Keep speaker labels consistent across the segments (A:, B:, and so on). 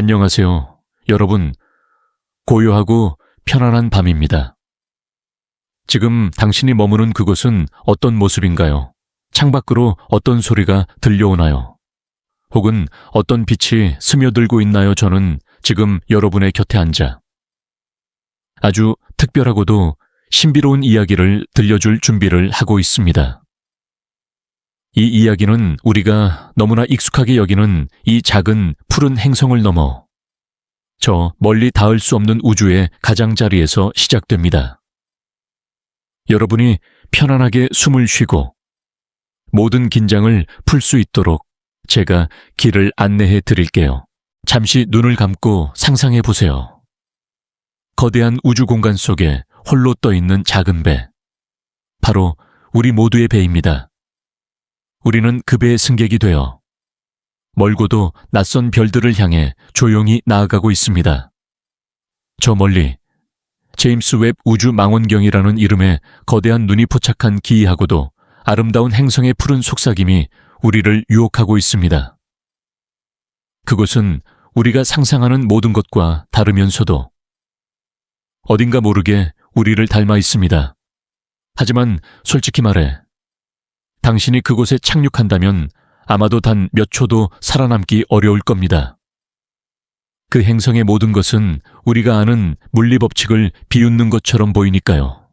A: 안녕하세요. 여러분, 고요하고 편안한 밤입니다. 지금 당신이 머무는 그곳은 어떤 모습인가요? 창밖으로 어떤 소리가 들려오나요? 혹은 어떤 빛이 스며들고 있나요? 저는 지금 여러분의 곁에 앉아 아주 특별하고도 신비로운 이야기를 들려줄 준비를 하고 있습니다. 이 이야기는 우리가 너무나 익숙하게 여기는 이 작은 푸른 행성을 넘어 저 멀리 닿을 수 없는 우주의 가장자리에서 시작됩니다. 여러분이 편안하게 숨을 쉬고 모든 긴장을 풀 수 있도록 제가 길을 안내해 드릴게요. 잠시 눈을 감고 상상해 보세요. 거대한 우주 공간 속에 홀로 떠 있는 작은 배. 바로 우리 모두의 배입니다. 우리는 그 배의 승객이 되어 멀고도 낯선 별들을 향해 조용히 나아가고 있습니다. 저 멀리 제임스 웹 우주 망원경이라는 이름의 거대한 눈이 포착한 기이하고도 아름다운 행성의 푸른 속삭임이 우리를 유혹하고 있습니다. 그곳은 우리가 상상하는 모든 것과 다르면서도 어딘가 모르게 우리를 닮아 있습니다. 하지만 솔직히 말해 당신이 그곳에 착륙한다면 아마도 단 몇 초도 살아남기 어려울 겁니다. 그 행성의 모든 것은 우리가 아는 물리법칙을 비웃는 것처럼 보이니까요.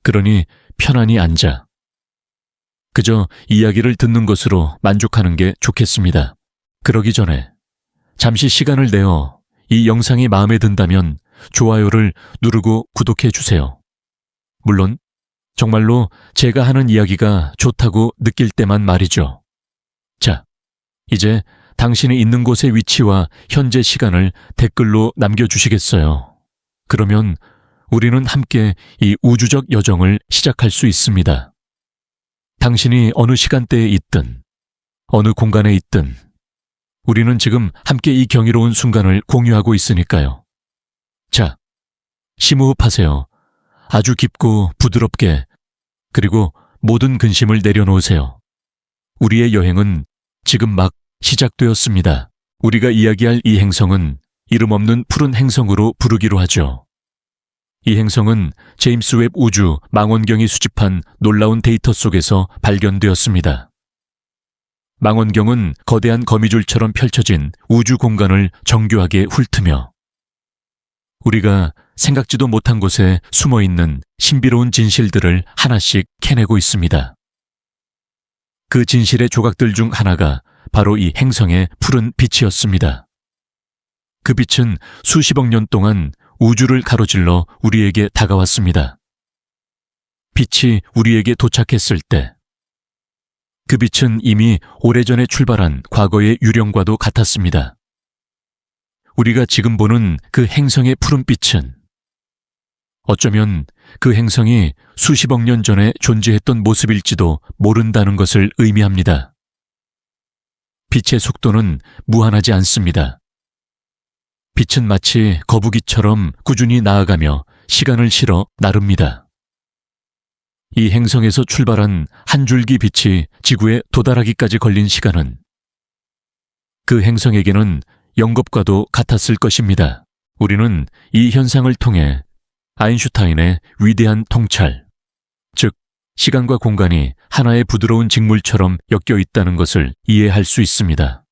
A: 그러니 편안히 앉아 그저 이야기를 듣는 것으로 만족하는 게 좋겠습니다. 그러기 전에 잠시 시간을 내어 이 영상이 마음에 든다면 좋아요를 누르고 구독해 주세요. 물론 정말로 제가 하는 이야기가 좋다고 느낄 때만 말이죠. 자, 이제 당신이 있는 곳의 위치와 현재 시간을 댓글로 남겨주시겠어요? 그러면 우리는 함께 이 우주적 여정을 시작할 수 있습니다. 당신이 어느 시간대에 있든 어느 공간에 있든 우리는 지금 함께 이 경이로운 순간을 공유하고 있으니까요. 자, 심호흡하세요. 아주 깊고 부드럽게. 그리고 모든 근심을 내려놓으세요. 우리의 여행은 지금 막 시작되었습니다. 우리가 이야기할 이 행성은 이름 없는 푸른 행성으로 부르기로 하죠. 이 행성은 제임스 웹 우주 망원경이 수집한 놀라운 데이터 속에서 발견되었습니다. 망원경은 거대한 거미줄처럼 펼쳐진 우주 공간을 정교하게 훑으며 우리가 생각지도 못한 곳에 숨어있는 신비로운 진실들을 하나씩 캐내고 있습니다. 그 진실의 조각들 중 하나가 바로 이 행성의 푸른 빛이었습니다. 그 빛은 수십억 년 동안 우주를 가로질러 우리에게 다가왔습니다. 빛이 우리에게 도착했을 때 그 빛은 이미 오래전에 출발한 과거의 유령과도 같았습니다. 우리가 지금 보는 그 행성의 푸른 빛은 어쩌면 그 행성이 수십억 년 전에 존재했던 모습일지도 모른다는 것을 의미합니다. 빛의 속도는 무한하지 않습니다. 빛은 마치 거북이처럼 꾸준히 나아가며 시간을 실어 나릅니다. 이 행성에서 출발한 한 줄기 빛이 지구에 도달하기까지 걸린 시간은 그 행성에게는 영겁과도 같았을 것입니다. 우리는 이 현상을 통해 아인슈타인의 위대한 통찰, 즉 시간과 공간이 하나의 부드러운 직물처럼 엮여 있다는 것을 이해할 수 있습니다.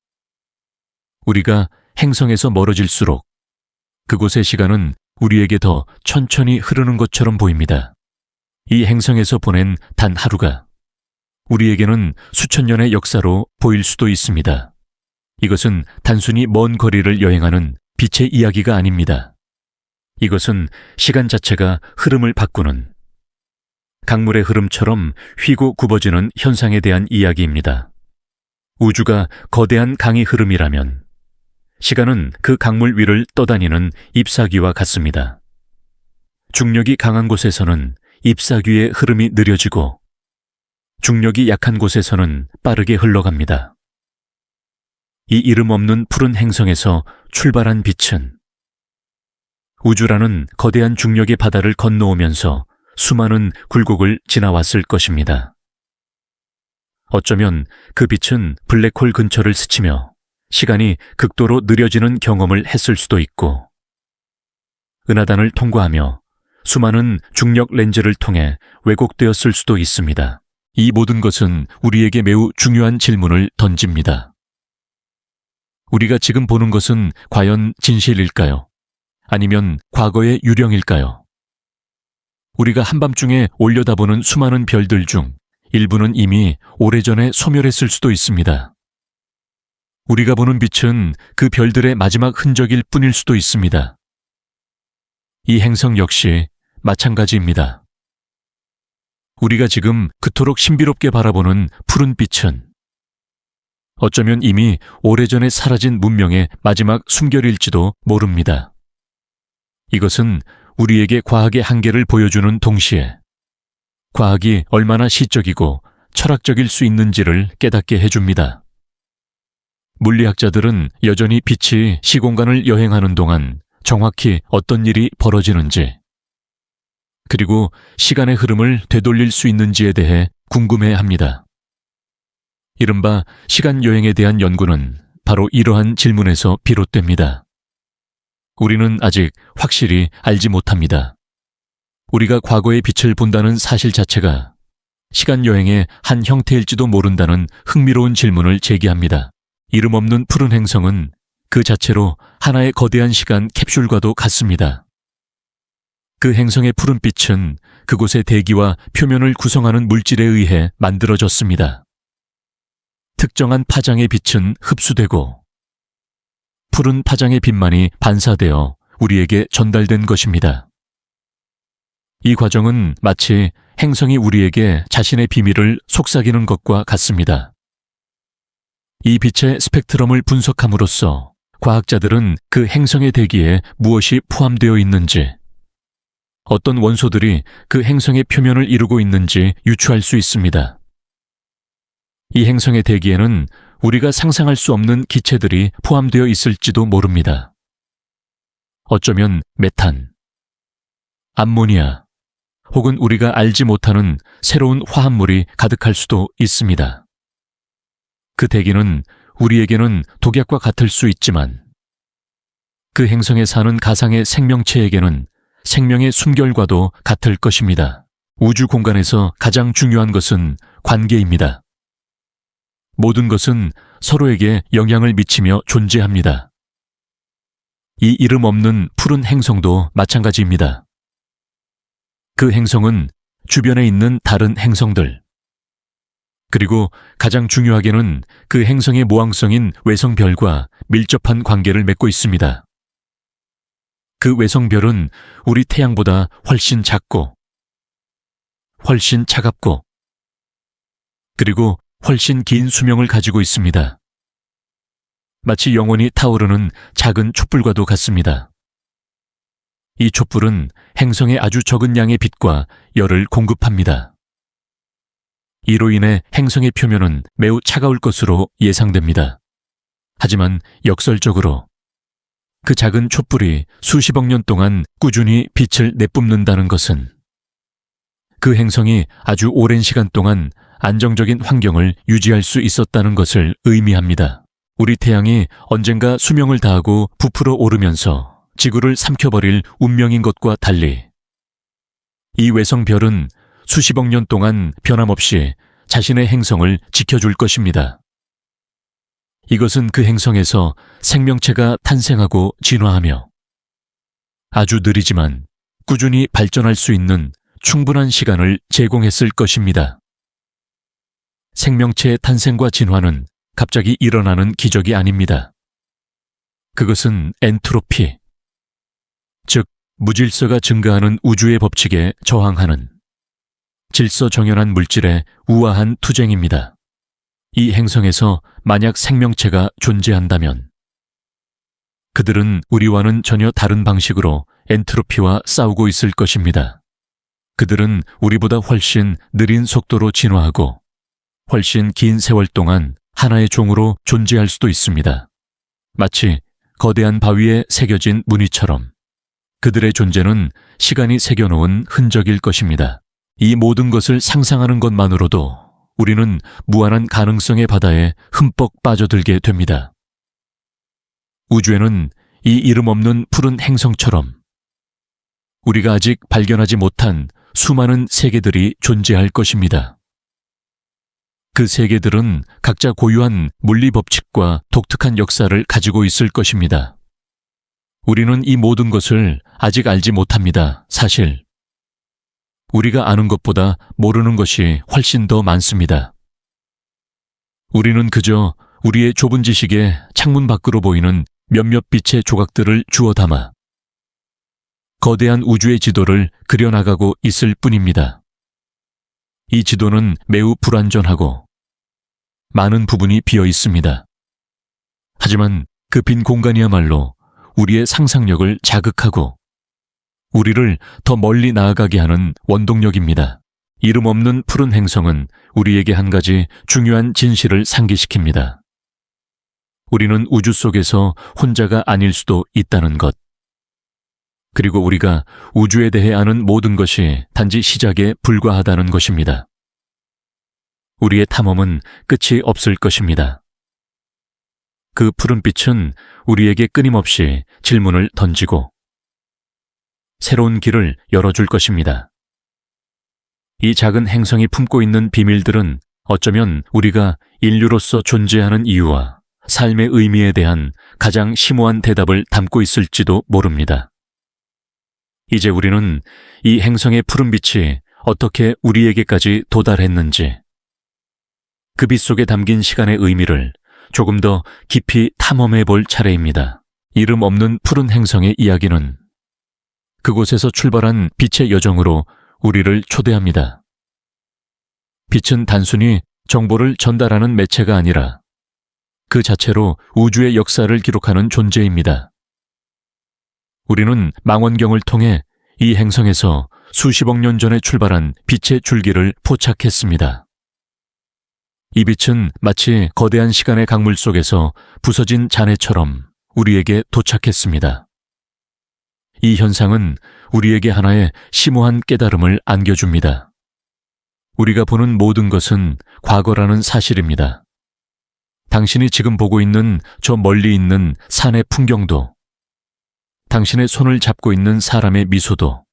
A: 우리가 행성에서 멀어질수록 그곳의 시간은 우리에게 더 천천히 흐르는 것처럼 보입니다. 이 행성에서 보낸 단 하루가 우리에게는 수천 년의 역사로 보일 수도 있습니다. 이것은 단순히 먼 거리를 여행하는 빛의 이야기가 아닙니다. 이것은 시간 자체가 흐름을 바꾸는 강물의 흐름처럼 휘고 굽어지는 현상에 대한 이야기입니다. 우주가 거대한 강의 흐름이라면 시간은 그 강물 위를 떠다니는 잎사귀와 같습니다. 중력이 강한 곳에서는 잎사귀의 흐름이 느려지고 중력이 약한 곳에서는 빠르게 흘러갑니다. 이 이름 없는 푸른 행성에서 출발한 빛은 우주라는 거대한 중력의 바다를 건너오면서 수많은 굴곡을 지나왔을 것입니다. 어쩌면 그 빛은 블랙홀 근처를 스치며 시간이 극도로 느려지는 경험을 했을 수도 있고, 은하단을 통과하며 수많은 중력 렌즈를 통해 왜곡되었을 수도 있습니다. 이 모든 것은 우리에게 매우 중요한 질문을 던집니다. 우리가 지금 보는 것은 과연 진실일까요? 아니면 과거의 유령일까요? 우리가 한밤중에 올려다보는 수많은 별들 중 일부는 이미 오래전에 소멸했을 수도 있습니다. 우리가 보는 빛은 그 별들의 마지막 흔적일 뿐일 수도 있습니다. 이 행성 역시 마찬가지입니다. 우리가 지금 그토록 신비롭게 바라보는 푸른 빛은 어쩌면 이미 오래전에 사라진 문명의 마지막 숨결일지도 모릅니다. 이것은 우리에게 과학의 한계를 보여주는 동시에 과학이 얼마나 시적이고 철학적일 수 있는지를 깨닫게 해줍니다. 물리학자들은 여전히 빛이 시공간을 여행하는 동안 정확히 어떤 일이 벌어지는지, 그리고 시간의 흐름을 되돌릴 수 있는지에 대해 궁금해합니다. 이른바 시간 여행에 대한 연구는 바로 이러한 질문에서 비롯됩니다. 우리는 아직 확실히 알지 못합니다. 우리가 과거의 빛을 본다는 사실 자체가 시간 여행의 한 형태일지도 모른다는 흥미로운 질문을 제기합니다. 이름 없는 푸른 행성은 그 자체로 하나의 거대한 시간 캡슐과도 같습니다. 그 행성의 푸른 빛은 그곳의 대기와 표면을 구성하는 물질에 의해 만들어졌습니다. 특정한 파장의 빛은 흡수되고 푸른 파장의 빛만이 반사되어 우리에게 전달된 것입니다. 이 과정은 마치 행성이 우리에게 자신의 비밀을 속삭이는 것과 같습니다. 이 빛의 스펙트럼을 분석함으로써 과학자들은 그 행성의 대기에 무엇이 포함되어 있는지, 어떤 원소들이 그 행성의 표면을 이루고 있는지 유추할 수 있습니다. 이 행성의 대기에는 우리가 상상할 수 없는 기체들이 포함되어 있을지도 모릅니다. 어쩌면 메탄, 암모니아, 혹은 우리가 알지 못하는 새로운 화합물이 가득할 수도 있습니다. 그 대기는 우리에게는 독약과 같을 수 있지만 그 행성에 사는 가상의 생명체에게는 생명의 숨결과도 같을 것입니다. 우주 공간에서 가장 중요한 것은 관계입니다. 모든 것은 서로에게 영향을 미치며 존재합니다. 이 이름 없는 푸른 행성도 마찬가지입니다. 그 행성은 주변에 있는 다른 행성들, 그리고 가장 중요하게는 그 행성의 모항성인 외성별과 밀접한 관계를 맺고 있습니다. 그 외성별은 우리 태양보다 훨씬 작고, 훨씬 차갑고, 그리고 훨씬 긴 수명을 가지고 있습니다. 마치 영원히 타오르는 작은 촛불과도 같습니다. 이 촛불은 행성에 아주 적은 양의 빛과 열을 공급합니다. 이로 인해 행성의 표면은 매우 차가울 것으로 예상됩니다. 하지만 역설적으로 그 작은 촛불이 수십억 년 동안 꾸준히 빛을 내뿜는다는 것은 그 행성이 아주 오랜 시간 동안 안정적인 환경을 유지할 수 있었다는 것을 의미합니다. 우리 태양이 언젠가 수명을 다하고 부풀어 오르면서 지구를 삼켜버릴 운명인 것과 달리 이 외성별은 수십억 년 동안 변함없이 자신의 행성을 지켜줄 것입니다. 이것은 그 행성에서 생명체가 탄생하고 진화하며 아주 느리지만 꾸준히 발전할 수 있는 충분한 시간을 제공했을 것입니다. 생명체의 탄생과 진화는 갑자기 일어나는 기적이 아닙니다. 그것은 엔트로피, 즉 무질서가 증가하는 우주의 법칙에 저항하는 질서정연한 물질의 우아한 투쟁입니다. 이 행성에서 만약 생명체가 존재한다면 그들은 우리와는 전혀 다른 방식으로 엔트로피와 싸우고 있을 것입니다. 그들은 우리보다 훨씬 느린 속도로 진화하고 훨씬 긴 세월 동안 하나의 종으로 존재할 수도 있습니다. 마치 거대한 바위에 새겨진 무늬처럼 그들의 존재는 시간이 새겨놓은 흔적일 것입니다. 이 모든 것을 상상하는 것만으로도 우리는 무한한 가능성의 바다에 흠뻑 빠져들게 됩니다. 우주에는 이 이름 없는 푸른 행성처럼 우리가 아직 발견하지 못한 수많은 세계들이 존재할 것입니다. 그 세계들은 각자 고유한 물리 법칙과 독특한 역사를 가지고 있을 것입니다. 우리는 이 모든 것을 아직 알지 못합니다. 사실 우리가 아는 것보다 모르는 것이 훨씬 더 많습니다. 우리는 그저 우리의 좁은 지식에 창문 밖으로 보이는 몇몇 빛의 조각들을 주워 담아 거대한 우주의 지도를 그려나가고 있을 뿐입니다. 이 지도는 매우 불완전하고 많은 부분이 비어 있습니다. 하지만 그 빈 공간이야말로 우리의 상상력을 자극하고 우리를 더 멀리 나아가게 하는 원동력입니다. 이름 없는 푸른 행성은 우리에게 한 가지 중요한 진실을 상기시킵니다. 우리는 우주 속에서 혼자가 아닐 수도 있다는 것. 그리고 우리가 우주에 대해 아는 모든 것이 단지 시작에 불과하다는 것입니다. 우리의 탐험은 끝이 없을 것입니다. 그 푸른 빛은 우리에게 끊임없이 질문을 던지고 새로운 길을 열어줄 것입니다. 이 작은 행성이 품고 있는 비밀들은 어쩌면 우리가 인류로서 존재하는 이유와 삶의 의미에 대한 가장 심오한 대답을 담고 있을지도 모릅니다. 이제 우리는 이 행성의 푸른 빛이 어떻게 우리에게까지 도달했는지, 그 빛 속에 담긴 시간의 의미를 조금 더 깊이 탐험해 볼 차례입니다. 이름 없는 푸른 행성의 이야기는 그곳에서 출발한 빛의 여정으로 우리를 초대합니다. 빛은 단순히 정보를 전달하는 매체가 아니라 그 자체로 우주의 역사를 기록하는 존재입니다. 우리는 망원경을 통해 이 행성에서 수십억 년 전에 출발한 빛의 줄기를 포착했습니다. 이 빛은 마치 거대한 시간의 강물 속에서 부서진 잔해처럼 우리에게 도착했습니다. 이 현상은 우리에게 하나의 심오한 깨달음을 안겨줍니다. 우리가 보는 모든 것은 과거라는 사실입니다. 당신이 지금 보고 있는 저 멀리 있는 산의 풍경도, 당신의 손을 잡고 있는 사람의 미소도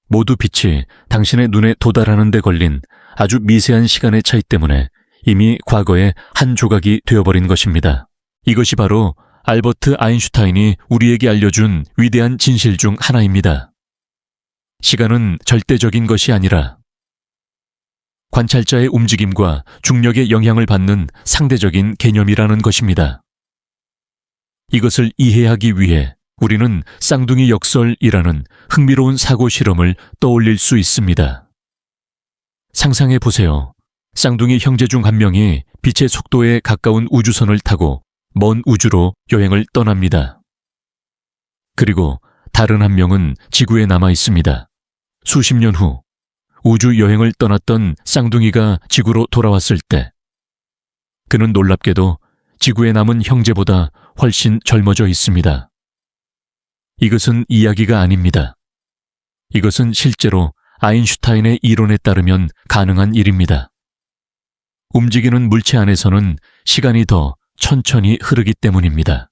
A: 모두 빛이 당신의 눈에 도달하는 데 걸린 아주 미세한 시간의 차이 때문에 이미 과거의 한 조각이 되어버린 것입니다. 이것이 바로 알버트 아인슈타인이 우리에게 알려준 위대한 진실 중 하나입니다. 시간은 절대적인 것이 아니라 관찰자의 움직임과 중력의 영향을 받는 상대적인 개념이라는 것입니다. 이것을 이해하기 위해 우리는 쌍둥이 역설이라는 흥미로운 사고 실험을 떠올릴 수 있습니다. 상상해 보세요. 쌍둥이 형제 중 한 명이 빛의 속도에 가까운 우주선을 타고 먼 우주로 여행을 떠납니다. 그리고 다른 한 명은 지구에 남아 있습니다. 수십 년 후 우주 여행을 떠났던 쌍둥이가 지구로 돌아왔을 때 그는 놀랍게도 지구에 남은 형제보다 훨씬 젊어져 있습니다. 이것은 이야기가 아닙니다. 이것은 실제로 아인슈타인의 이론에 따르면 가능한 일입니다. 움직이는 물체 안에서는 시간이 더 천천히 흐르기 때문입니다.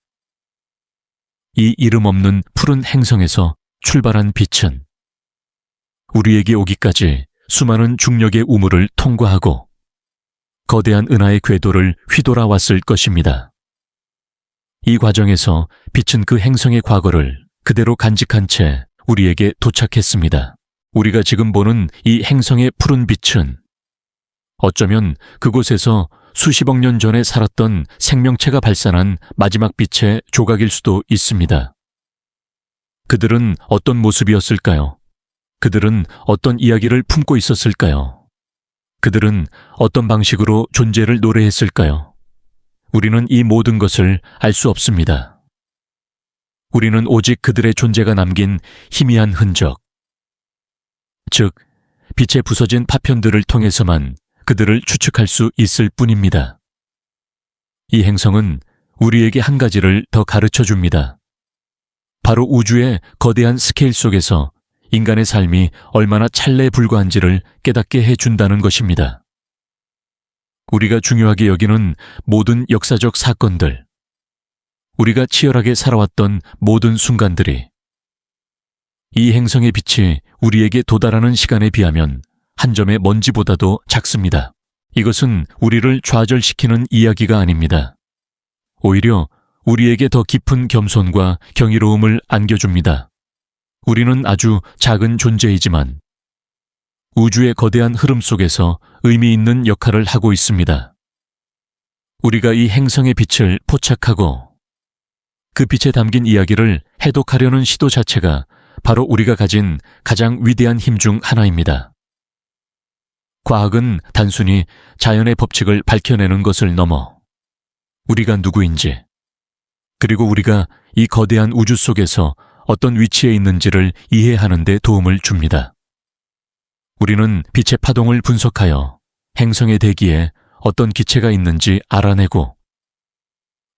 A: 이 이름 없는 푸른 행성에서 출발한 빛은 우리에게 오기까지 수많은 중력의 우물을 통과하고 거대한 은하의 궤도를 휘돌아 왔을 것입니다. 이 과정에서 빛은 그 행성의 과거를 그대로 간직한 채 우리에게 도착했습니다. 우리가 지금 보는 이 행성의 푸른 빛은 어쩌면 그곳에서 수십억 년 전에 살았던 생명체가 발산한 마지막 빛의 조각일 수도 있습니다. 그들은 어떤 모습이었을까요? 그들은 어떤 이야기를 품고 있었을까요? 그들은 어떤 방식으로 존재를 노래했을까요? 우리는 이 모든 것을 알 수 없습니다. 우리는 오직 그들의 존재가 남긴 희미한 흔적, 즉 빛의 부서진 파편들을 통해서만 그들을 추측할 수 있을 뿐입니다. 이 행성은 우리에게 한 가지를 더 가르쳐 줍니다. 바로 우주의 거대한 스케일 속에서 인간의 삶이 얼마나 찰나에 불과한지를 깨닫게 해준다는 것입니다. 우리가 중요하게 여기는 모든 역사적 사건들, 우리가 치열하게 살아왔던 모든 순간들이 이 행성의 빛이 우리에게 도달하는 시간에 비하면 한 점의 먼지보다도 작습니다. 이것은 우리를 좌절시키는 이야기가 아닙니다. 오히려 우리에게 더 깊은 겸손과 경이로움을 안겨줍니다. 우리는 아주 작은 존재이지만 우주의 거대한 흐름 속에서 의미 있는 역할을 하고 있습니다. 우리가 이 행성의 빛을 포착하고 그 빛에 담긴 이야기를 해독하려는 시도 자체가 바로 우리가 가진 가장 위대한 힘 중 하나입니다. 과학은 단순히 자연의 법칙을 밝혀내는 것을 넘어 우리가 누구인지, 그리고 우리가 이 거대한 우주 속에서 어떤 위치에 있는지를 이해하는 데 도움을 줍니다. 우리는 빛의 파동을 분석하여 행성의 대기에 어떤 기체가 있는지 알아내고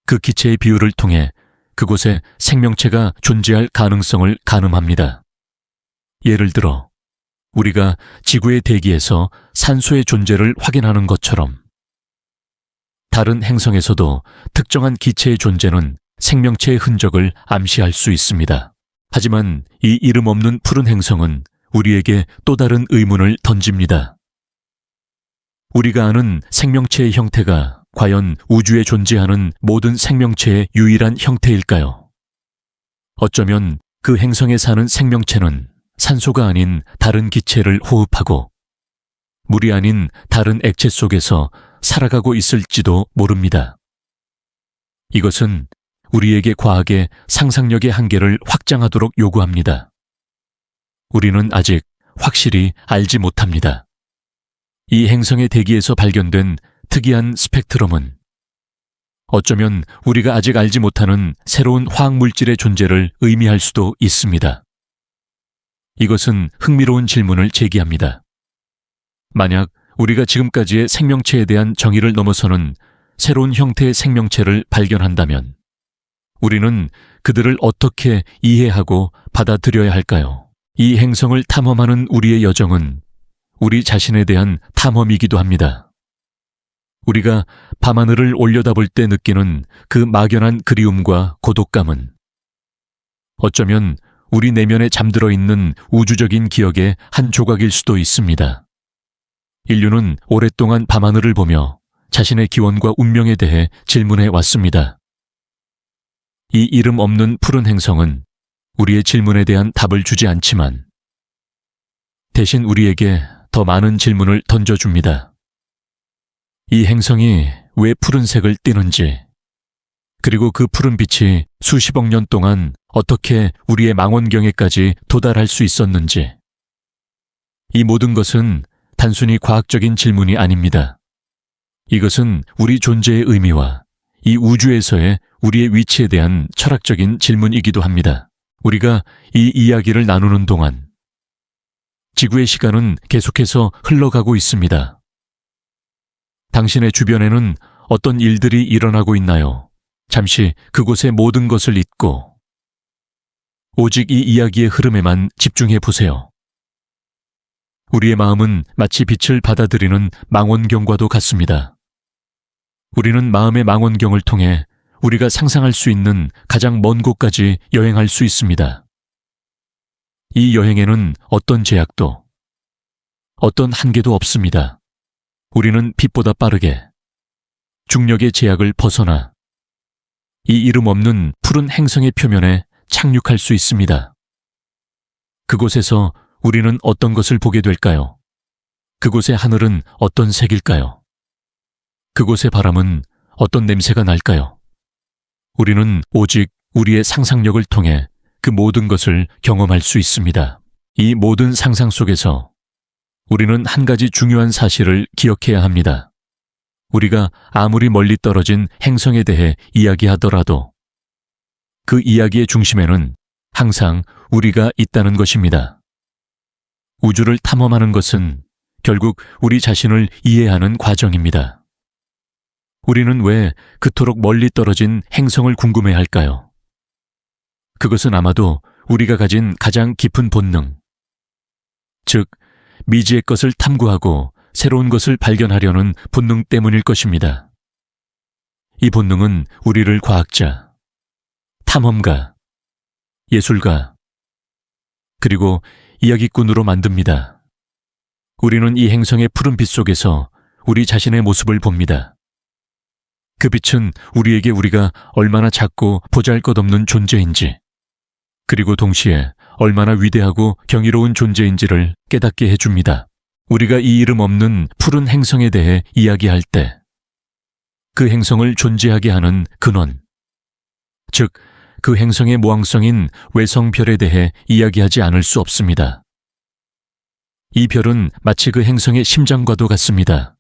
A: 그 기체의 비율을 통해 그곳에 생명체가 존재할 가능성을 가늠합니다. 예를 들어 우리가 지구의 대기에서 산소의 존재를 확인하는 것처럼 다른 행성에서도 특정한 기체의 존재는 생명체의 흔적을 암시할 수 있습니다. 하지만 이 이름 없는 푸른 행성은 우리에게 또 다른 의문을 던집니다. 우리가 아는 생명체의 형태가 과연 우주에 존재하는 모든 생명체의 유일한 형태일까요? 어쩌면 그 행성에 사는 생명체는 산소가 아닌 다른 기체를 호흡하고 물이 아닌 다른 액체 속에서 살아가고 있을지도 모릅니다. 이것은 우리에게 과학의 상상력의 한계를 확장하도록 요구합니다. 우리는 아직 확실히 알지 못합니다. 이 행성의 대기에서 발견된 특이한 스펙트럼은 어쩌면 우리가 아직 알지 못하는 새로운 화학물질의 존재를 의미할 수도 있습니다. 이것은 흥미로운 질문을 제기합니다. 만약 우리가 지금까지의 생명체에 대한 정의를 넘어서는 새로운 형태의 생명체를 발견한다면 우리는 그들을 어떻게 이해하고 받아들여야 할까요? 이 행성을 탐험하는 우리의 여정은 우리 자신에 대한 탐험이기도 합니다. 우리가 밤하늘을 올려다볼 때 느끼는 그 막연한 그리움과 고독감은 어쩌면 우리 내면에 잠들어 있는 우주적인 기억의 한 조각일 수도 있습니다. 인류는 오랫동안 밤하늘을 보며 자신의 기원과 운명에 대해 질문해 왔습니다. 이 이름 없는 푸른 행성은 우리의 질문에 대한 답을 주지 않지만 대신 우리에게 더 많은 질문을 던져줍니다. 이 행성이 왜 푸른색을 띠는지, 그리고 그 푸른 빛이 수십억 년 동안 어떻게 우리의 망원경에까지 도달할 수 있었는지, 이 모든 것은 단순히 과학적인 질문이 아닙니다. 이것은 우리 존재의 의미와 이 우주에서의 우리의 위치에 대한 철학적인 질문이기도 합니다. 우리가 이 이야기를 나누는 동안 지구의 시간은 계속해서 흘러가고 있습니다. 당신의 주변에는 어떤 일들이 일어나고 있나요? 잠시 그곳의 모든 것을 잊고 오직 이 이야기의 흐름에만 집중해 보세요. 우리의 마음은 마치 빛을 받아들이는 망원경과도 같습니다. 우리는 마음의 망원경을 통해 우리가 상상할 수 있는 가장 먼 곳까지 여행할 수 있습니다. 이 여행에는 어떤 제약도, 어떤 한계도 없습니다. 우리는 빛보다 빠르게 중력의 제약을 벗어나 이 이름 없는 푸른 행성의 표면에 착륙할 수 있습니다. 그곳에서 우리는 어떤 것을 보게 될까요? 그곳의 하늘은 어떤 색일까요? 그곳의 바람은 어떤 냄새가 날까요? 우리는 오직 우리의 상상력을 통해 그 모든 것을 경험할 수 있습니다. 이 모든 상상 속에서 우리는 한 가지 중요한 사실을 기억해야 합니다. 우리가 아무리 멀리 떨어진 행성에 대해 이야기하더라도 그 이야기의 중심에는 항상 우리가 있다는 것입니다. 우주를 탐험하는 것은 결국 우리 자신을 이해하는 과정입니다. 우리는 왜 그토록 멀리 떨어진 행성을 궁금해할까요? 그것은 아마도 우리가 가진 가장 깊은 본능, 즉 미지의 것을 탐구하고 새로운 것을 발견하려는 본능 때문일 것입니다. 이 본능은 우리를 과학자, 탐험가, 예술가, 그리고 이야기꾼으로 만듭니다. 우리는 이 행성의 푸른 빛 속에서 우리 자신의 모습을 봅니다. 그 빛은 우리에게 우리가 얼마나 작고 보잘것없는 존재인지, 그리고 동시에 얼마나 위대하고 경이로운 존재인지를 깨닫게 해줍니다. 우리가 이 이름 없는 푸른 행성에 대해 이야기할 때, 그 행성을 존재하게 하는 근원, 즉, 그 행성의 모항성인 외성별에 대해 이야기하지 않을 수 없습니다. 이 별은 마치 그 행성의 심장과도 같습니다.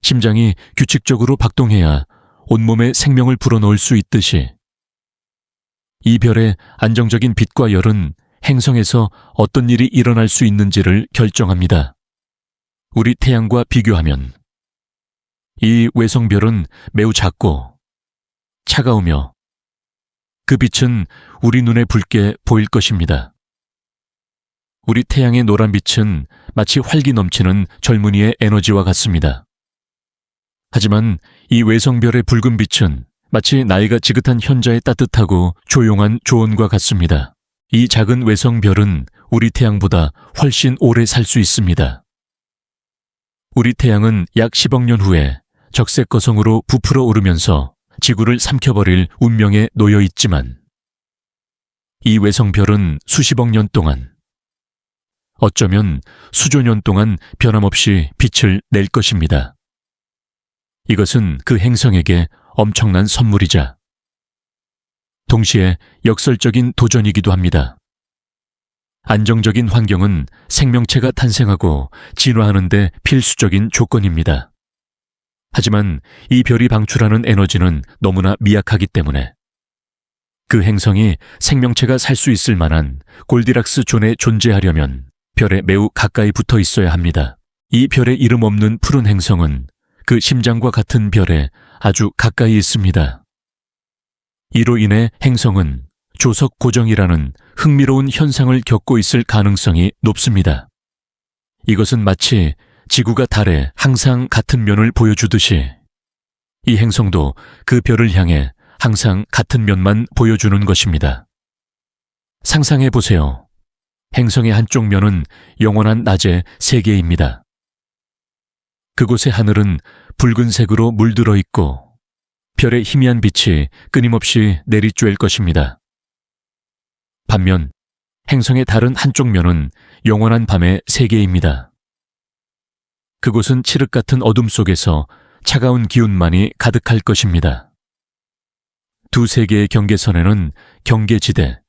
A: 심장이 규칙적으로 박동해야 온몸에 생명을 불어넣을 수 있듯이, 이 별의 안정적인 빛과 열은 행성에서 어떤 일이 일어날 수 있는지를 결정합니다. 우리 태양과 비교하면 이 외성별은 매우 작고 차가우며 그 빛은 우리 눈에 붉게 보일 것입니다. 우리 태양의 노란 빛은 마치 활기 넘치는 젊은이의 에너지와 같습니다. 하지만 이 외성별의 붉은 빛은 마치 나이가 지긋한 현자의 따뜻하고 조용한 조언과 같습니다. 이 작은 외성별은 우리 태양보다 훨씬 오래 살 수 있습니다. 우리 태양은 약 10억 년 후에 적색거성으로 부풀어 오르면서 지구를 삼켜버릴 운명에 놓여 있지만, 이 외성별은 수십억 년 동안, 어쩌면 수조 년 동안 변함없이 빛을 낼 것입니다. 이것은 그 행성에게 엄청난 선물이자 동시에 역설적인 도전이기도 합니다. 안정적인 환경은 생명체가 탄생하고 진화하는 데 필수적인 조건입니다. 하지만 이 별이 방출하는 에너지는 너무나 미약하기 때문에 그 행성이 생명체가 살 수 있을 만한 골디락스 존에 존재하려면 별에 매우 가까이 붙어 있어야 합니다. 이 별의 이름 없는 푸른 행성은 그 심장과 같은 별에 아주 가까이 있습니다. 이로 인해 행성은 조석 고정이라는 흥미로운 현상을 겪고 있을 가능성이 높습니다. 이것은 마치 지구가 달에 항상 같은 면을 보여주듯이 이 행성도 그 별을 향해 항상 같은 면만 보여주는 것입니다. 상상해 보세요. 행성의 한쪽 면은 영원한 낮의 세계입니다. 그곳의 하늘은 붉은색으로 물들어 있고 별의 희미한 빛이 끊임없이 내리쬐을 것입니다. 반면 행성의 다른 한쪽 면은 영원한 밤의 세계입니다. 그곳은 칠흑 같은 어둠 속에서 차가운 기운만이 가득할 것입니다. 두 세계의 경계선에는 경계지대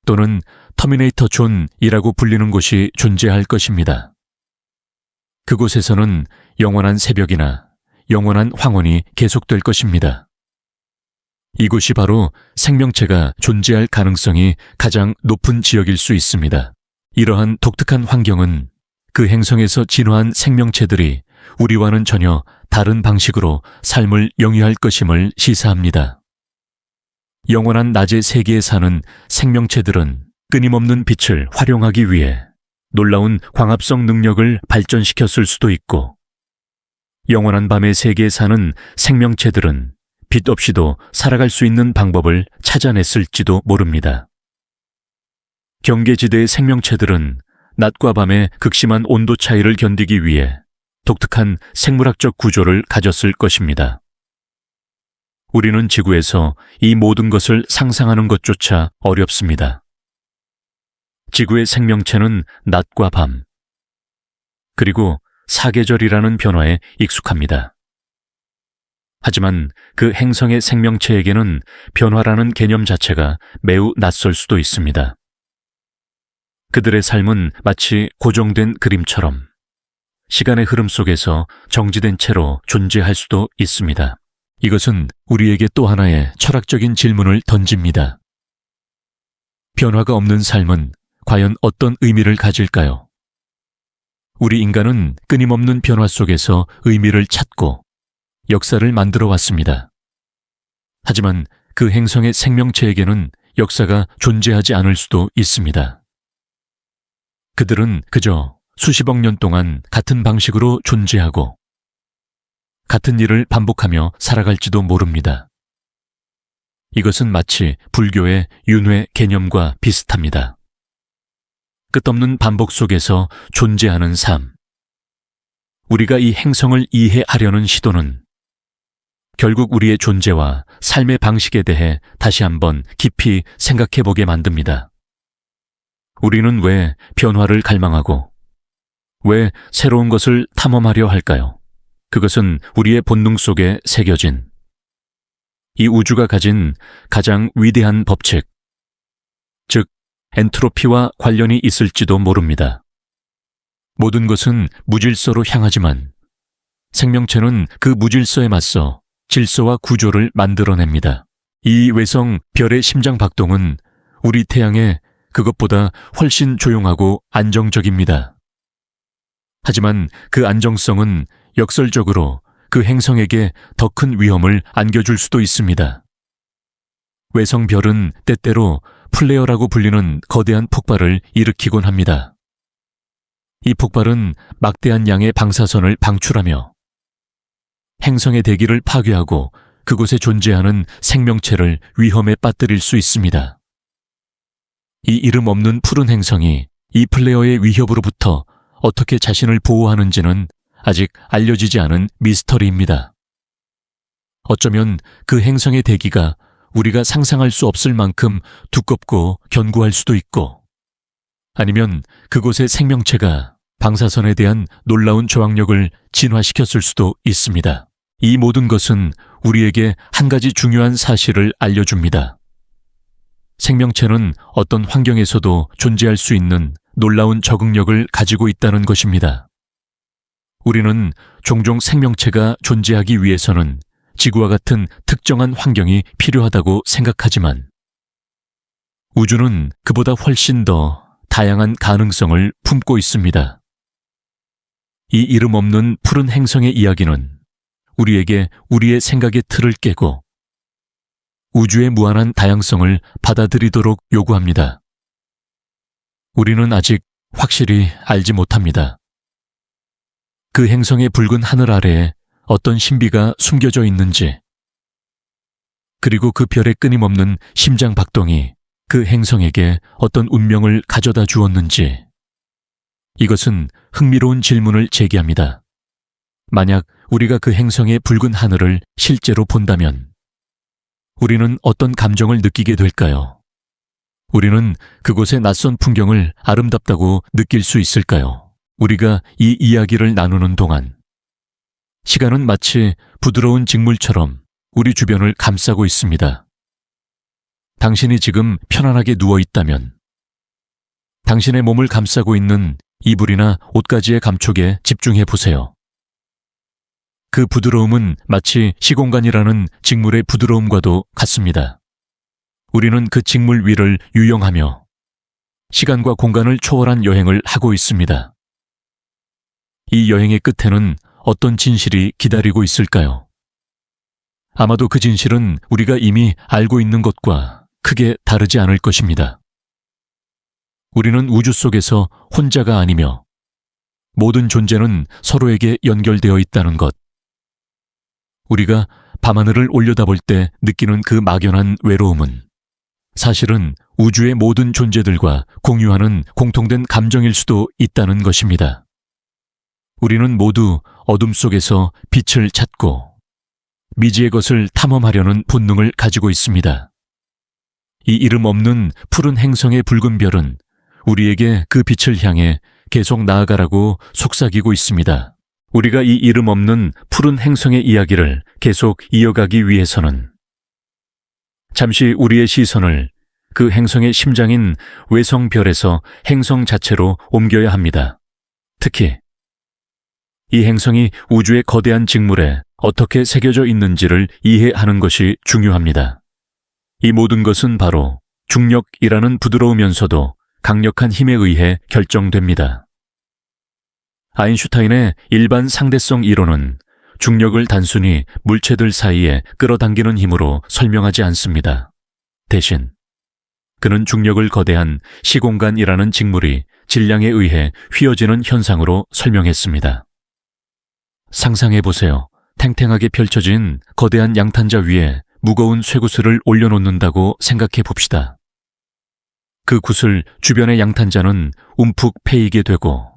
A: 또는 터미네이터 존이라고 불리는 곳이 존재할 것입니다. 그곳에서는 영원한 새벽이나 영원한 황혼이 계속될 것입니다. 이곳이 바로 생명체가 존재할 가능성이 가장 높은 지역일 수 있습니다. 이러한 독특한 환경은 그 행성에서 진화한 생명체들이 우리와는 전혀 다른 방식으로 삶을 영위할 것임을 시사합니다. 영원한 낮의 세계에 사는 생명체들은 끊임없는 빛을 활용하기 위해 놀라운 광합성 능력을 발전시켰을 수도 있고, 영원한 밤의 세계에 사는 생명체들은 빛 없이도 살아갈 수 있는 방법을 찾아냈을지도 모릅니다. 경계지대의 생명체들은 낮과 밤의 극심한 온도 차이를 견디기 위해 독특한 생물학적 구조를 가졌을 것입니다. 우리는 지구에서 이 모든 것을 상상하는 것조차 어렵습니다. 지구의 생명체는 낮과 밤, 그리고 사계절이라는 변화에 익숙합니다. 하지만 그 행성의 생명체에게는 변화라는 개념 자체가 매우 낯설 수도 있습니다. 그들의 삶은 마치 고정된 그림처럼 시간의 흐름 속에서 정지된 채로 존재할 수도 있습니다. 이것은 우리에게 또 하나의 철학적인 질문을 던집니다. 변화가 없는 삶은 과연 어떤 의미를 가질까요? 우리 인간은 끊임없는 변화 속에서 의미를 찾고 역사를 만들어 왔습니다. 하지만 그 행성의 생명체에게는 역사가 존재하지 않을 수도 있습니다. 그들은 그저 수십억 년 동안 같은 방식으로 존재하고 같은 일을 반복하며 살아갈지도 모릅니다. 이것은 마치 불교의 윤회 개념과 비슷합니다. 끝없는 반복 속에서 존재하는 삶. 우리가 이 행성을 이해하려는 시도는 결국 우리의 존재와 삶의 방식에 대해 다시 한번 깊이 생각해보게 만듭니다. 우리는 왜 변화를 갈망하고 왜 새로운 것을 탐험하려 할까요? 그것은 우리의 본능 속에 새겨진 이 우주가 가진 가장 위대한 법칙, 즉 엔트로피와 관련이 있을지도 모릅니다. 모든 것은 무질서로 향하지만 생명체는 그 무질서에 맞서 질서와 구조를 만들어냅니다. 이 외성 별의 심장 박동은 우리 태양의 그것보다 훨씬 조용하고 안정적입니다. 하지만 그 안정성은 역설적으로 그 행성에게 더 큰 위험을 안겨줄 수도 있습니다. 외성별은 때때로 플레어라고 불리는 거대한 폭발을 일으키곤 합니다. 이 폭발은 막대한 양의 방사선을 방출하며 행성의 대기를 파괴하고 그곳에 존재하는 생명체를 위험에 빠뜨릴 수 있습니다. 이 이름 없는 푸른 행성이 이 플레어의 위협으로부터 어떻게 자신을 보호하는지는 아직 알려지지 않은 미스터리입니다. 어쩌면 그 행성의 대기가 우리가 상상할 수 없을 만큼 두껍고 견고할 수도 있고, 아니면 그곳의 생명체가 방사선에 대한 놀라운 저항력을 진화시켰을 수도 있습니다. 이 모든 것은 우리에게 한 가지 중요한 사실을 알려줍니다. 생명체는 어떤 환경에서도 존재할 수 있는 놀라운 적응력을 가지고 있다는 것입니다. 우리는 종종 생명체가 존재하기 위해서는 지구와 같은 특정한 환경이 필요하다고 생각하지만 우주는 그보다 훨씬 더 다양한 가능성을 품고 있습니다. 이 이름 없는 푸른 행성의 이야기는 우리에게 우리의 생각의 틀을 깨고 우주의 무한한 다양성을 받아들이도록 요구합니다. 우리는 아직 확실히 알지 못합니다. 그 행성의 붉은 하늘 아래에 어떤 신비가 숨겨져 있는지, 그리고 그 별의 끊임없는 심장 박동이 그 행성에게 어떤 운명을 가져다 주었는지, 이것은 흥미로운 질문을 제기합니다. 만약 우리가 그 행성의 붉은 하늘을 실제로 본다면 우리는 어떤 감정을 느끼게 될까요? 우리는 그곳의 낯선 풍경을 아름답다고 느낄 수 있을까요? 우리가 이 이야기를 나누는 동안 시간은 마치 부드러운 직물처럼 우리 주변을 감싸고 있습니다. 당신이 지금 편안하게 누워 있다면 당신의 몸을 감싸고 있는 이불이나 옷가지의 감촉에 집중해 보세요. 그 부드러움은 마치 시공간이라는 직물의 부드러움과도 같습니다. 우리는 그 직물 위를 유영하며 시간과 공간을 초월한 여행을 하고 있습니다. 이 여행의 끝에는 어떤 진실이 기다리고 있을까요? 아마도 그 진실은 우리가 이미 알고 있는 것과 크게 다르지 않을 것입니다. 우리는 우주 속에서 혼자가 아니며 모든 존재는 서로에게 연결되어 있다는 것. 우리가 밤하늘을 올려다볼 때 느끼는 그 막연한 외로움은 사실은 우주의 모든 존재들과 공유하는 공통된 감정일 수도 있다는 것입니다. 우리는 모두 어둠 속에서 빛을 찾고 미지의 것을 탐험하려는 본능을 가지고 있습니다. 이 이름 없는 푸른 행성의 붉은 별은 우리에게 그 빛을 향해 계속 나아가라고 속삭이고 있습니다. 우리가 이 이름 없는 푸른 행성의 이야기를 계속 이어가기 위해서는 잠시 우리의 시선을 그 행성의 심장인 외성별에서 행성 자체로 옮겨야 합니다. 특히 이 행성이 우주의 거대한 직물에 어떻게 새겨져 있는지를 이해하는 것이 중요합니다. 이 모든 것은 바로 중력이라는 부드러우면서도 강력한 힘에 의해 결정됩니다. 아인슈타인의 일반 상대성 이론은 중력을 단순히 물체들 사이에 끌어당기는 힘으로 설명하지 않습니다. 대신 그는 중력을 거대한 시공간이라는 직물이 질량에 의해 휘어지는 현상으로 설명했습니다. 상상해보세요. 탱탱하게 펼쳐진 거대한 양탄자 위에 무거운 쇠구슬을 올려놓는다고 생각해 봅시다. 그 굿을 주변의 양탄자는 움푹 패이게 되고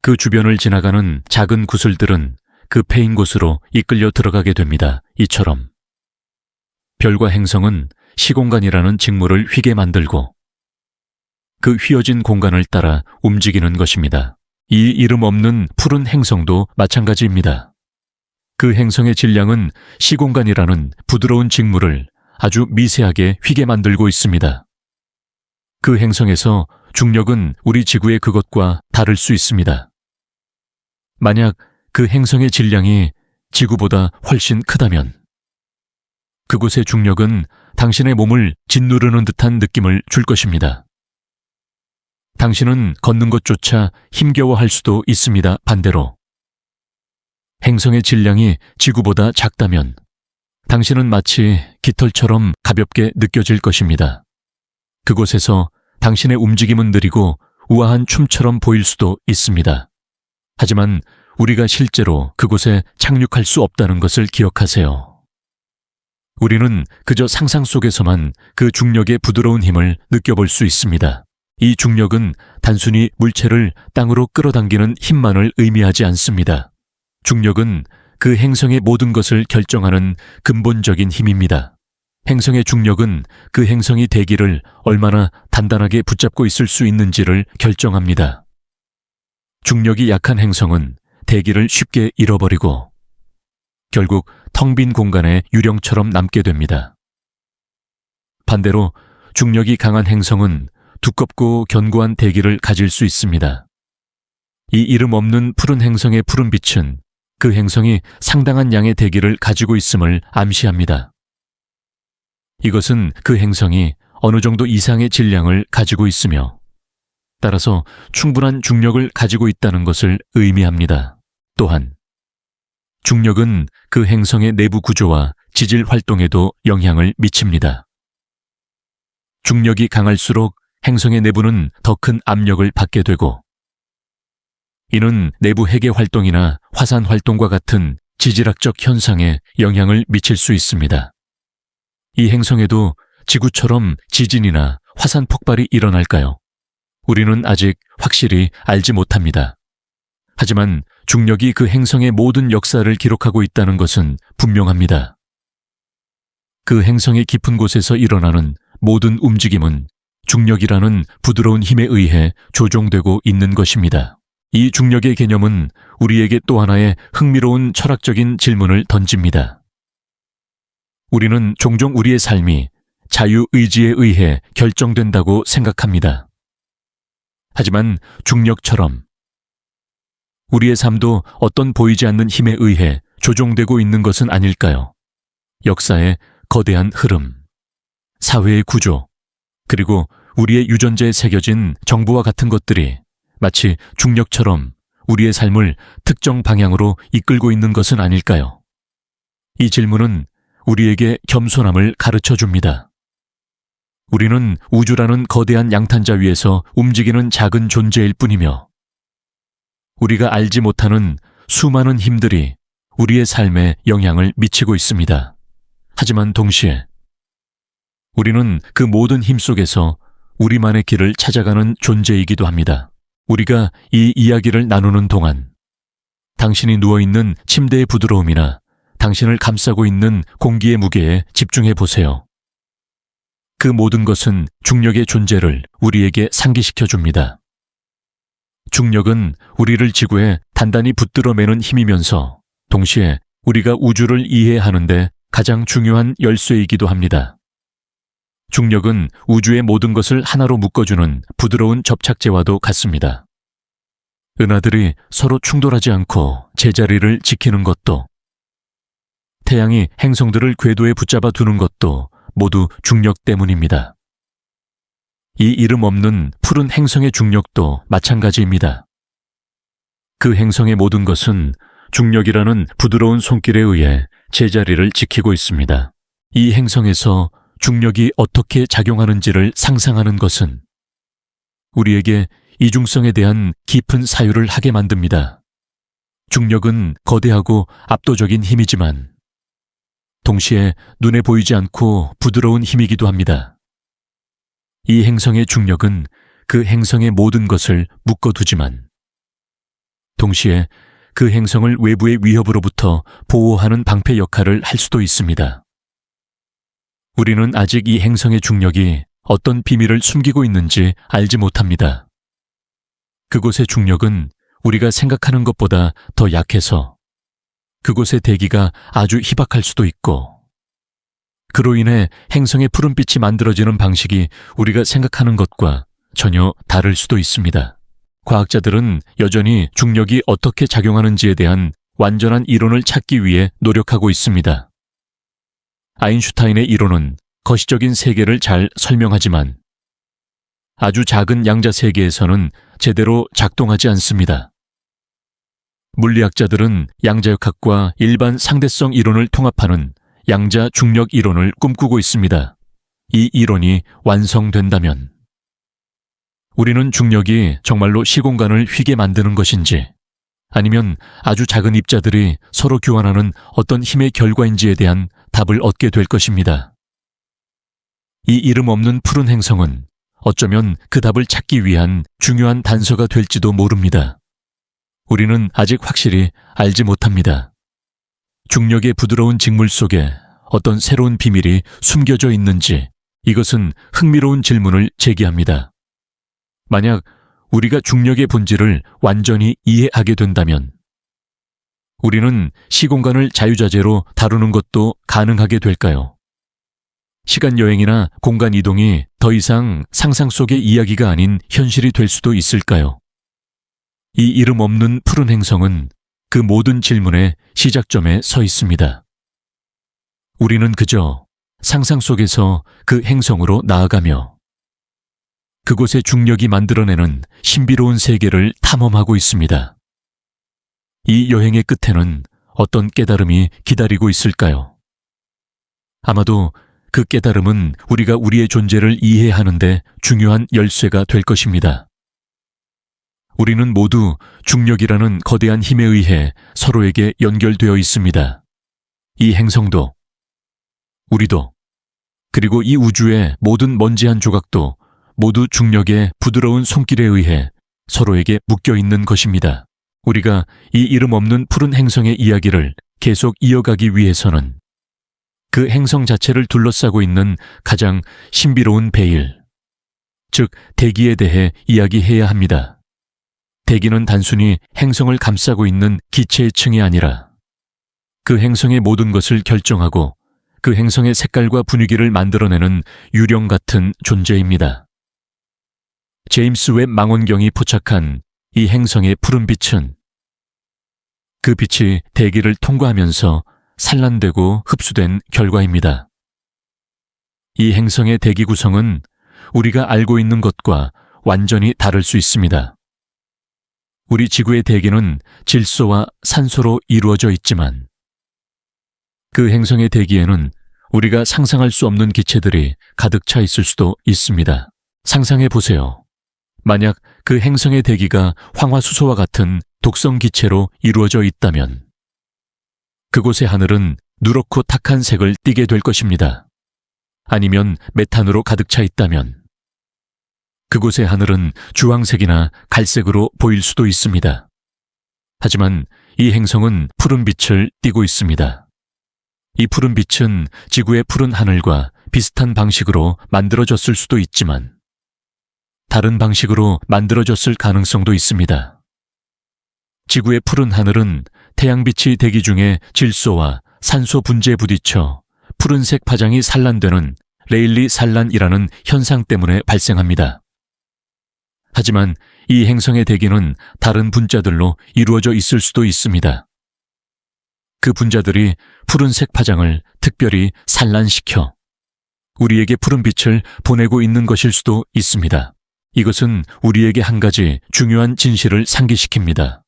A: 그 주변을 지나가는 작은 구슬들은 그 패인 곳으로 이끌려 들어가게 됩니다. 이처럼 별과 행성은 시공간이라는 직무를 휘게 만들고 그 휘어진 공간을 따라 움직이는 것입니다. 이 이름 없는 푸른 행성도 마찬가지입니다. 그 행성의 질량은 시공간이라는 부드러운 직무를 아주 미세하게 휘게 만들고 있습니다. 그 행성에서 중력은 우리 지구의 그것과 다를 수 있습니다. 만약 그 행성의 질량이 지구보다 훨씬 크다면 그곳의 중력은 당신의 몸을 짓누르는 듯한 느낌을 줄 것입니다. 당신은 걷는 것조차 힘겨워할 수도 있습니다. 반대로 행성의 질량이 지구보다 작다면 당신은 마치 깃털처럼 가볍게 느껴질 것입니다. 그곳에서 당신의 움직임은 느리고 우아한 춤처럼 보일 수도 있습니다. 하지만 우리가 실제로 그곳에 착륙할 수 없다는 것을 기억하세요. 우리는 그저 상상 속에서만 그 중력의 부드러운 힘을 느껴볼 수 있습니다. 이 중력은 단순히 물체를 땅으로 끌어당기는 힘만을 의미하지 않습니다. 중력은 그 행성의 모든 것을 결정하는 근본적인 힘입니다. 행성의 중력은 그 행성이 대기를 얼마나 단단하게 붙잡고 있을 수 있는지를 결정합니다. 중력이 약한 행성은 대기를 쉽게 잃어버리고 결국 텅 빈 공간에 유령처럼 남게 됩니다. 반대로 중력이 강한 행성은 두껍고 견고한 대기를 가질 수 있습니다. 이 이름 없는 푸른 행성의 푸른 빛은 그 행성이 상당한 양의 대기를 가지고 있음을 암시합니다. 이것은 그 행성이 어느 정도 이상의 질량을 가지고 있으며 따라서 충분한 중력을 가지고 있다는 것을 의미합니다. 또한 중력은 그 행성의 내부 구조와 지질 활동에도 영향을 미칩니다. 중력이 강할수록 행성의 내부는 더 큰 압력을 받게 되고 이는 내부 핵의 활동이나 화산 활동과 같은 지질학적 현상에 영향을 미칠 수 있습니다. 이 행성에도 지구처럼 지진이나 화산 폭발이 일어날까요? 우리는 아직 확실히 알지 못합니다. 하지만 중력이 그 행성의 모든 역사를 기록하고 있다는 것은 분명합니다. 그 행성의 깊은 곳에서 일어나는 모든 움직임은 중력이라는 부드러운 힘에 의해 조종되고 있는 것입니다. 이 중력의 개념은 우리에게 또 하나의 흥미로운 철학적인 질문을 던집니다. 우리는 종종 우리의 삶이 자유의지에 의해 결정된다고 생각합니다. 하지만 중력처럼 우리의 삶도 어떤 보이지 않는 힘에 의해 조종되고 있는 것은 아닐까요? 역사의 거대한 흐름, 사회의 구조, 그리고 우리의 유전자에 새겨진 정보와 같은 것들이 마치 중력처럼 우리의 삶을 특정 방향으로 이끌고 있는 것은 아닐까요? 이 질문은 우리에게 겸손함을 가르쳐 줍니다. 우리는 우주라는 거대한 양탄자 위에서 움직이는 작은 존재일 뿐이며 우리가 알지 못하는 수많은 힘들이 우리의 삶에 영향을 미치고 있습니다. 하지만 동시에 우리는 그 모든 힘 속에서 우리만의 길을 찾아가는 존재이기도 합니다. 우리가 이 이야기를 나누는 동안 당신이 누워있는 침대의 부드러움이나 당신을 감싸고 있는 공기의 무게에 집중해 보세요. 그 모든 것은 중력의 존재를 우리에게 상기시켜 줍니다. 중력은 우리를 지구에 단단히 붙들어 매는 힘이면서 동시에 우리가 우주를 이해하는 데 가장 중요한 열쇠이기도 합니다. 중력은 우주의 모든 것을 하나로 묶어주는 부드러운 접착제와도 같습니다. 은하들이 서로 충돌하지 않고 제자리를 지키는 것도, 태양이 행성들을 궤도에 붙잡아 두는 것도 모두 중력 때문입니다. 이 이름 없는 푸른 행성의 중력도 마찬가지입니다. 그 행성의 모든 것은 중력이라는 부드러운 손길에 의해 제자리를 지키고 있습니다. 이 행성에서 중력이 어떻게 작용하는지를 상상하는 것은 우리에게 이중성에 대한 깊은 사유를 하게 만듭니다. 중력은 거대하고 압도적인 힘이지만 동시에 눈에 보이지 않고 부드러운 힘이기도 합니다. 이 행성의 중력은 그 행성의 모든 것을 묶어두지만 동시에 그 행성을 외부의 위협으로부터 보호하는 방패 역할을 할 수도 있습니다. 우리는 아직 이 행성의 중력이 어떤 비밀을 숨기고 있는지 알지 못합니다. 그곳의 중력은 우리가 생각하는 것보다 더 약해서 그곳의 대기가 아주 희박할 수도 있고, 그로 인해 행성의 푸른빛이 만들어지는 방식이 우리가 생각하는 것과 전혀 다를 수도 있습니다. 과학자들은 여전히 중력이 어떻게 작용하는지에 대한 완전한 이론을 찾기 위해 노력하고 있습니다. 아인슈타인의 이론은 거시적인 세계를 잘 설명하지만 아주 작은 양자 세계에서는 제대로 작동하지 않습니다. 물리학자들은 양자역학과 일반 상대성 이론을 통합하는 양자 중력 이론을 꿈꾸고 있습니다. 이 이론이 완성된다면 우리는 중력이 정말로 시공간을 휘게 만드는 것인지 아니면 아주 작은 입자들이 서로 교환하는 어떤 힘의 결과인지에 대한 답을 얻게 될 것입니다. 이 이름 없는 푸른 행성은 어쩌면 그 답을 찾기 위한 중요한 단서가 될지도 모릅니다. 우리는 아직 확실히 알지 못합니다. 중력의 부드러운 직물 속에 어떤 새로운 비밀이 숨겨져 있는지 이것은 흥미로운 질문을 제기합니다. 만약 우리가 중력의 본질을 완전히 이해하게 된다면 우리는 시공간을 자유자재로 다루는 것도 가능하게 될까요? 시간여행이나 공간 이동이 더 이상 상상 속의 이야기가 아닌 현실이 될 수도 있을까요? 이 이름 없는 푸른 행성은 그 모든 질문의 시작점에 서 있습니다. 우리는 그저 상상 속에서 그 행성으로 나아가며 그곳의 중력이 만들어내는 신비로운 세계를 탐험하고 있습니다. 이 여행의 끝에는 어떤 깨달음이 기다리고 있을까요? 아마도 그 깨달음은 우리가 우리의 존재를 이해하는 데 중요한 열쇠가 될 것입니다. 우리는 모두 중력이라는 거대한 힘에 의해 서로에게 연결되어 있습니다. 이 행성도, 우리도, 그리고 이 우주의 모든 먼지 한 조각도 모두 중력의 부드러운 손길에 의해 서로에게 묶여 있는 것입니다. 우리가 이 이름 없는 푸른 행성의 이야기를 계속 이어가기 위해서는 그 행성 자체를 둘러싸고 있는 가장 신비로운 베일, 즉 대기에 대해 이야기해야 합니다. 대기는 단순히 행성을 감싸고 있는 기체의 층이 아니라 그 행성의 모든 것을 결정하고 그 행성의 색깔과 분위기를 만들어내는 유령 같은 존재입니다. 제임스 웹 망원경이 포착한 이 행성의 푸른 빛은 그 빛이 대기를 통과하면서 산란되고 흡수된 결과입니다. 이 행성의 대기 구성은 우리가 알고 있는 것과 완전히 다를 수 있습니다. 우리 지구의 대기는 질소와 산소로 이루어져 있지만 그 행성의 대기에는 우리가 상상할 수 없는 기체들이 가득 차 있을 수도 있습니다. 상상해 보세요. 만약 그 행성의 대기가 황화수소와 같은 독성 기체로 이루어져 있다면 그곳의 하늘은 누렇고 탁한 색을 띠게 될 것입니다. 아니면 메탄으로 가득 차 있다면 그곳의 하늘은 주황색이나 갈색으로 보일 수도 있습니다. 하지만 이 행성은 푸른 빛을 띠고 있습니다. 이 푸른 빛은 지구의 푸른 하늘과 비슷한 방식으로 만들어졌을 수도 있지만 다른 방식으로 만들어졌을 가능성도 있습니다. 지구의 푸른 하늘은 태양빛이 대기 중에 질소와 산소 분재에 부딪혀 푸른색 파장이 산란되는 레일리 산란이라는 현상 때문에 발생합니다. 하지만 이 행성의 대기는 다른 분자들로 이루어져 있을 수도 있습니다. 그 분자들이 푸른색 파장을 특별히 산란시켜 우리에게 푸른 빛을 보내고 있는 것일 수도 있습니다. 이것은 우리에게 한 가지 중요한 진실을 상기시킵니다.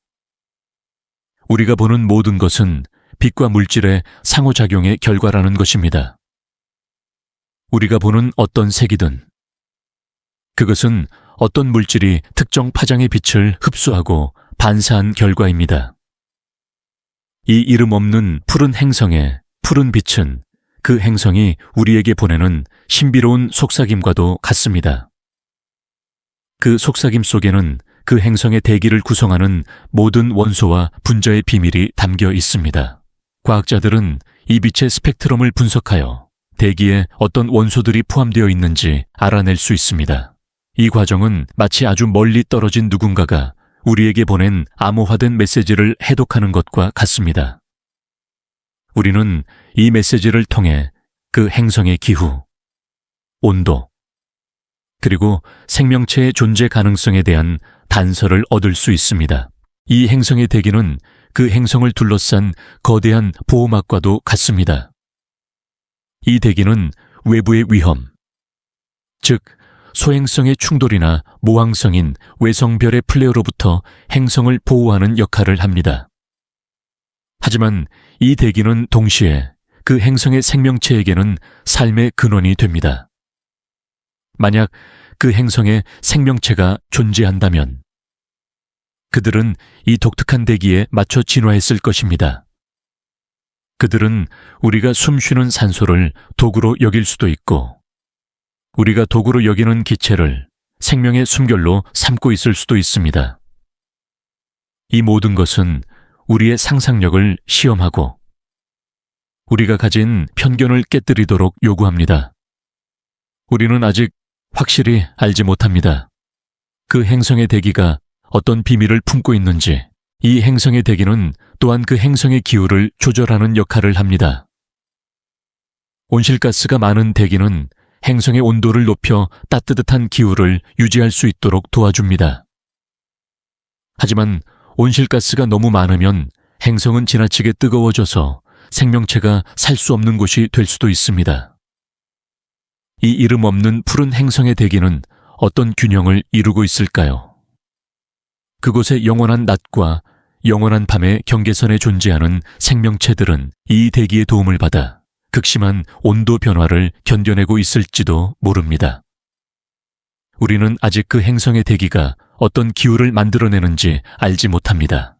A: 우리가 보는 모든 것은 빛과 물질의 상호작용의 결과라는 것입니다. 우리가 보는 어떤 색이든 그것은 어떤 물질이 특정 파장의 빛을 흡수하고 반사한 결과입니다. 이 이름 없는 푸른 행성의 푸른 빛은 그 행성이 우리에게 보내는 신비로운 속삭임과도 같습니다. 그 속삭임 속에는 그 행성의 대기를 구성하는 모든 원소와 분자의 비밀이 담겨 있습니다. 과학자들은 이 빛의 스펙트럼을 분석하여 대기에 어떤 원소들이 포함되어 있는지 알아낼 수 있습니다. 이 과정은 마치 아주 멀리 떨어진 누군가가 우리에게 보낸 암호화된 메시지를 해독하는 것과 같습니다. 우리는 이 메시지를 통해 그 행성의 기후, 온도, 그리고 생명체의 존재 가능성에 대한 단서를 얻을 수 있습니다. 이 행성의 대기는 그 행성을 둘러싼 거대한 보호막과도 같습니다. 이 대기는 외부의 위험, 즉 소행성의 충돌이나 모항성인 외성별의 플레어로부터 행성을 보호하는 역할을 합니다. 하지만 이 대기는 동시에 그 행성의 생명체에게는 삶의 근원이 됩니다. 만약 그 행성에 생명체가 존재한다면 그들은 이 독특한 대기에 맞춰 진화했을 것입니다. 그들은 우리가 숨쉬는 산소를 도구로 여길 수도 있고 우리가 도구로 여기는 기체를 생명의 숨결로 삼고 있을 수도 있습니다. 이 모든 것은 우리의 상상력을 시험하고 우리가 가진 편견을 깨뜨리도록 요구합니다. 우리는 아직 확실히 알지 못합니다. 그 행성의 대기가 어떤 비밀을 품고 있는지, 이 행성의 대기는 또한 그 행성의 기후를 조절하는 역할을 합니다. 온실가스가 많은 대기는 행성의 온도를 높여 따뜻한 기후를 유지할 수 있도록 도와줍니다. 하지만 온실가스가 너무 많으면 행성은 지나치게 뜨거워져서 생명체가 살 수 없는 곳이 될 수도 있습니다. 이 이름 없는 푸른 행성의 대기는 어떤 균형을 이루고 있을까요? 그곳의 영원한 낮과 영원한 밤의 경계선에 존재하는 생명체들은 이 대기의 도움을 받아 극심한 온도 변화를 견뎌내고 있을지도 모릅니다. 우리는 아직 그 행성의 대기가 어떤 기후를 만들어내는지 알지 못합니다.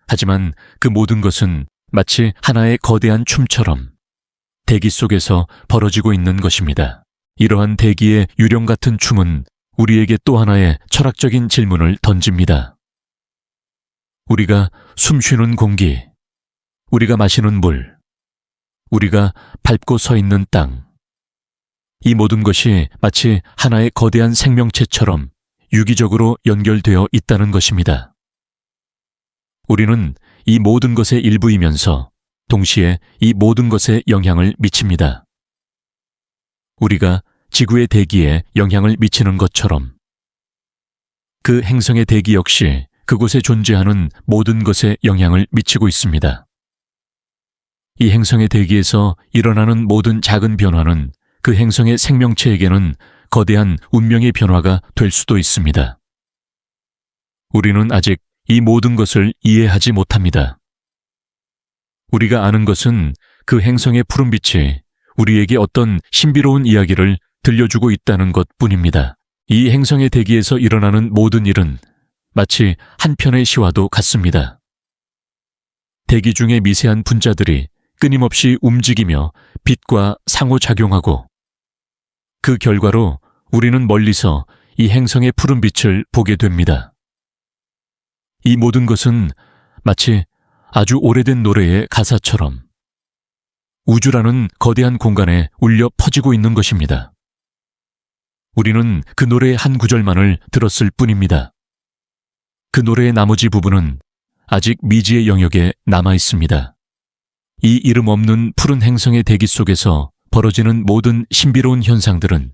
A: 하지만 그 모든 것은 마치 하나의 거대한 춤처럼 대기 속에서 벌어지고 있는 것입니다. 이러한 대기의 유령 같은 춤은 우리에게 또 하나의 철학적인 질문을 던집니다. 우리가 숨쉬는 공기, 우리가 마시는 물, 우리가 밟고 서 있는 땅, 이 모든 것이 마치 하나의 거대한 생명체처럼 유기적으로 연결되어 있다는 것입니다. 우리는 이 모든 것의 일부이면서 동시에 이 모든 것에 영향을 미칩니다. 우리가 지구의 대기에 영향을 미치는 것처럼 그 행성의 대기 역시 그곳에 존재하는 모든 것에 영향을 미치고 있습니다. 이 행성의 대기에서 일어나는 모든 작은 변화는 그 행성의 생명체에게는 거대한 운명의 변화가 될 수도 있습니다. 우리는 아직 이 모든 것을 이해하지 못합니다. 우리가 아는 것은 그 행성의 푸른빛이 우리에게 어떤 신비로운 이야기를 들려주고 있다는 것뿐입니다. 이 행성의 대기에서 일어나는 모든 일은 마치 한 편의 시와도 같습니다. 대기 중의 미세한 분자들이 끊임없이 움직이며 빛과 상호작용하고 그 결과로 우리는 멀리서 이 행성의 푸른 빛을 보게 됩니다. 이 모든 것은 마치 아주 오래된 노래의 가사처럼 우주라는 거대한 공간에 울려 퍼지고 있는 것입니다. 우리는 그 노래의 한 구절만을 들었을 뿐입니다. 그 노래의 나머지 부분은 아직 미지의 영역에 남아 있습니다. 이 이름 없는 푸른 행성의 대기 속에서 벌어지는 모든 신비로운 현상들은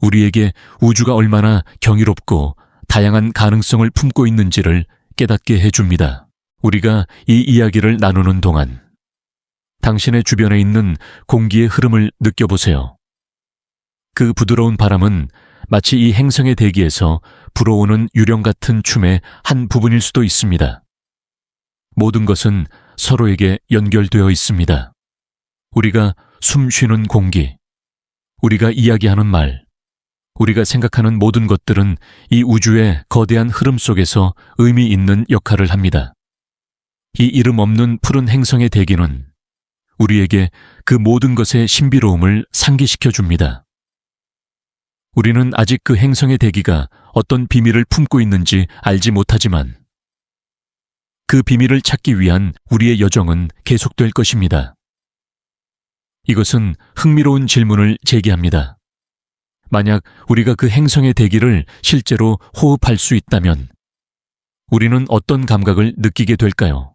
A: 우리에게 우주가 얼마나 경이롭고 다양한 가능성을 품고 있는지를 깨닫게 해줍니다. 우리가 이 이야기를 나누는 동안 당신의 주변에 있는 공기의 흐름을 느껴보세요. 그 부드러운 바람은 마치 이 행성의 대기에서 불어오는 유령 같은 춤의 한 부분일 수도 있습니다. 모든 것은 서로에게 연결되어 있습니다. 우리가 숨 쉬는 공기, 우리가 이야기하는 말, 우리가 생각하는 모든 것들은 이 우주의 거대한 흐름 속에서 의미 있는 역할을 합니다. 이 이름 없는 푸른 행성의 대기는 우리에게 그 모든 것의 신비로움을 상기시켜 줍니다. 우리는 아직 그 행성의 대기가 어떤 비밀을 품고 있는지 알지 못하지만 그 비밀을 찾기 위한 우리의 여정은 계속될 것입니다. 이것은 흥미로운 질문을 제기합니다. 만약 우리가 그 행성의 대기를 실제로 호흡할 수 있다면 우리는 어떤 감각을 느끼게 될까요?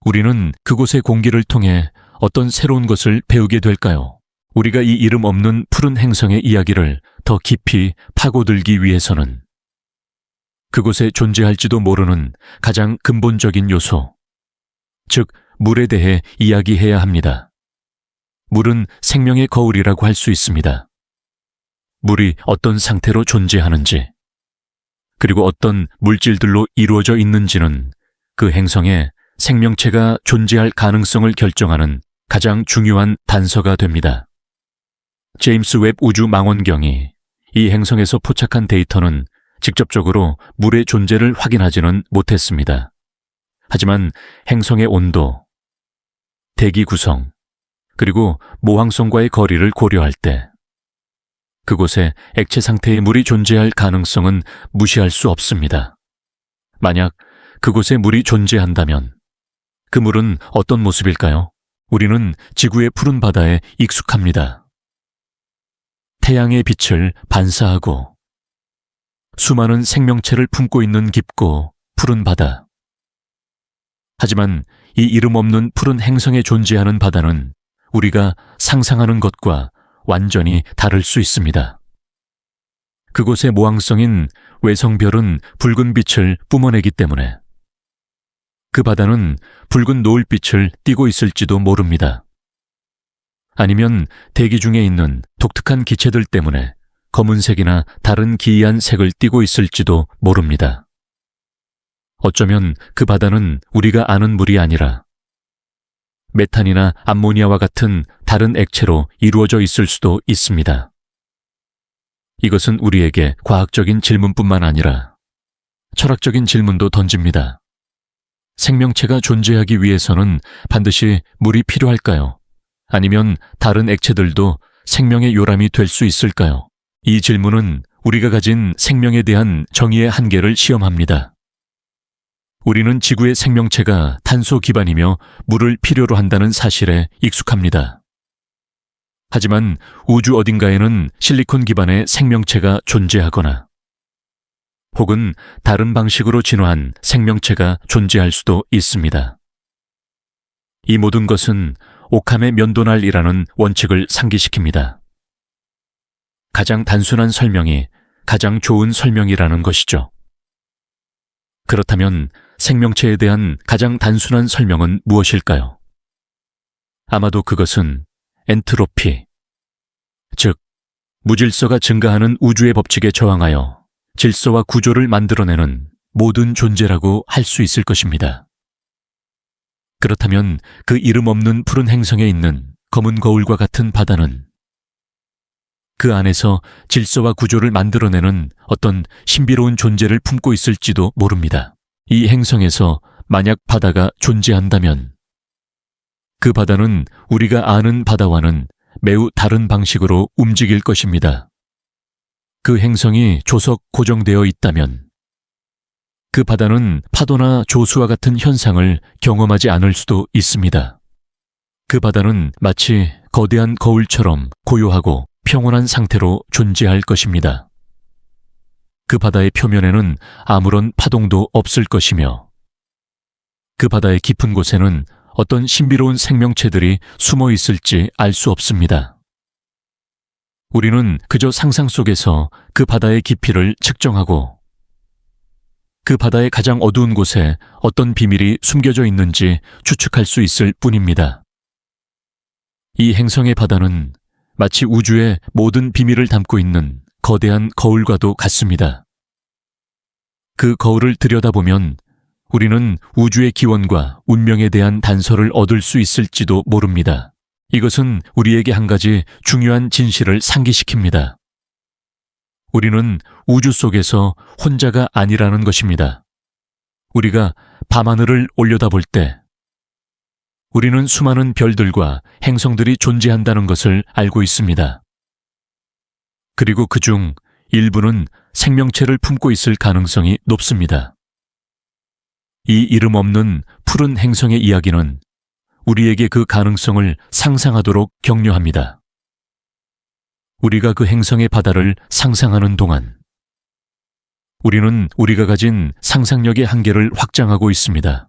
A: 우리는 그곳의 공기를 통해 어떤 새로운 것을 배우게 될까요? 우리가 이 이름 없는 푸른 행성의 이야기를 더 깊이 파고들기 위해서는 그곳에 존재할지도 모르는 가장 근본적인 요소, 즉 물에 대해 이야기해야 합니다. 물은 생명의 거울이라고 할 수 있습니다. 물이 어떤 상태로 존재하는지, 그리고 어떤 물질들로 이루어져 있는지는 그 행성에 생명체가 존재할 가능성을 결정하는 가장 중요한 단서가 됩니다. 제임스 웹 우주 망원경이 이 행성에서 포착한 데이터는 직접적으로 물의 존재를 확인하지는 못했습니다. 하지만 행성의 온도, 대기 구성, 그리고 모항성과의 거리를 고려할 때 그곳에 액체 상태의 물이 존재할 가능성은 무시할 수 없습니다. 만약 그곳에 물이 존재한다면 그 물은 어떤 모습일까요? 우리는 지구의 푸른 바다에 익숙합니다. 태양의 빛을 반사하고 수많은 생명체를 품고 있는 깊고 푸른 바다. 하지만 이 이름 없는 푸른 행성에 존재하는 바다는 우리가 상상하는 것과 완전히 다를 수 있습니다. 그곳의 모항성인 외성별은 붉은 빛을 뿜어내기 때문에 그 바다는 붉은 노을빛을 띠고 있을지도 모릅니다. 아니면 대기 중에 있는 독특한 기체들 때문에 검은색이나 다른 기이한 색을 띠고 있을지도 모릅니다. 어쩌면 그 바다는 우리가 아는 물이 아니라 메탄이나 암모니아와 같은 다른 액체로 이루어져 있을 수도 있습니다. 이것은 우리에게 과학적인 질문뿐만 아니라 철학적인 질문도 던집니다. 생명체가 존재하기 위해서는 반드시 물이 필요할까요? 아니면 다른 액체들도 생명의 요람이 될 수 있을까요? 이 질문은 우리가 가진 생명에 대한 정의의 한계를 시험합니다. 우리는 지구의 생명체가 탄소 기반이며 물을 필요로 한다는 사실에 익숙합니다. 하지만 우주 어딘가에는 실리콘 기반의 생명체가 존재하거나 혹은 다른 방식으로 진화한 생명체가 존재할 수도 있습니다. 이 모든 것은 오캄의 면도날이라는 원칙을 상기시킵니다. 가장 단순한 설명이 가장 좋은 설명이라는 것이죠. 그렇다면 생명체에 대한 가장 단순한 설명은 무엇일까요? 아마도 그것은 엔트로피, 즉 무질서가 증가하는 우주의 법칙에 저항하여 질서와 구조를 만들어내는 모든 존재라고 할 수 있을 것입니다. 그렇다면 그 이름 없는 푸른 행성에 있는 검은 거울과 같은 바다는 그 안에서 질서와 구조를 만들어내는 어떤 신비로운 존재를 품고 있을지도 모릅니다. 이 행성에서 만약 바다가 존재한다면 그 바다는 우리가 아는 바다와는 매우 다른 방식으로 움직일 것입니다. 그 행성이 조석 고정되어 있다면 그 바다는 파도나 조수와 같은 현상을 경험하지 않을 수도 있습니다. 그 바다는 마치 거대한 거울처럼 고요하고 평온한 상태로 존재할 것입니다. 그 바다의 표면에는 아무런 파동도 없을 것이며 그 바다의 깊은 곳에는 어떤 신비로운 생명체들이 숨어 있을지 알 수 없습니다. 우리는 그저 상상 속에서 그 바다의 깊이를 측정하고 그 바다의 가장 어두운 곳에 어떤 비밀이 숨겨져 있는지 추측할 수 있을 뿐입니다. 이 행성의 바다는 마치 우주의 모든 비밀을 담고 있는 거대한 거울과도 같습니다. 그 거울을 들여다보면 우리는 우주의 기원과 운명에 대한 단서를 얻을 수 있을지도 모릅니다. 이것은 우리에게 한 가지 중요한 진실을 상기시킵니다. 우리는 우주 속에서 혼자가 아니라는 것입니다. 우리가 밤하늘을 올려다볼 때 우리는 수많은 별들과 행성들이 존재한다는 것을 알고 있습니다. 그리고 그중 일부는 생명체를 품고 있을 가능성이 높습니다. 이 이름 없는 푸른 행성의 이야기는 우리에게 그 가능성을 상상하도록 격려합니다. 우리가 그 행성의 바다를 상상하는 동안 우리는 우리가 가진 상상력의 한계를 확장하고 있습니다.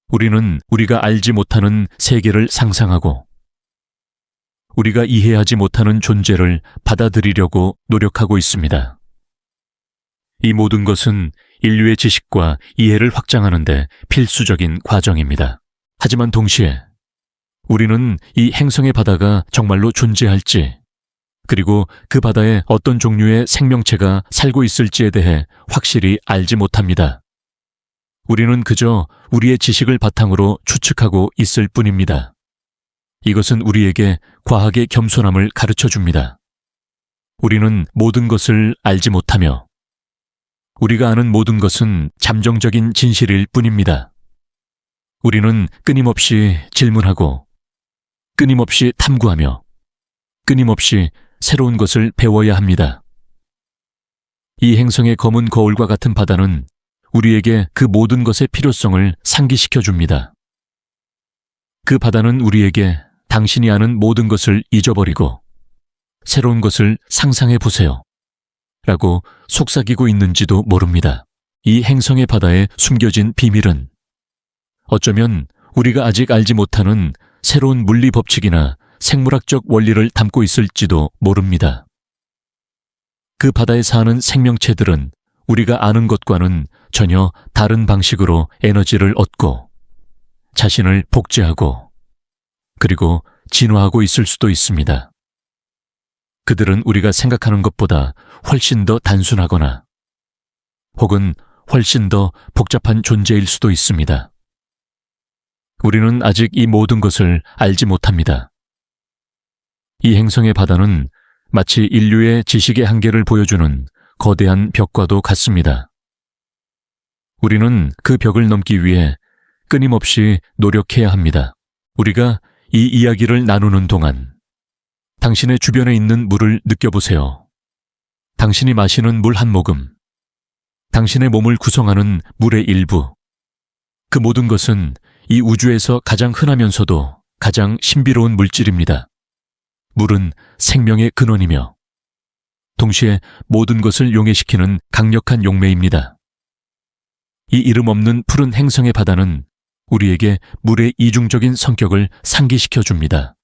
A: 우리는 우리가 알지 못하는 세계를 상상하고 우리가 이해하지 못하는 존재를 받아들이려고 노력하고 있습니다. 이 모든 것은 인류의 지식과 이해를 확장하는 데 필수적인 과정입니다. 하지만 동시에 우리는 이 행성의 바다가 정말로 존재할지, 그리고 그 바다에 어떤 종류의 생명체가 살고 있을지에 대해 확실히 알지 못합니다. 우리는 그저 우리의 지식을 바탕으로 추측하고 있을 뿐입니다. 이것은 우리에게 과학의 겸손함을 가르쳐 줍니다. 우리는 모든 것을 알지 못하며 우리가 아는 모든 것은 잠정적인 진실일 뿐입니다. 우리는 끊임없이 질문하고 끊임없이 탐구하며 끊임없이 새로운 것을 배워야 합니다. 이 행성의 검은 거울과 같은 바다는 우리에게 그 모든 것의 필요성을 상기시켜 줍니다. 그 바다는 우리에게 당신이 아는 모든 것을 잊어버리고 새로운 것을 상상해 보세요 라고 속삭이고 있는지도 모릅니다. 이 행성의 바다에 숨겨진 비밀은 어쩌면 우리가 아직 알지 못하는 새로운 물리 법칙이나 생물학적 원리를 담고 있을지도 모릅니다. 그 바다에 사는 생명체들은 우리가 아는 것과는 전혀 다른 방식으로 에너지를 얻고 자신을 복제하고 그리고 진화하고 있을 수도 있습니다. 그들은 우리가 생각하는 것보다 훨씬 더 단순하거나 혹은 훨씬 더 복잡한 존재일 수도 있습니다. 우리는 아직 이 모든 것을 알지 못합니다. 이 행성의 바다는 마치 인류의 지식의 한계를 보여주는 거대한 벽과도 같습니다. 우리는 그 벽을 넘기 위해 끊임없이 노력해야 합니다. 우리가 이 이야기를 나누는 동안 당신의 주변에 있는 물을 느껴보세요. 당신이 마시는 물 한 모금, 당신의 몸을 구성하는 물의 일부, 그 모든 것은 이 우주에서 가장 흔하면서도 가장 신비로운 물질입니다. 물은 생명의 근원이며 동시에 모든 것을 용해시키는 강력한 용매입니다. 이 이름 없는 푸른 행성의 바다는 우리에게 물의 이중적인 성격을 상기시켜 줍니다.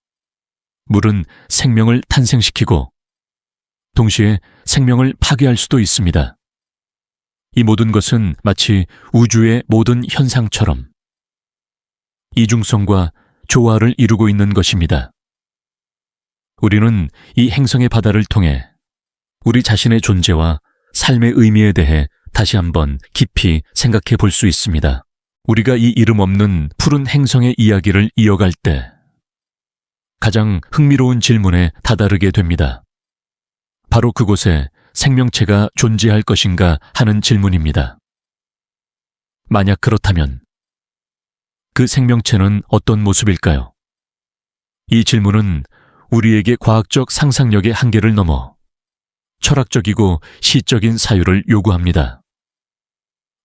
A: 물은 생명을 탄생시키고 동시에 생명을 파괴할 수도 있습니다. 이 모든 것은 마치 우주의 모든 현상처럼 이중성과 조화를 이루고 있는 것입니다. 우리는 이 행성의 바다를 통해 우리 자신의 존재와 삶의 의미에 대해 다시 한번 깊이 생각해 볼 수 있습니다. 우리가 이 이름 없는 푸른 행성의 이야기를 이어갈 때 가장 흥미로운 질문에 다다르게 됩니다. 바로 그곳에 생명체가 존재할 것인가 하는 질문입니다. 만약 그렇다면 그 생명체는 어떤 모습일까요? 이 질문은 우리에게 과학적 상상력의 한계를 넘어 철학적이고 시적인 사유를 요구합니다.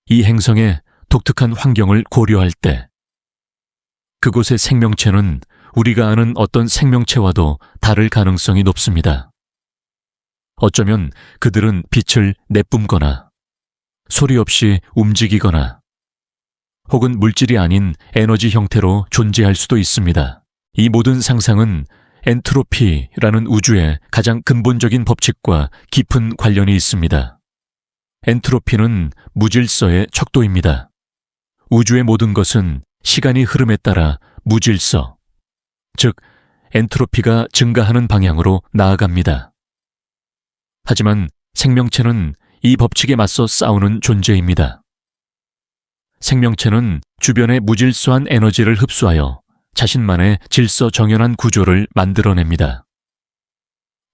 A: 이 행성의 독특한 환경을 고려할 때 그곳의 생명체는 우리가 아는 어떤 생명체와도 다를 가능성이 높습니다. 어쩌면 그들은 빛을 내뿜거나 소리 없이 움직이거나 혹은 물질이 아닌 에너지 형태로 존재할 수도 있습니다. 이 모든 상상은 엔트로피라는 우주의 가장 근본적인 법칙과 깊은 관련이 있습니다. 엔트로피는 무질서의 척도입니다. 우주의 모든 것은 시간이 흐름에 따라 무질서, 즉 엔트로피가 증가하는 방향으로 나아갑니다. 하지만 생명체는 이 법칙에 맞서 싸우는 존재입니다. 생명체는 주변의 무질서한 에너지를 흡수하여 자신만의 질서 정연한 구조를 만들어냅니다.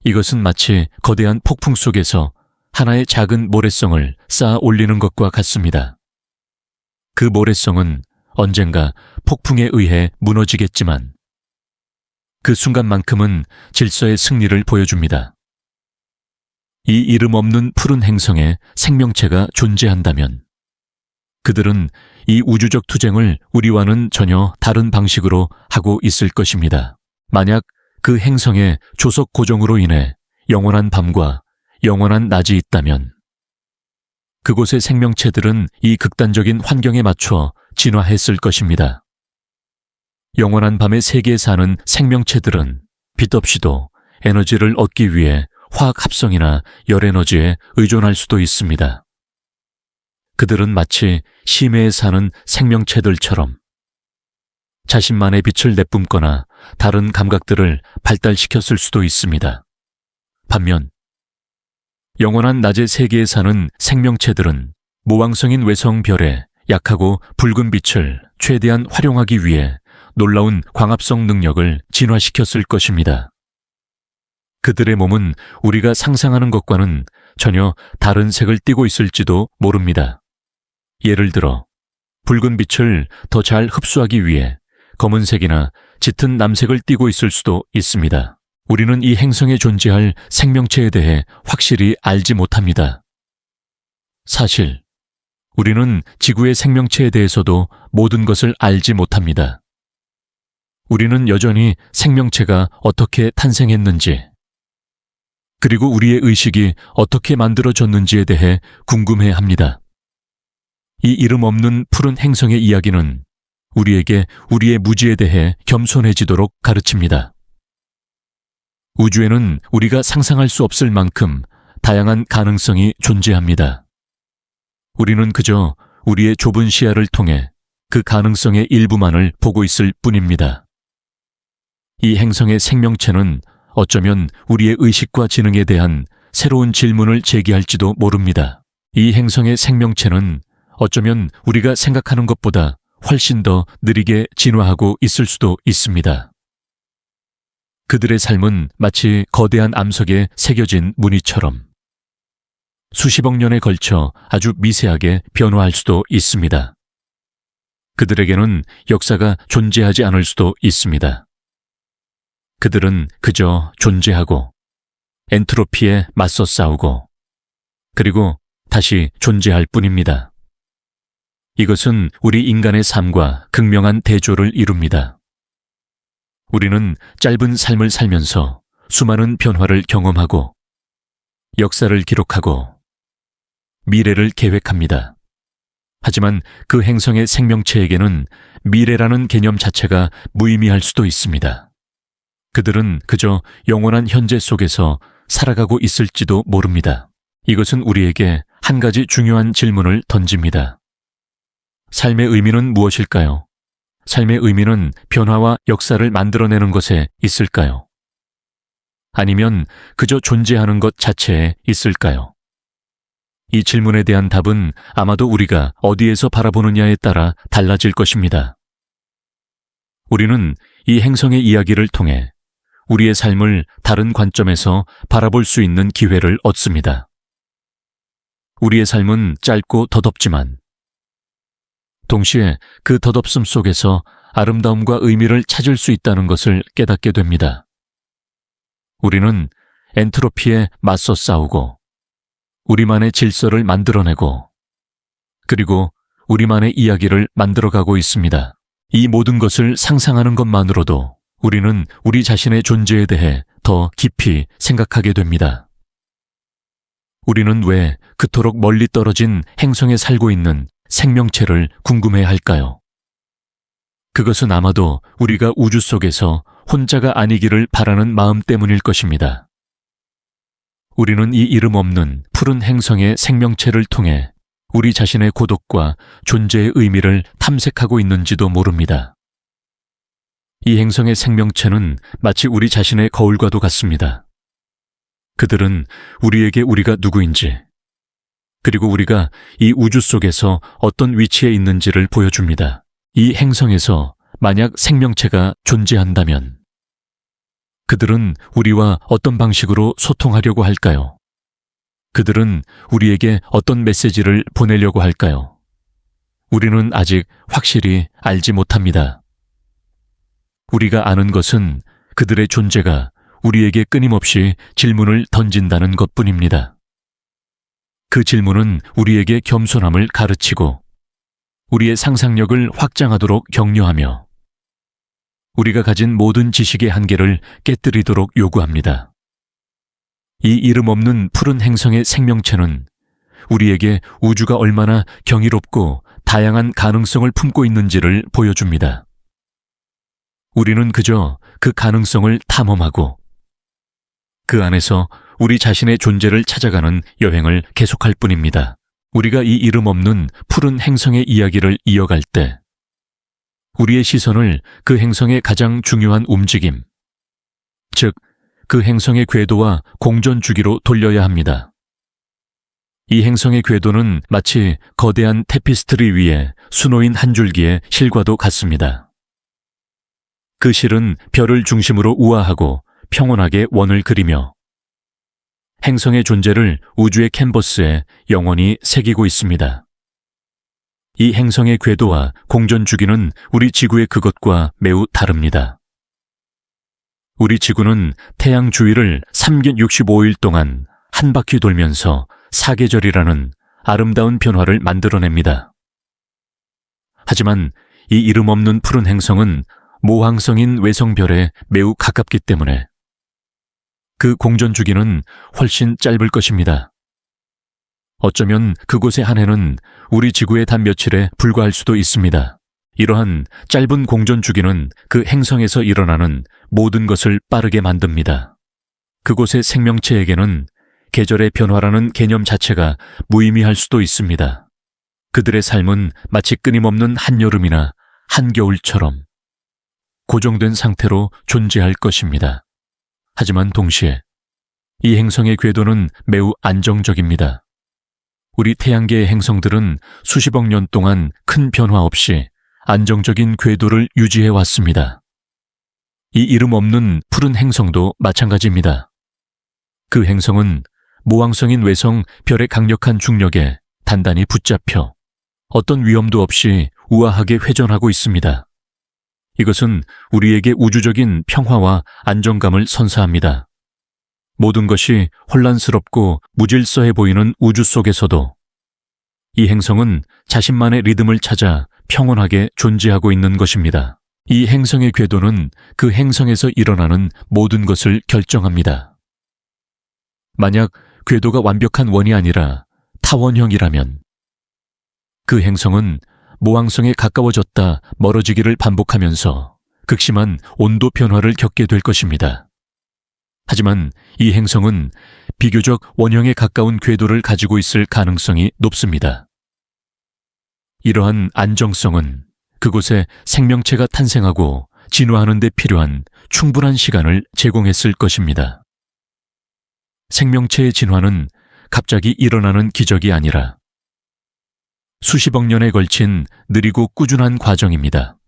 A: 이것은 마치 거대한 폭풍 속에서 하나의 작은 모래성을 쌓아 올리는 것과 같습니다. 그 모래성은 언젠가 폭풍에 의해 무너지겠지만 그 순간만큼은 질서의 승리를 보여줍니다. 이 이름 없는 푸른 행성에 생명체가 존재한다면 그들은 이 우주적 투쟁을 우리와는 전혀 다른 방식으로 하고 있을 것입니다. 만약 그 행성의 조석 고정으로 인해 영원한 밤과 영원한 낮이 있다면 그곳의 생명체들은 이 극단적인 환경에 맞춰 진화했을 것입니다. 영원한 밤의 세계에 사는 생명체들은 빛 없이도 에너지를 얻기 위해 화학 합성이나 열 에너지에 의존할 수도 있습니다. 그들은 마치 심해에 사는 생명체들처럼 자신만의 빛을 내뿜거나 다른 감각들을 발달시켰을 수도 있습니다. 반면 영원한 낮의 세계에 사는 생명체들은 모왕성인 외성별의 약하고 붉은 빛을 최대한 활용하기 위해 놀라운 광합성 능력을 진화시켰을 것입니다. 그들의 몸은 우리가 상상하는 것과는 전혀 다른 색을 띠고 있을지도 모릅니다. 예를 들어 붉은 빛을 더 잘 흡수하기 위해 검은색이나 짙은 남색을 띠고 있을 수도 있습니다. 우리는 이 행성에 존재할 생명체에 대해 확실히 알지 못합니다. 사실 우리는 지구의 생명체에 대해서도 모든 것을 알지 못합니다. 우리는 여전히 생명체가 어떻게 탄생했는지, 그리고 우리의 의식이 어떻게 만들어졌는지에 대해 궁금해합니다. 이 이름 없는 푸른 행성의 이야기는 우리에게 우리의 무지에 대해 겸손해지도록 가르칩니다. 우주에는 우리가 상상할 수 없을 만큼 다양한 가능성이 존재합니다. 우리는 그저 우리의 좁은 시야를 통해 그 가능성의 일부만을 보고 있을 뿐입니다. 이 행성의 생명체는 어쩌면 우리의 의식과 지능에 대한 새로운 질문을 제기할지도 모릅니다. 이 행성의 생명체는 어쩌면 우리가 생각하는 것보다 훨씬 더 느리게 진화하고 있을 수도 있습니다. 그들의 삶은 마치 거대한 암석에 새겨진 무늬처럼 수십억 년에 걸쳐 아주 미세하게 변화할 수도 있습니다. 그들에게는 역사가 존재하지 않을 수도 있습니다. 그들은 그저 존재하고 엔트로피에 맞서 싸우고 그리고 다시 존재할 뿐입니다. 이것은 우리 인간의 삶과 극명한 대조를 이룹니다. 우리는 짧은 삶을 살면서 수많은 변화를 경험하고 역사를 기록하고 미래를 계획합니다. 하지만 그 행성의 생명체에게는 미래라는 개념 자체가 무의미할 수도 있습니다. 그들은 그저 영원한 현재 속에서 살아가고 있을지도 모릅니다. 이것은 우리에게 한 가지 중요한 질문을 던집니다. 삶의 의미는 무엇일까요? 삶의 의미는 변화와 역사를 만들어내는 것에 있을까요? 아니면 그저 존재하는 것 자체에 있을까요? 이 질문에 대한 답은 아마도 우리가 어디에서 바라보느냐에 따라 달라질 것입니다. 우리는 이 행성의 이야기를 통해 우리의 삶을 다른 관점에서 바라볼 수 있는 기회를 얻습니다. 우리의 삶은 짧고 더덥지만 동시에 그 덧없음 속에서 아름다움과 의미를 찾을 수 있다는 것을 깨닫게 됩니다. 우리는 엔트로피에 맞서 싸우고 우리만의 질서를 만들어내고 그리고 우리만의 이야기를 만들어가고 있습니다. 이 모든 것을 상상하는 것만으로도 우리는 우리 자신의 존재에 대해 더 깊이 생각하게 됩니다. 우리는 왜 그토록 멀리 떨어진 행성에 살고 있는 생명체를 궁금해할까요? 그것은 아마도 우리가 우주 속에서 혼자가 아니기를 바라는 마음 때문일 것입니다. 우리는 이 이름 없는 푸른 행성의 생명체를 통해 우리 자신의 고독과 존재의 의미를 탐색하고 있는지도 모릅니다. 이 행성의 생명체는 마치 우리 자신의 거울과도 같습니다. 그들은 우리에게 우리가 누구인지, 그리고 우리가 이 우주 속에서 어떤 위치에 있는지를 보여줍니다. 이 행성에서 만약 생명체가 존재한다면 그들은 우리와 어떤 방식으로 소통하려고 할까요? 그들은 우리에게 어떤 메시지를 보내려고 할까요? 우리는 아직 확실히 알지 못합니다. 우리가 아는 것은 그들의 존재가 우리에게 끊임없이 질문을 던진다는 것뿐입니다. 그 질문은 우리에게 겸손함을 가르치고 우리의 상상력을 확장하도록 격려하며 우리가 가진 모든 지식의 한계를 깨뜨리도록 요구합니다. 이 이름 없는 푸른 행성의 생명체는 우리에게 우주가 얼마나 경이롭고 다양한 가능성을 품고 있는지를 보여줍니다. 우리는 그저 그 가능성을 탐험하고 그 안에서 우리 자신의 존재를 찾아가는 여행을 계속할 뿐입니다. 우리가 이 이름 없는 푸른 행성의 이야기를 이어갈 때 우리의 시선을 그 행성의 가장 중요한 움직임, 즉 그 행성의 궤도와 공전 주기로 돌려야 합니다. 이 행성의 궤도는 마치 거대한 테피스트리 위에 수놓인 한 줄기의 실과도 같습니다. 그 실은 별을 중심으로 우아하고 평온하게 원을 그리며 행성의 존재를 우주의 캔버스에 영원히 새기고 있습니다. 이 행성의 궤도와 공전 주기는 우리 지구의 그것과 매우 다릅니다. 우리 지구는 태양 주위를 365일 동안 한 바퀴 돌면서 사계절이라는 아름다운 변화를 만들어냅니다. 하지만 이 이름 없는 푸른 행성은 모항성인 외성별에 매우 가깝기 때문에 그 공전 주기는 훨씬 짧을 것입니다. 어쩌면 그곳의 한 해는 우리 지구의 단 며칠에 불과할 수도 있습니다. 이러한 짧은 공전 주기는 그 행성에서 일어나는 모든 것을 빠르게 만듭니다. 그곳의 생명체에게는 계절의 변화라는 개념 자체가 무의미할 수도 있습니다. 그들의 삶은 마치 끊임없는 한여름이나 한겨울처럼 고정된 상태로 존재할 것입니다. 하지만 동시에 이 행성의 궤도는 매우 안정적입니다. 우리 태양계의 행성들은 수십억 년 동안 큰 변화 없이 안정적인 궤도를 유지해 왔습니다. 이 이름 없는 푸른 행성도 마찬가지입니다. 그 행성은 모항성인 외성 별의 강력한 중력에 단단히 붙잡혀 어떤 위험도 없이 우아하게 회전하고 있습니다. 이것은 우리에게 우주적인 평화와 안정감을 선사합니다. 모든 것이 혼란스럽고 무질서해 보이는 우주 속에서도 이 행성은 자신만의 리듬을 찾아 평온하게 존재하고 있는 것입니다. 이 행성의 궤도는 그 행성에서 일어나는 모든 것을 결정합니다. 만약 궤도가 완벽한 원이 아니라 타원형이라면 그 행성은 모항성에 가까워졌다 멀어지기를 반복하면서 극심한 온도 변화를 겪게 될 것입니다. 하지만 이 행성은 비교적 원형에 가까운 궤도를 가지고 있을 가능성이 높습니다. 이러한 안정성은 그곳에 생명체가 탄생하고 진화하는 데 필요한 충분한 시간을 제공했을 것입니다. 생명체의 진화는 갑자기 일어나는 기적이 아니라 수십억 년에 걸친 느리고 꾸준한 과정입니다.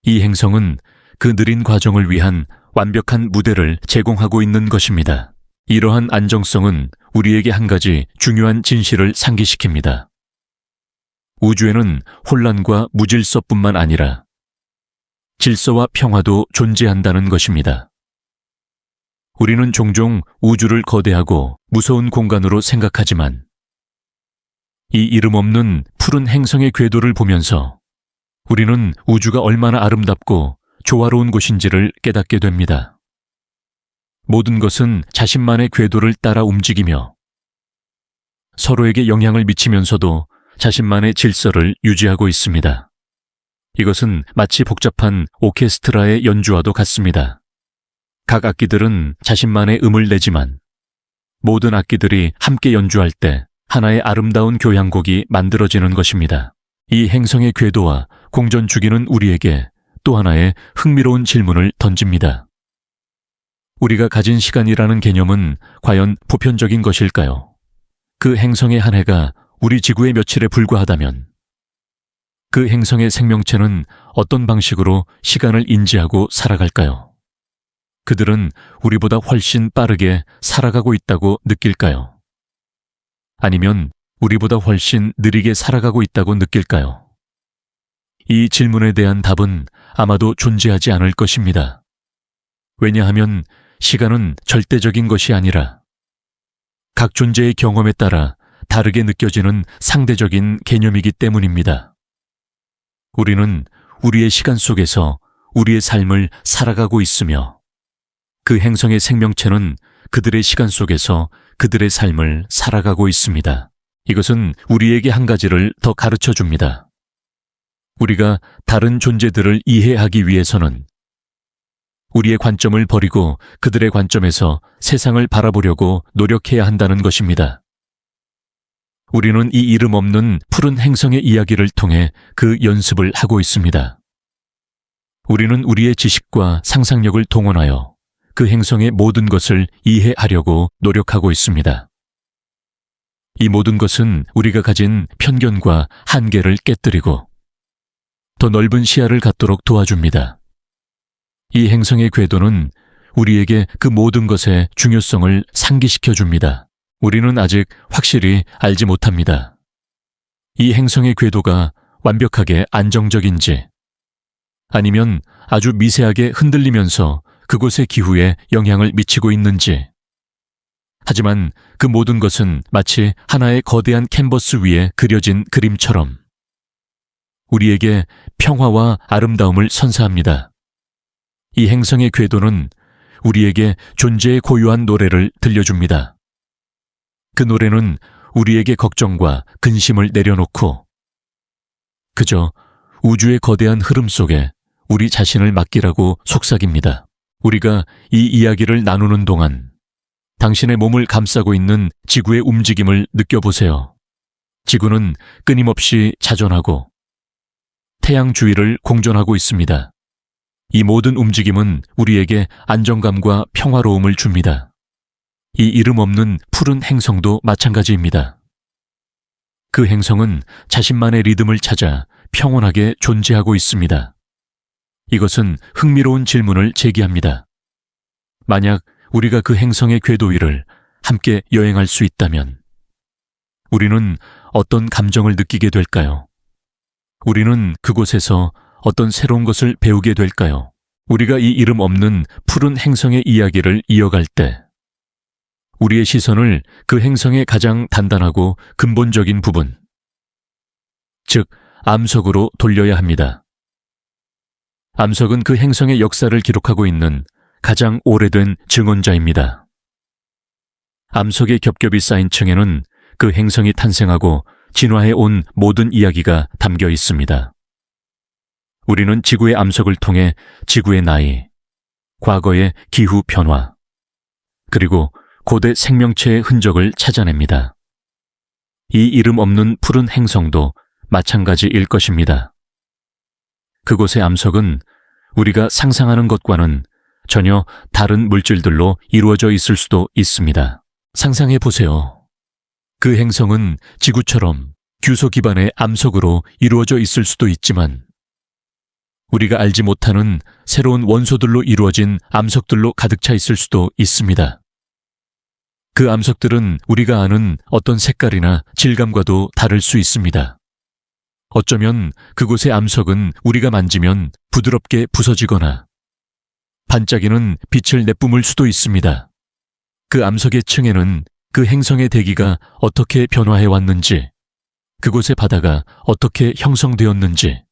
A: 이 행성은 그 느린 과정을 위한 완벽한 무대를 제공하고 있는 것입니다. 이러한 안정성은 우리에게 한 가지 중요한 진실을 상기시킵니다. 우주에는 혼란과 무질서뿐만 아니라 질서와 평화도 존재한다는 것입니다. 우리는 종종 우주를 거대하고 무서운 공간으로 생각하지만 이 이름 없는 푸른 행성의 궤도를 보면서 우리는 우주가 얼마나 아름답고 조화로운 곳인지를 깨닫게 됩니다. 모든 것은 자신만의 궤도를 따라 움직이며 서로에게 영향을 미치면서도 자신만의 질서를 유지하고 있습니다. 이것은 마치 복잡한 오케스트라의 연주와도 같습니다. 각 악기들은 자신만의 음을 내지만 모든 악기들이 함께 연주할 때 하나의 아름다운 교향곡이 만들어지는 것입니다. 이 행성의 궤도와 공전 주기는 우리에게 또 하나의 흥미로운 질문을 던집니다. 우리가 가진 시간이라는 개념은 과연 보편적인 것일까요? 그 행성의 한 해가 우리 지구의 며칠에 불과하다면 그 행성의 생명체는 어떤 방식으로 시간을 인지하고 살아갈까요? 그들은 우리보다 훨씬 빠르게 살아가고 있다고 느낄까요? 아니면 우리보다 훨씬 느리게 살아가고 있다고 느낄까요? 이 질문에 대한 답은 아마도 존재하지 않을 것입니다. 왜냐하면 시간은 절대적인 것이 아니라 각 존재의 경험에 따라 다르게 느껴지는 상대적인 개념이기 때문입니다. 우리는 우리의 시간 속에서 우리의 삶을 살아가고 있으며 그 행성의 생명체는 그들의 시간 속에서 그들의 삶을 살아가고 있습니다. 이것은 우리에게 한 가지를 더 가르쳐 줍니다. 우리가 다른 존재들을 이해하기 위해서는 우리의 관점을 버리고 그들의 관점에서 세상을 바라보려고 노력해야 한다는 것입니다. 우리는 이 이름 없는 푸른 행성의 이야기를 통해 그 연습을 하고 있습니다. 우리는 우리의 지식과 상상력을 동원하여 그 행성의 모든 것을 이해하려고 노력하고 있습니다. 이 모든 것은 우리가 가진 편견과 한계를 깨뜨리고 더 넓은 시야를 갖도록 도와줍니다. 이 행성의 궤도는 우리에게 그 모든 것의 중요성을 상기시켜 줍니다. 우리는 아직 확실히 알지 못합니다. 이 행성의 궤도가 완벽하게 안정적인지 아니면 아주 미세하게 흔들리면서 그곳의 기후에 영향을 미치고 있는지. 하지만 그 모든 것은 마치 하나의 거대한 캔버스 위에 그려진 그림처럼 우리에게 평화와 아름다움을 선사합니다. 이 행성의 궤도는 우리에게 존재의 고유한 노래를 들려줍니다. 그 노래는 우리에게 걱정과 근심을 내려놓고 그저 우주의 거대한 흐름 속에 우리 자신을 맡기라고 속삭입니다. 우리가 이 이야기를 나누는 동안 당신의 몸을 감싸고 있는 지구의 움직임을 느껴보세요. 지구는 끊임없이 자전하고 태양 주위를 공전하고 있습니다. 이 모든 움직임은 우리에게 안정감과 평화로움을 줍니다. 이 이름 없는 푸른 행성도 마찬가지입니다. 그 행성은 자신만의 리듬을 찾아 평온하게 존재하고 있습니다. 이것은 흥미로운 질문을 제기합니다. 만약 우리가 그 행성의 궤도 위를 함께 여행할 수 있다면 우리는 어떤 감정을 느끼게 될까요? 우리는 그곳에서 어떤 새로운 것을 배우게 될까요? 우리가 이 이름 없는 푸른 행성의 이야기를 이어갈 때 우리의 시선을 그 행성의 가장 단단하고 근본적인 부분, 즉 암석으로 돌려야 합니다. 암석은 그 행성의 역사를 기록하고 있는 가장 오래된 증언자입니다. 암석의 겹겹이 쌓인 층에는 그 행성이 탄생하고 진화해 온 모든 이야기가 담겨 있습니다. 우리는 지구의 암석을 통해 지구의 나이, 과거의 기후 변화, 그리고 고대 생명체의 흔적을 찾아냅니다. 이 이름 없는 푸른 행성도 마찬가지일 것입니다. 그곳의 암석은 우리가 상상하는 것과는 전혀 다른 물질들로 이루어져 있을 수도 있습니다. 상상해 보세요. 그 행성은 지구처럼 규소 기반의 암석으로 이루어져 있을 수도 있지만 우리가 알지 못하는 새로운 원소들로 이루어진 암석들로 가득 차 있을 수도 있습니다. 그 암석들은 우리가 아는 어떤 색깔이나 질감과도 다를 수 있습니다. 어쩌면 그곳의 암석은 우리가 만지면 부드럽게 부서지거나 반짝이는 빛을 내뿜을 수도 있습니다. 그 암석의 층에는 그 행성의 대기가 어떻게 변화해 왔는지, 그곳의 바다가 어떻게 형성되었는지,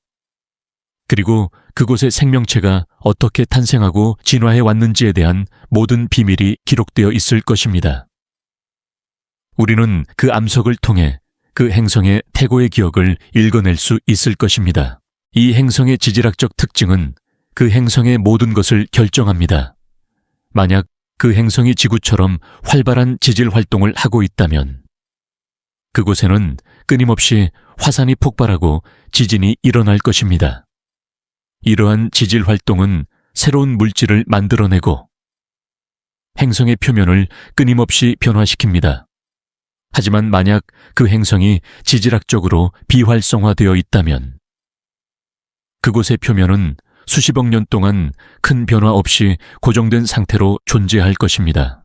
A: 그리고 그곳의 생명체가 어떻게 탄생하고 진화해 왔는지에 대한 모든 비밀이 기록되어 있을 것입니다. 우리는 그 암석을 통해 그 행성의 태고의 기억을 읽어낼 수 있을 것입니다. 이 행성의 지질학적 특징은 그 행성의 모든 것을 결정합니다. 만약 그 행성이 지구처럼 활발한 지질 활동을 하고 있다면 그곳에는 끊임없이 화산이 폭발하고 지진이 일어날 것입니다. 이러한 지질 활동은 새로운 물질을 만들어내고 행성의 표면을 끊임없이 변화시킵니다. 하지만 만약 그 행성이 지질학적으로 비활성화되어 있다면 그곳의 표면은 수십억 년 동안 큰 변화 없이 고정된 상태로 존재할 것입니다.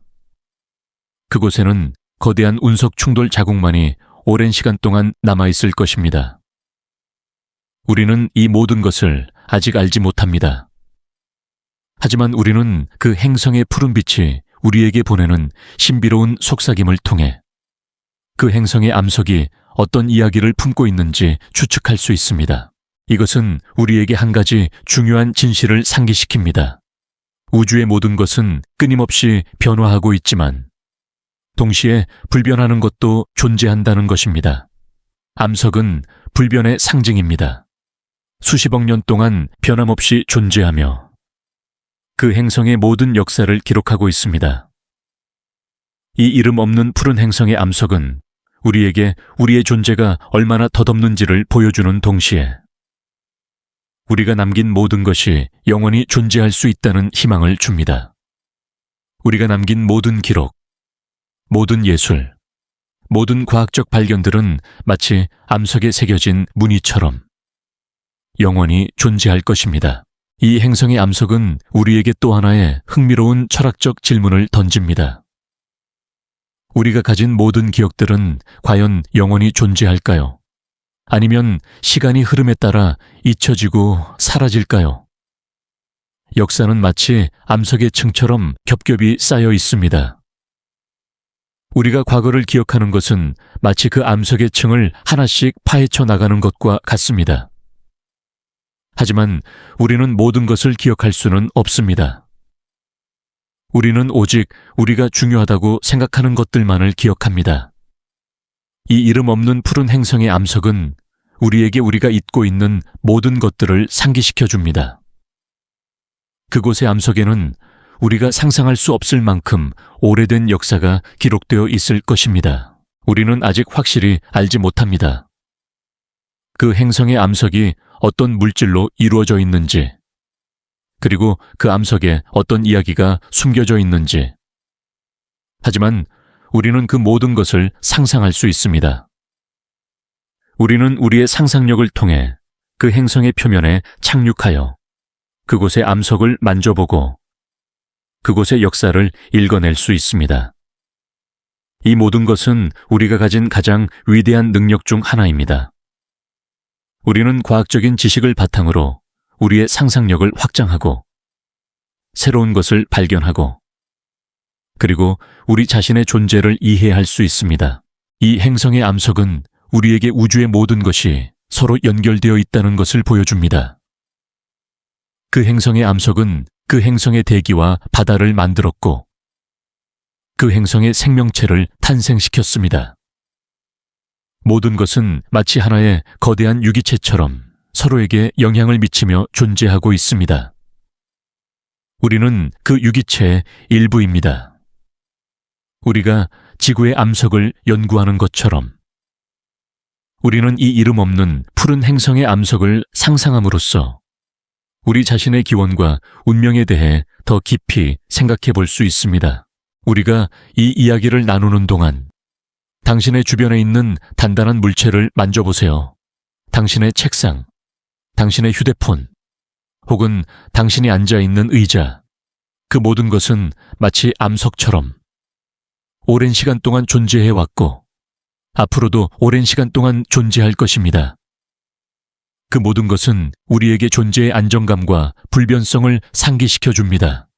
A: 그곳에는 거대한 운석 충돌 자국만이 오랜 시간 동안 남아있을 것입니다. 우리는 이 모든 것을 아직 알지 못합니다. 하지만 우리는 그 행성의 푸른 빛이 우리에게 보내는 신비로운 속삭임을 통해 그 행성의 암석이 어떤 이야기를 품고 있는지 추측할 수 있습니다. 이것은 우리에게 한 가지 중요한 진실을 상기시킵니다. 우주의 모든 것은 끊임없이 변화하고 있지만 동시에 불변하는 것도 존재한다는 것입니다. 암석은 불변의 상징입니다. 수십억 년 동안 변함없이 존재하며 그 행성의 모든 역사를 기록하고 있습니다. 이 이름 없는 푸른 행성의 암석은 우리에게 우리의 존재가 얼마나 덧없는지를 보여주는 동시에 우리가 남긴 모든 것이 영원히 존재할 수 있다는 희망을 줍니다. 우리가 남긴 모든 기록, 모든 예술, 모든 과학적 발견들은 마치 암석에 새겨진 무늬처럼 영원히 존재할 것입니다. 이 행성의 암석은 우리에게 또 하나의 흥미로운 철학적 질문을 던집니다. 우리가 가진 모든 기억들은 과연 영원히 존재할까요? 아니면 시간이 흐름에 따라 잊혀지고 사라질까요? 역사는 마치 암석의 층처럼 겹겹이 쌓여 있습니다. 우리가 과거를 기억하는 것은 마치 그 암석의 층을 하나씩 파헤쳐 나가는 것과 같습니다. 하지만 우리는 모든 것을 기억할 수는 없습니다. 우리는 오직 우리가 중요하다고 생각하는 것들만을 기억합니다. 이 이름 없는 푸른 행성의 암석은 우리에게 우리가 잊고 있는 모든 것들을 상기시켜 줍니다. 그곳의 암석에는 우리가 상상할 수 없을 만큼 오래된 역사가 기록되어 있을 것입니다. 우리는 아직 확실히 알지 못합니다. 그 행성의 암석이 어떤 물질로 이루어져 있는지, 그리고 그 암석에 어떤 이야기가 숨겨져 있는지. 하지만 우리는 그 모든 것을 상상할 수 있습니다. 우리는 우리의 상상력을 통해 그 행성의 표면에 착륙하여 그곳의 암석을 만져보고 그곳의 역사를 읽어낼 수 있습니다. 이 모든 것은 우리가 가진 가장 위대한 능력 중 하나입니다. 우리는 과학적인 지식을 바탕으로 우리의 상상력을 확장하고 새로운 것을 발견하고 그리고 우리 자신의 존재를 이해할 수 있습니다. 이 행성의 암석은 우리에게 우주의 모든 것이 서로 연결되어 있다는 것을 보여줍니다. 그 행성의 암석은 그 행성의 대기와 바다를 만들었고 그 행성의 생명체를 탄생시켰습니다. 모든 것은 마치 하나의 거대한 유기체처럼 서로에게 영향을 미치며 존재하고 있습니다. 우리는 그 유기체의 일부입니다. 우리가 지구의 암석을 연구하는 것처럼 우리는 이 이름 없는 푸른 행성의 암석을 상상함으로써 우리 자신의 기원과 운명에 대해 더 깊이 생각해 볼 수 있습니다. 우리가 이 이야기를 나누는 동안 당신의 주변에 있는 단단한 물체를 만져보세요. 당신의 책상, 당신의 휴대폰, 혹은 당신이 앉아있는 의자, 그 모든 것은 마치 암석처럼 오랜 시간 동안 존재해왔고 앞으로도 오랜 시간 동안 존재할 것입니다. 그 모든 것은 우리에게 존재의 안정감과 불변성을 상기시켜 줍니다.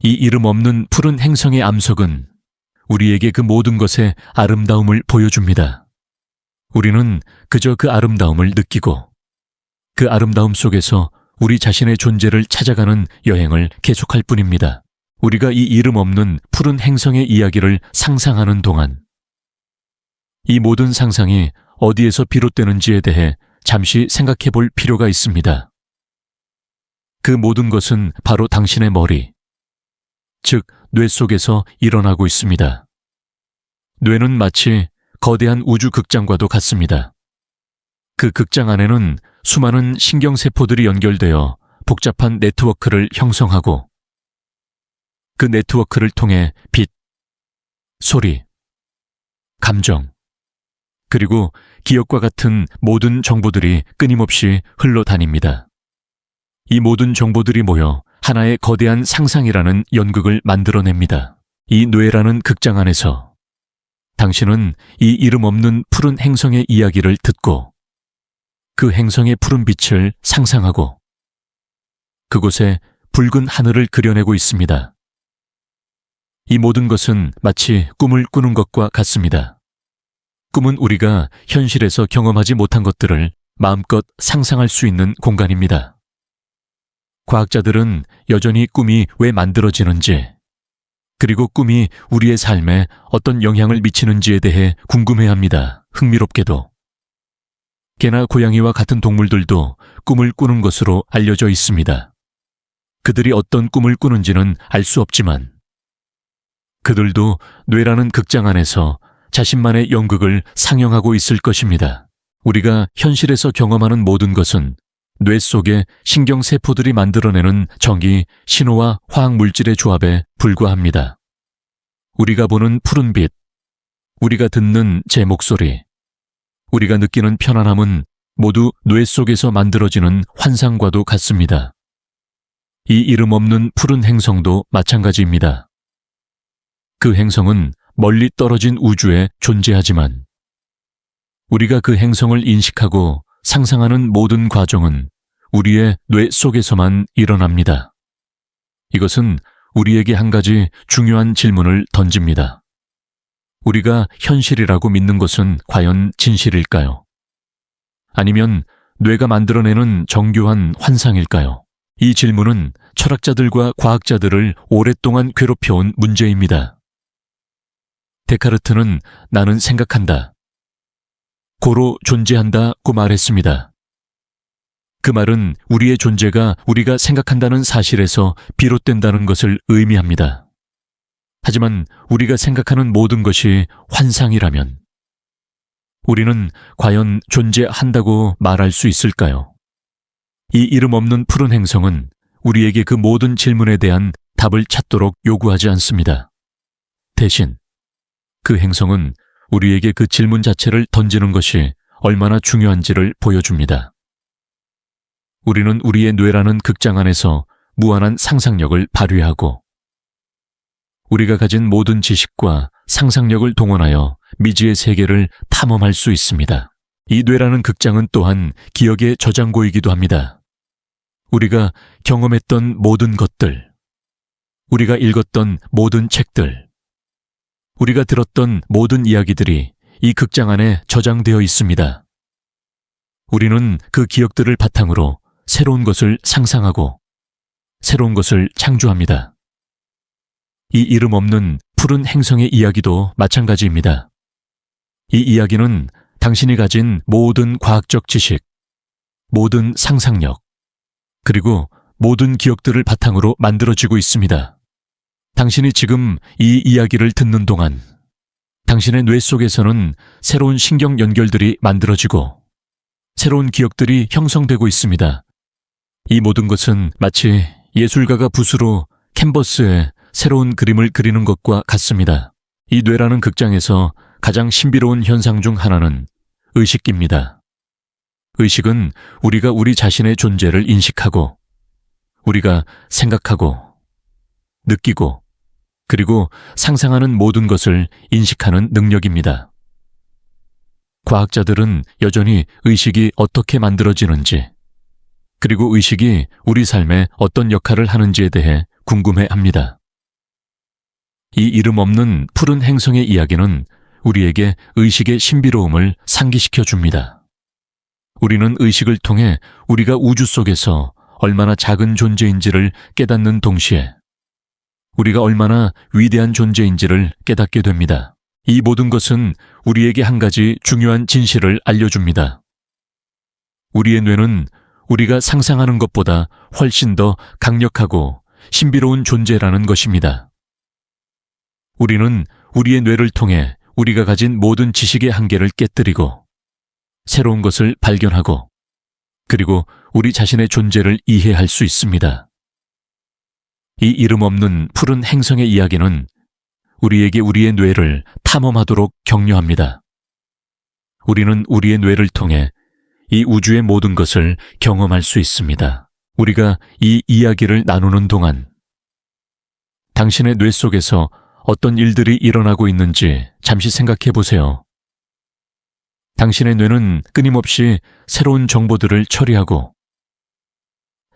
A: 이 이름 없는 푸른 행성의 암석은 우리에게 그 모든 것의 아름다움을 보여줍니다. 우리는 그저 그 아름다움을 느끼고 그 아름다움 속에서 우리 자신의 존재를 찾아가는 여행을 계속할 뿐입니다. 우리가 이 이름 없는 푸른 행성의 이야기를 상상하는 동안 이 모든 상상이 어디에서 비롯되는지에 대해 잠시 생각해 볼 필요가 있습니다. 그 모든 것은 바로 당신의 머리, 즉 뇌 속에서 일어나고 있습니다. 뇌는 마치 거대한 우주 극장과도 같습니다. 그 극장 안에는 수많은 신경세포들이 연결되어 복잡한 네트워크를 형성하고 그 네트워크를 통해 빛, 소리, 감정, 그리고 기억과 같은 모든 정보들이 끊임없이 흘러다닙니다. 이 모든 정보들이 모여 하나의 거대한 상상이라는 연극을 만들어냅니다. 이 뇌라는 극장 안에서 당신은 이 이름 없는 푸른 행성의 이야기를 듣고 그 행성의 푸른 빛을 상상하고 그곳에 붉은 하늘을 그려내고 있습니다. 이 모든 것은 마치 꿈을 꾸는 것과 같습니다. 꿈은 우리가 현실에서 경험하지 못한 것들을 마음껏 상상할 수 있는 공간입니다. 과학자들은 여전히 꿈이 왜 만들어지는지, 그리고 꿈이 우리의 삶에 어떤 영향을 미치는지에 대해 궁금해합니다. 흥미롭게도. 개나 고양이와 같은 동물들도 꿈을 꾸는 것으로 알려져 있습니다. 그들이 어떤 꿈을 꾸는지는 알 수 없지만 그들도 뇌라는 극장 안에서 자신만의 연극을 상영하고 있을 것입니다. 우리가 현실에서 경험하는 모든 것은 뇌 속의 신경세포들이 만들어내는 전기, 신호와 화학물질의 조합에 불과합니다. 우리가 보는 푸른빛, 우리가 듣는 제 목소리, 우리가 느끼는 편안함은 모두 뇌 속에서 만들어지는 환상과도 같습니다. 이 이름 없는 푸른 행성도 마찬가지입니다. 그 행성은 멀리 떨어진 우주에 존재하지만 우리가 그 행성을 인식하고 상상하는 모든 과정은 우리의 뇌 속에서만 일어납니다. 이것은 우리에게 한 가지 중요한 질문을 던집니다. 우리가 현실이라고 믿는 것은 과연 진실일까요? 아니면 뇌가 만들어내는 정교한 환상일까요? 이 질문은 철학자들과 과학자들을 오랫동안 괴롭혀온 문제입니다. 데카르트는 나는 생각한다, 고로 존재한다고 말했습니다. 그 말은 우리의 존재가 우리가 생각한다는 사실에서 비롯된다는 것을 의미합니다. 하지만 우리가 생각하는 모든 것이 환상이라면 우리는 과연 존재한다고 말할 수 있을까요? 이 이름 없는 푸른 행성은 우리에게 그 모든 질문에 대한 답을 찾도록 요구하지 않습니다. 대신 그 행성은 우리에게 그 질문 자체를 던지는 것이 얼마나 중요한지를 보여줍니다. 우리는 우리의 뇌라는 극장 안에서 무한한 상상력을 발휘하고 우리가 가진 모든 지식과 상상력을 동원하여 미지의 세계를 탐험할 수 있습니다. 이 뇌라는 극장은 또한 기억의 저장고이기도 합니다. 우리가 경험했던 모든 것들, 우리가 읽었던 모든 책들, 우리가 들었던 모든 이야기들이 이 극장 안에 저장되어 있습니다. 우리는 그 기억들을 바탕으로 새로운 것을 상상하고 새로운 것을 창조합니다. 이 이름 없는 푸른 행성의 이야기도 마찬가지입니다. 이 이야기는 당신이 가진 모든 과학적 지식, 모든 상상력, 그리고 모든 기억들을 바탕으로 만들어지고 있습니다. 당신이 지금 이 이야기를 듣는 동안 당신의 뇌 속에서는 새로운 신경 연결들이 만들어지고 새로운 기억들이 형성되고 있습니다. 이 모든 것은 마치 예술가가 붓으로 캔버스에 새로운 그림을 그리는 것과 같습니다. 이 뇌라는 극장에서 가장 신비로운 현상 중 하나는 의식입니다. 의식은 우리가 우리 자신의 존재를 인식하고 우리가 생각하고 느끼고 그리고 상상하는 모든 것을 인식하는 능력입니다. 과학자들은 여전히 의식이 어떻게 만들어지는지 그리고 의식이 우리 삶에 어떤 역할을 하는지에 대해 궁금해합니다. 이 이름 없는 푸른 행성의 이야기는 우리에게 의식의 신비로움을 상기시켜 줍니다. 우리는 의식을 통해 우리가 우주 속에서 얼마나 작은 존재인지를 깨닫는 동시에 우리가 얼마나 위대한 존재인지를 깨닫게 됩니다. 이 모든 것은 우리에게 한 가지 중요한 진실을 알려줍니다. 우리의 뇌는 우리가 상상하는 것보다 훨씬 더 강력하고 신비로운 존재라는 것입니다. 우리는 우리의 뇌를 통해 우리가 가진 모든 지식의 한계를 깨뜨리고 새로운 것을 발견하고 그리고 우리 자신의 존재를 이해할 수 있습니다. 이 이름 없는 푸른 행성의 이야기는 우리에게 우리의 뇌를 탐험하도록 격려합니다. 우리는 우리의 뇌를 통해 이 우주의 모든 것을 경험할 수 있습니다. 우리가 이 이야기를 나누는 동안 당신의 뇌 속에서 어떤 일들이 일어나고 있는지 잠시 생각해 보세요. 당신의 뇌는 끊임없이 새로운 정보들을 처리하고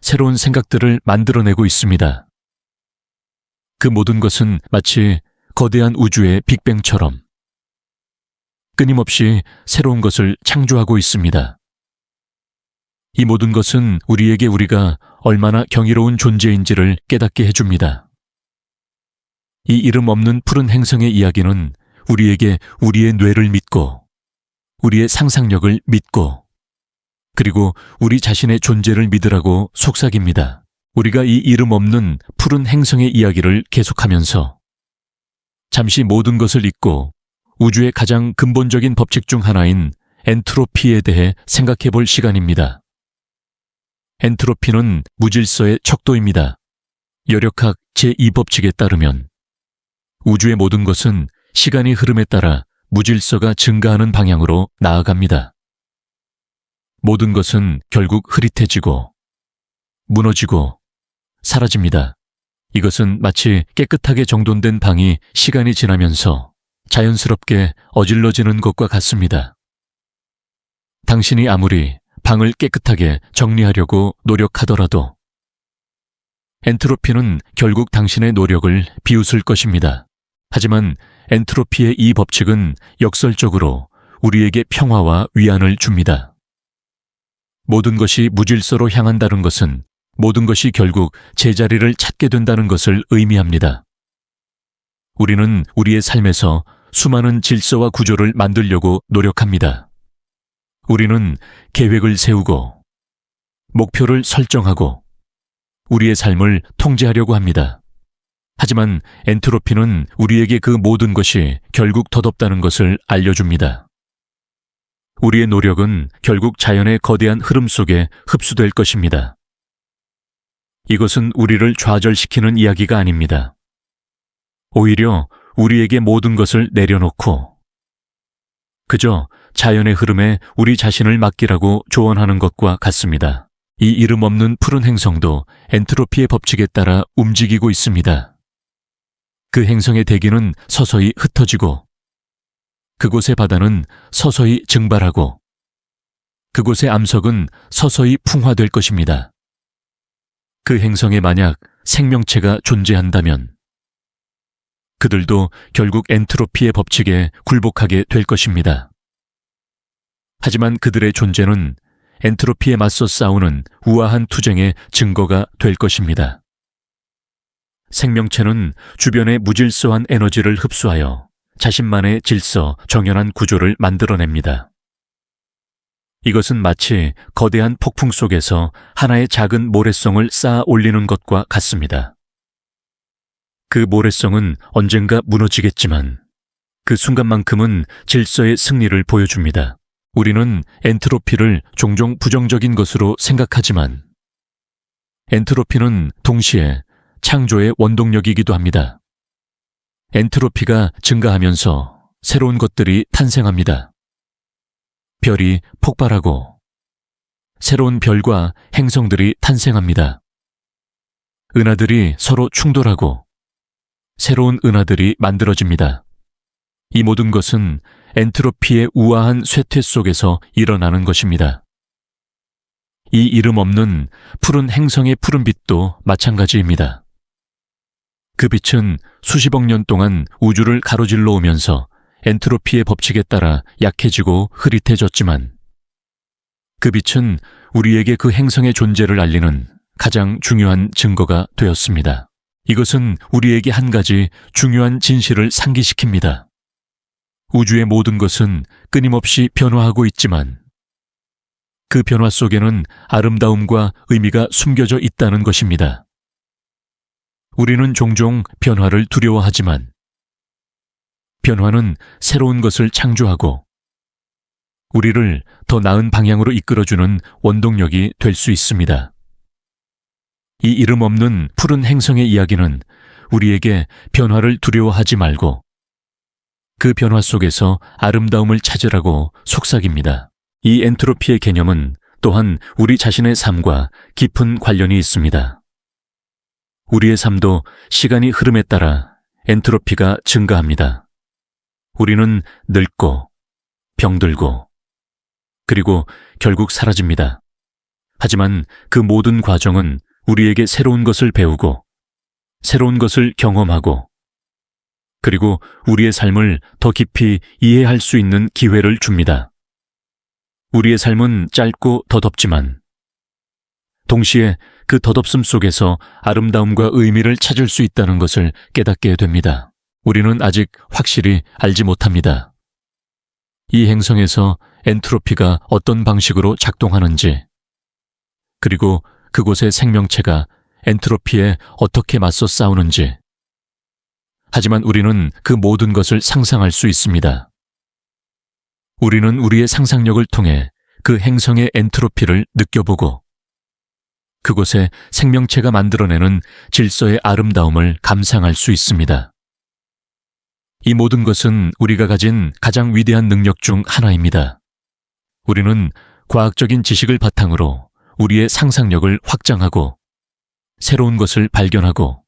A: 새로운 생각들을 만들어내고 있습니다. 그 모든 것은 마치 거대한 우주의 빅뱅처럼 끊임없이 새로운 것을 창조하고 있습니다. 이 모든 것은 우리에게 우리가 얼마나 경이로운 존재인지를 깨닫게 해줍니다. 이 이름 없는 푸른 행성의 이야기는 우리에게 우리의 뇌를 믿고 우리의 상상력을 믿고 그리고 우리 자신의 존재를 믿으라고 속삭입니다. 우리가 이 이름 없는 푸른 행성의 이야기를 계속하면서 잠시 모든 것을 잊고 우주의 가장 근본적인 법칙 중 하나인 엔트로피에 대해 생각해 볼 시간입니다. 엔트로피는 무질서의 척도입니다. 열역학 제2법칙에 따르면 우주의 모든 것은 시간의 흐름에 따라 무질서가 증가하는 방향으로 나아갑니다. 모든 것은 결국 흐릿해지고 무너지고 사라집니다. 이것은 마치 깨끗하게 정돈된 방이 시간이 지나면서 자연스럽게 어질러지는 것과 같습니다. 당신이 아무리 방을 깨끗하게 정리하려고 노력하더라도 엔트로피는 결국 당신의 노력을 비웃을 것입니다. 하지만 엔트로피의 이 법칙은 역설적으로 우리에게 평화와 위안을 줍니다. 모든 것이 무질서로 향한다는 것은 모든 것이 결국 제자리를 찾게 된다는 것을 의미합니다. 우리는 우리의 삶에서 수많은 질서와 구조를 만들려고 노력합니다. 우리는 계획을 세우고 목표를 설정하고 우리의 삶을 통제하려고 합니다. 하지만 엔트로피는 우리에게 그 모든 것이 결국 덧없다는 것을 알려줍니다. 우리의 노력은 결국 자연의 거대한 흐름 속에 흡수될 것입니다. 이것은 우리를 좌절시키는 이야기가 아닙니다. 오히려 우리에게 모든 것을 내려놓고 그저 자연의 흐름에 우리 자신을 맡기라고 조언하는 것과 같습니다. 이 이름 없는 푸른 행성도 엔트로피의 법칙에 따라 움직이고 있습니다. 그 행성의 대기는 서서히 흩어지고 그곳의 바다는 서서히 증발하고 그곳의 암석은 서서히 풍화될 것입니다. 그 행성에 만약 생명체가 존재한다면 그들도 결국 엔트로피의 법칙에 굴복하게 될 것입니다. 하지만 그들의 존재는 엔트로피에 맞서 싸우는 우아한 투쟁의 증거가 될 것입니다. 생명체는 주변의 무질서한 에너지를 흡수하여 자신만의 질서, 정연한 구조를 만들어냅니다. 이것은 마치 거대한 폭풍 속에서 하나의 작은 모래성을 쌓아 올리는 것과 같습니다. 그 모래성은 언젠가 무너지겠지만 그 순간만큼은 질서의 승리를 보여줍니다. 우리는 엔트로피를 종종 부정적인 것으로 생각하지만 엔트로피는 동시에 창조의 원동력이기도 합니다. 엔트로피가 증가하면서 새로운 것들이 탄생합니다. 별이 폭발하고 새로운 별과 행성들이 탄생합니다. 은하들이 서로 충돌하고 새로운 은하들이 만들어집니다. 이 모든 것은 엔트로피의 우아한 쇠퇴 속에서 일어나는 것입니다. 이 이름 없는 푸른 행성의 푸른빛도 마찬가지입니다. 그 빛은 수십억 년 동안 우주를 가로질러 오면서 엔트로피의 법칙에 따라 약해지고 흐릿해졌지만 그 빛은 우리에게 그 행성의 존재를 알리는 가장 중요한 증거가 되었습니다. 이것은 우리에게 한 가지 중요한 진실을 상기시킵니다. 우주의 모든 것은 끊임없이 변화하고 있지만 그 변화 속에는 아름다움과 의미가 숨겨져 있다는 것입니다. 우리는 종종 변화를 두려워하지만 변화는 새로운 것을 창조하고 우리를 더 나은 방향으로 이끌어주는 원동력이 될 수 있습니다. 이 이름 없는 푸른 행성의 이야기는 우리에게 변화를 두려워하지 말고 그 변화 속에서 아름다움을 찾으라고 속삭입니다. 이 엔트로피의 개념은 또한 우리 자신의 삶과 깊은 관련이 있습니다. 우리의 삶도 시간이 흐름에 따라 엔트로피가 증가합니다. 우리는 늙고, 병들고, 그리고 결국 사라집니다. 하지만 그 모든 과정은 우리에게 새로운 것을 배우고, 새로운 것을 경험하고, 그리고 우리의 삶을 더 깊이 이해할 수 있는 기회를 줍니다. 우리의 삶은 짧고 더덥지만, 동시에 그 덧없음 속에서 아름다움과 의미를 찾을 수 있다는 것을 깨닫게 됩니다. 우리는 아직 확실히 알지 못합니다. 이 행성에서 엔트로피가 어떤 방식으로 작동하는지, 그리고 그곳의 생명체가 엔트로피에 어떻게 맞서 싸우는지. 하지만 우리는 그 모든 것을 상상할 수 있습니다. 우리는 우리의 상상력을 통해 그 행성의 엔트로피를 느껴보고, 그곳에 생명체가 만들어내는 질서의 아름다움을 감상할 수 있습니다. 이 모든 것은 우리가 가진 가장 위대한 능력 중 하나입니다. 우리는 과학적인 지식을 바탕으로 우리의 상상력을 확장하고, 새로운 것을 발견하고,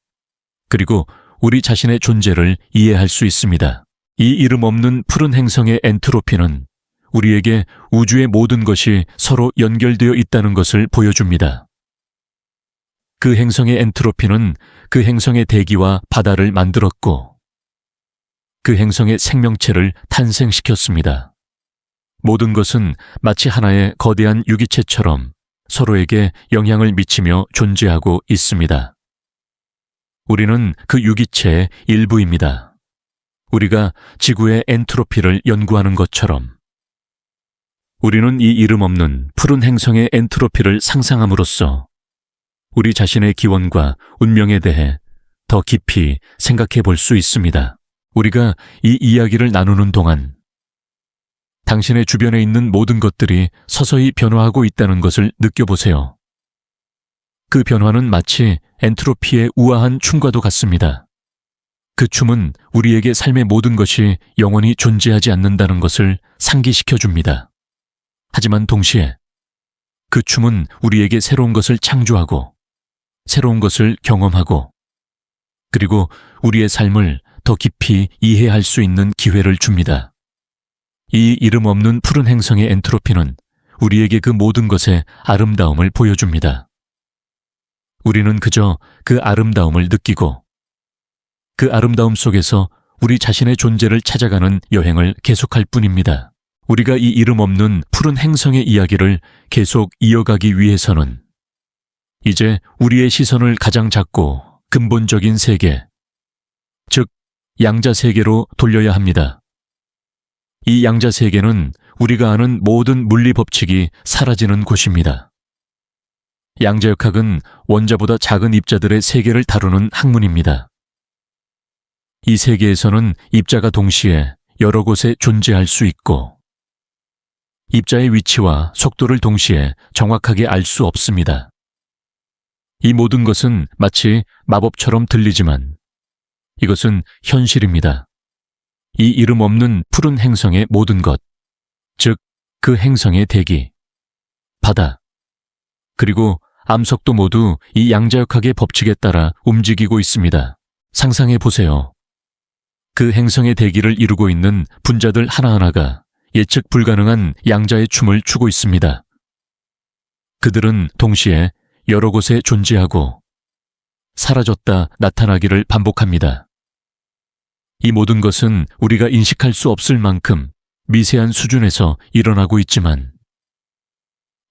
A: 그리고 우리 자신의 존재를 이해할 수 있습니다. 이 이름 없는 푸른 행성의 엔트로피는 우리에게 우주의 모든 것이 서로 연결되어 있다는 것을 보여줍니다. 그 행성의 엔트로피는 그 행성의 대기와 바다를 만들었고, 그 행성의 생명체를 탄생시켰습니다. 모든 것은 마치 하나의 거대한 유기체처럼 서로에게 영향을 미치며 존재하고 있습니다. 우리는 그 유기체의 일부입니다. 우리가 지구의 엔트로피를 연구하는 것처럼. 우리는 이 이름 없는 푸른 행성의 엔트로피를 상상함으로써 우리 자신의 기원과 운명에 대해 더 깊이 생각해 볼 수 있습니다. 우리가 이 이야기를 나누는 동안 당신의 주변에 있는 모든 것들이 서서히 변화하고 있다는 것을 느껴보세요. 그 변화는 마치 엔트로피의 우아한 춤과도 같습니다. 그 춤은 우리에게 삶의 모든 것이 영원히 존재하지 않는다는 것을 상기시켜줍니다. 하지만 동시에 그 춤은 우리에게 새로운 것을 창조하고, 새로운 것을 경험하고, 그리고 우리의 삶을 더 깊이 이해할 수 있는 기회를 줍니다. 이 이름 없는 푸른 행성의 엔트로피는 우리에게 그 모든 것의 아름다움을 보여줍니다. 우리는 그저 그 아름다움을 느끼고, 그 아름다움 속에서 우리 자신의 존재를 찾아가는 여행을 계속할 뿐입니다. 우리가 이 이름 없는 푸른 행성의 이야기를 계속 이어가기 위해서는 이제 우리의 시선을 가장 작고 근본적인 세계, 즉 양자 세계로 돌려야 합니다. 이 양자 세계는 우리가 아는 모든 물리 법칙이 사라지는 곳입니다. 양자역학은 원자보다 작은 입자들의 세계를 다루는 학문입니다. 이 세계에서는 입자가 동시에 여러 곳에 존재할 수 있고, 입자의 위치와 속도를 동시에 정확하게 알 수 없습니다. 이 모든 것은 마치 마법처럼 들리지만 이것은 현실입니다. 이 이름 없는 푸른 행성의 모든 것, 즉 그 행성의 대기, 바다, 그리고 암석도 모두 이 양자역학의 법칙에 따라 움직이고 있습니다. 상상해 보세요. 그 행성의 대기를 이루고 있는 분자들 하나하나가 예측 불가능한 양자의 춤을 추고 있습니다. 그들은 동시에 여러 곳에 존재하고 사라졌다 나타나기를 반복합니다. 이 모든 것은 우리가 인식할 수 없을 만큼 미세한 수준에서 일어나고 있지만,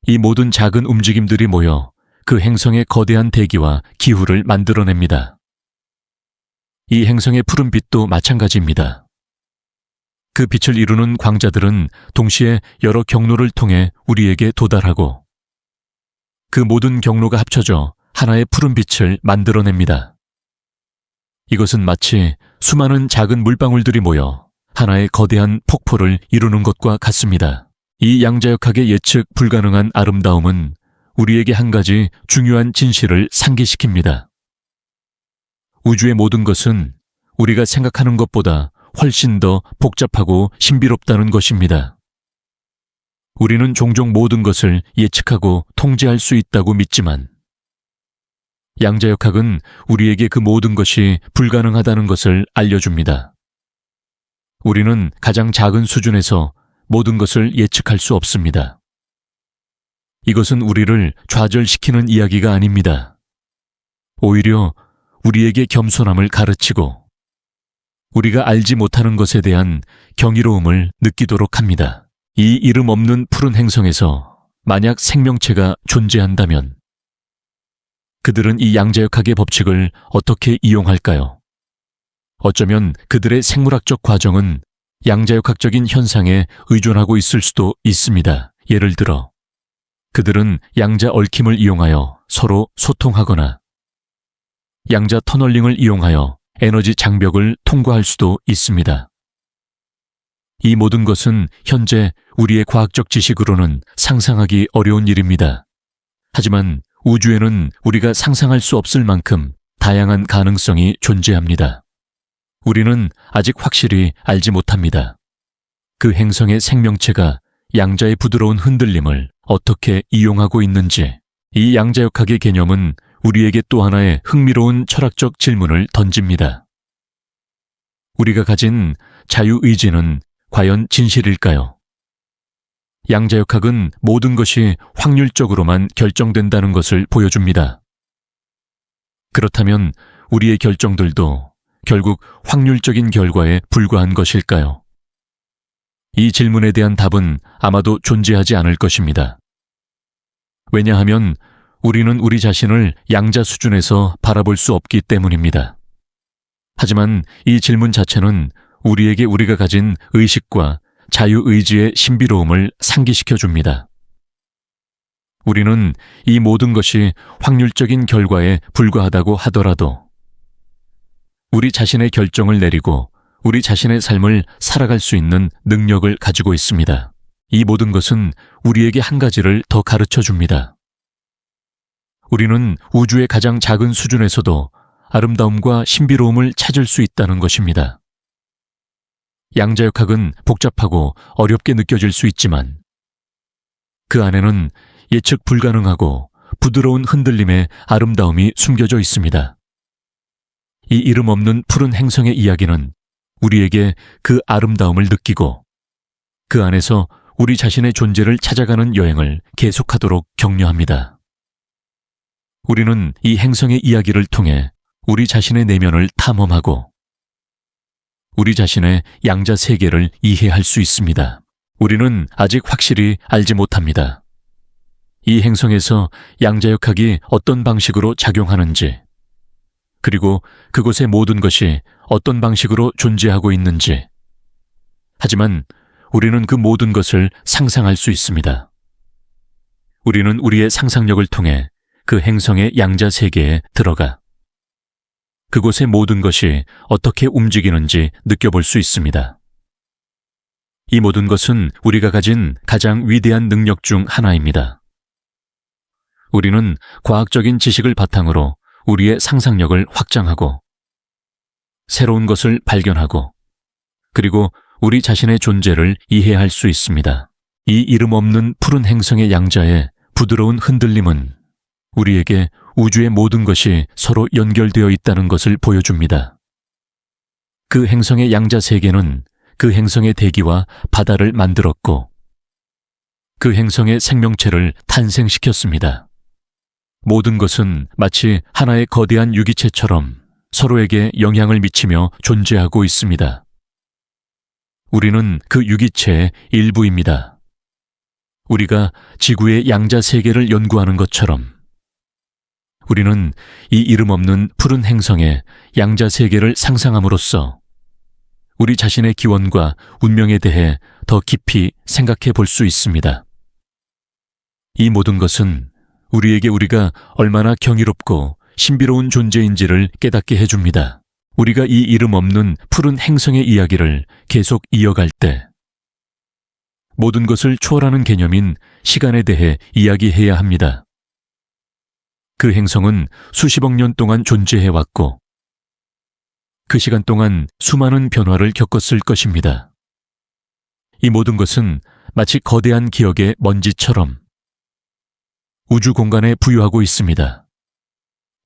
A: 이 모든 작은 움직임들이 모여 그 행성의 거대한 대기와 기후를 만들어냅니다. 이 행성의 푸른 빛도 마찬가지입니다. 그 빛을 이루는 광자들은 동시에 여러 경로를 통해 우리에게 도달하고, 그 모든 경로가 합쳐져 하나의 푸른 빛을 만들어냅니다. 이것은 마치 수많은 작은 물방울들이 모여 하나의 거대한 폭포를 이루는 것과 같습니다. 이 양자역학의 예측 불가능한 아름다움은 우리에게 한 가지 중요한 진실을 상기시킵니다. 우주의 모든 것은 우리가 생각하는 것보다 훨씬 더 복잡하고 신비롭다는 것입니다. 우리는 종종 모든 것을 예측하고 통제할 수 있다고 믿지만, 양자역학은 우리에게 그 모든 것이 불가능하다는 것을 알려줍니다. 우리는 가장 작은 수준에서 모든 것을 예측할 수 없습니다. 이것은 우리를 좌절시키는 이야기가 아닙니다. 오히려 우리에게 겸손함을 가르치고 우리가 알지 못하는 것에 대한 경이로움을 느끼도록 합니다. 이 이름 없는 푸른 행성에서 만약 생명체가 존재한다면 그들은 이 양자역학의 법칙을 어떻게 이용할까요? 어쩌면 그들의 생물학적 과정은 양자역학적인 현상에 의존하고 있을 수도 있습니다. 예를 들어 그들은 양자 얽힘을 이용하여 서로 소통하거나 양자 터널링을 이용하여 에너지 장벽을 통과할 수도 있습니다. 이 모든 것은 현재 우리의 과학적 지식으로는 상상하기 어려운 일입니다. 하지만 우주에는 우리가 상상할 수 없을 만큼 다양한 가능성이 존재합니다. 우리는 아직 확실히 알지 못합니다. 그 행성의 생명체가 양자의 부드러운 흔들림을 어떻게 이용하고 있는지, 이 양자역학의 개념은 우리에게 또 하나의 흥미로운 철학적 질문을 던집니다. 우리가 가진 자유의지는 과연 진실일까요? 양자역학은 모든 것이 확률적으로만 결정된다는 것을 보여줍니다. 그렇다면 우리의 결정들도 결국 확률적인 결과에 불과한 것일까요? 이 질문에 대한 답은 아마도 존재하지 않을 것입니다. 왜냐하면 우리는 우리 자신을 양자 수준에서 바라볼 수 없기 때문입니다. 하지만 이 질문 자체는 우리에게 우리가 가진 의식과 자유의지의 신비로움을 상기시켜 줍니다. 우리는 이 모든 것이 확률적인 결과에 불과하다고 하더라도 우리 자신의 결정을 내리고 우리 자신의 삶을 살아갈 수 있는 능력을 가지고 있습니다. 이 모든 것은 우리에게 한 가지를 더 가르쳐 줍니다. 우리는 우주의 가장 작은 수준에서도 아름다움과 신비로움을 찾을 수 있다는 것입니다. 양자역학은 복잡하고 어렵게 느껴질 수 있지만 그 안에는 예측 불가능하고 부드러운 흔들림의 아름다움이 숨겨져 있습니다. 이 이름 없는 푸른 행성의 이야기는 우리에게 그 아름다움을 느끼고 그 안에서 우리 자신의 존재를 찾아가는 여행을 계속하도록 격려합니다. 우리는 이 행성의 이야기를 통해 우리 자신의 내면을 탐험하고 우리 자신의 양자 세계를 이해할 수 있습니다. 우리는 아직 확실히 알지 못합니다. 이 행성에서 양자역학이 어떤 방식으로 작용하는지, 그리고 그곳의 모든 것이 어떤 방식으로 존재하고 있는지. 하지만 우리는 그 모든 것을 상상할 수 있습니다. 우리는 우리의 상상력을 통해 그 행성의 양자 세계에 들어가 그곳의 모든 것이 어떻게 움직이는지 느껴볼 수 있습니다. 이 모든 것은 우리가 가진 가장 위대한 능력 중 하나입니다. 우리는 과학적인 지식을 바탕으로 우리의 상상력을 확장하고 새로운 것을 발견하고 그리고 우리 자신의 존재를 이해할 수 있습니다. 이 이름 없는 푸른 행성의 양자의 부드러운 흔들림은 우리에게 우주의 모든 것이 서로 연결되어 있다는 것을 보여줍니다. 그 행성의 양자 세계는 그 행성의 대기와 바다를 만들었고 그 행성의 생명체를 탄생시켰습니다. 모든 것은 마치 하나의 거대한 유기체처럼 서로에게 영향을 미치며 존재하고 있습니다. 우리는 그 유기체의 일부입니다. 우리가 지구의 양자 세계를 연구하는 것처럼 우리는 이 이름 없는 푸른 행성의 양자 세계를 상상함으로써 우리 자신의 기원과 운명에 대해 더 깊이 생각해 볼 수 있습니다. 이 모든 것은 우리에게 우리가 얼마나 경이롭고 신비로운 존재인지를 깨닫게 해줍니다. 우리가 이 이름 없는 푸른 행성의 이야기를 계속 이어갈 때 모든 것을 초월하는 개념인 시간에 대해 이야기해야 합니다. 그 행성은 수십억 년 동안 존재해왔고 그 시간 동안 수많은 변화를 겪었을 것입니다. 이 모든 것은 마치 거대한 기억의 먼지처럼 우주 공간에 부유하고 있습니다.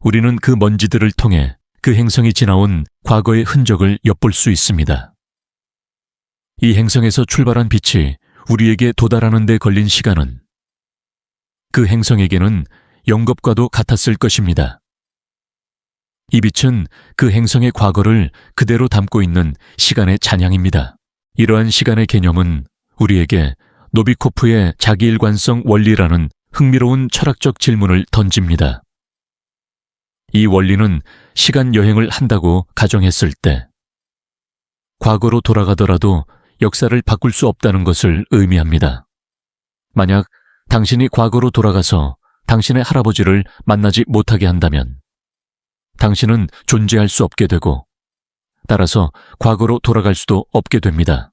A: 우리는 그 먼지들을 통해 그 행성이 지나온 과거의 흔적을 엿볼 수 있습니다. 이 행성에서 출발한 빛이 우리에게 도달하는 데 걸린 시간은 그 행성에게는 영겁과도 같았을 것입니다. 이 빛은 그 행성의 과거를 그대로 담고 있는 시간의 잔향입니다. 이러한 시간의 개념은 우리에게 노비코프의 자기일관성 원리라는 흥미로운 철학적 질문을 던집니다. 이 원리는 시간 여행을 한다고 가정했을 때 과거로 돌아가더라도 역사를 바꿀 수 없다는 것을 의미합니다. 만약 당신이 과거로 돌아가서 당신의 할아버지를 만나지 못하게 한다면 당신은 존재할 수 없게 되고 따라서 과거로 돌아갈 수도 없게 됩니다.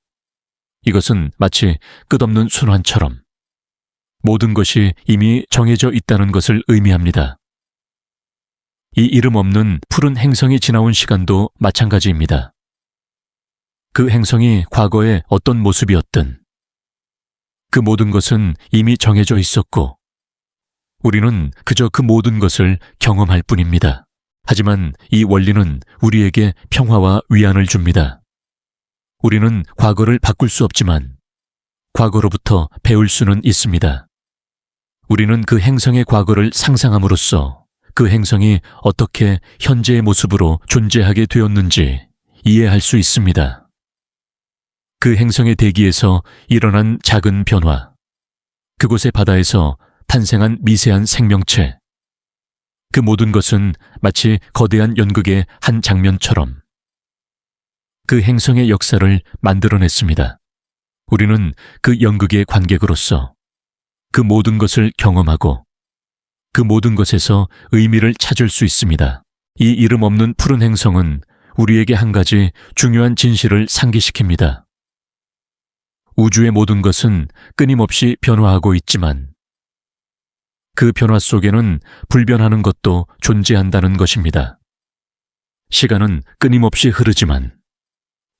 A: 이것은 마치 끝없는 순환처럼 모든 것이 이미 정해져 있다는 것을 의미합니다. 이 이름 없는 푸른 행성이 지나온 시간도 마찬가지입니다. 그 행성이 과거에 어떤 모습이었든 그 모든 것은 이미 정해져 있었고 우리는 그저 그 모든 것을 경험할 뿐입니다. 하지만 이 원리는 우리에게 평화와 위안을 줍니다. 우리는 과거를 바꿀 수 없지만 과거로부터 배울 수는 있습니다. 우리는 그 행성의 과거를 상상함으로써 그 행성이 어떻게 현재의 모습으로 존재하게 되었는지 이해할 수 있습니다. 그 행성의 대기에서 일어난 작은 변화, 그곳의 바다에서 탄생한 미세한 생명체, 그 모든 것은 마치 거대한 연극의 한 장면처럼 그 행성의 역사를 만들어냈습니다. 우리는 그 연극의 관객으로서 그 모든 것을 경험하고 그 모든 것에서 의미를 찾을 수 있습니다. 이 이름 없는 푸른 행성은 우리에게 한 가지 중요한 진실을 상기시킵니다. 우주의 모든 것은 끊임없이 변화하고 있지만 그 변화 속에는 불변하는 것도 존재한다는 것입니다. 시간은 끊임없이 흐르지만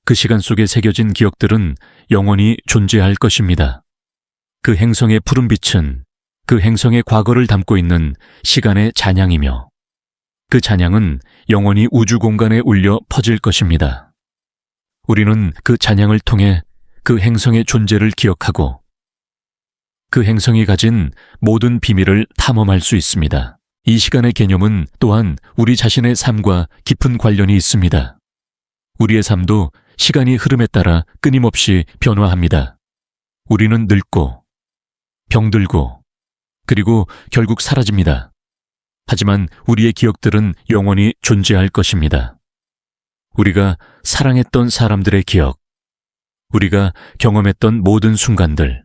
A: 그 시간 속에 새겨진 기억들은 영원히 존재할 것입니다. 그 행성의 푸른 빛은 그 행성의 과거를 담고 있는 시간의 잔향이며 그 잔향은 영원히 우주 공간에 울려 퍼질 것입니다. 우리는 그 잔향을 통해 그 행성의 존재를 기억하고 그 행성이 가진 모든 비밀을 탐험할 수 있습니다. 이 시간의 개념은 또한 우리 자신의 삶과 깊은 관련이 있습니다. 우리의 삶도 시간이 흐름에 따라 끊임없이 변화합니다. 우리는 늙고 병들고 그리고 결국 사라집니다. 하지만 우리의 기억들은 영원히 존재할 것입니다. 우리가 사랑했던 사람들의 기억, 우리가 경험했던 모든 순간들,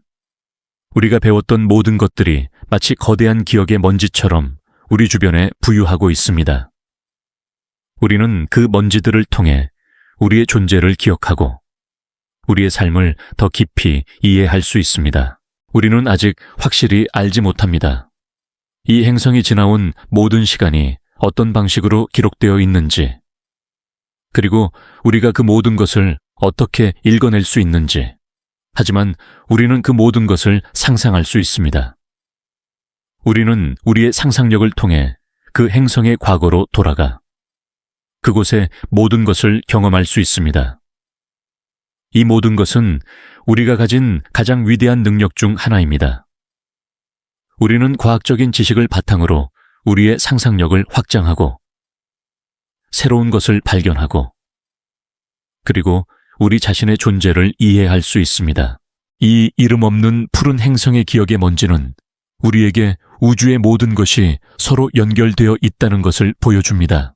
A: 우리가 배웠던 모든 것들이 마치 거대한 기억의 먼지처럼 우리 주변에 부유하고 있습니다. 우리는 그 먼지들을 통해 우리의 존재를 기억하고 우리의 삶을 더 깊이 이해할 수 있습니다. 우리는 아직 확실히 알지 못합니다. 이 행성이 지나온 모든 시간이 어떤 방식으로 기록되어 있는지, 그리고 우리가 그 모든 것을 어떻게 읽어낼 수 있는지. 하지만 우리는 그 모든 것을 상상할 수 있습니다. 우리는 우리의 상상력을 통해 그 행성의 과거로 돌아가 그곳의 모든 것을 경험할 수 있습니다. 이 모든 것은 우리가 가진 가장 위대한 능력 중 하나입니다. 우리는 과학적인 지식을 바탕으로 우리의 상상력을 확장하고 새로운 것을 발견하고 그리고 우리 자신의 존재를 이해할 수 있습니다. 이 이름 없는 푸른 행성의 기억의 먼지는 우리에게 우주의 모든 것이 서로 연결되어 있다는 것을 보여줍니다.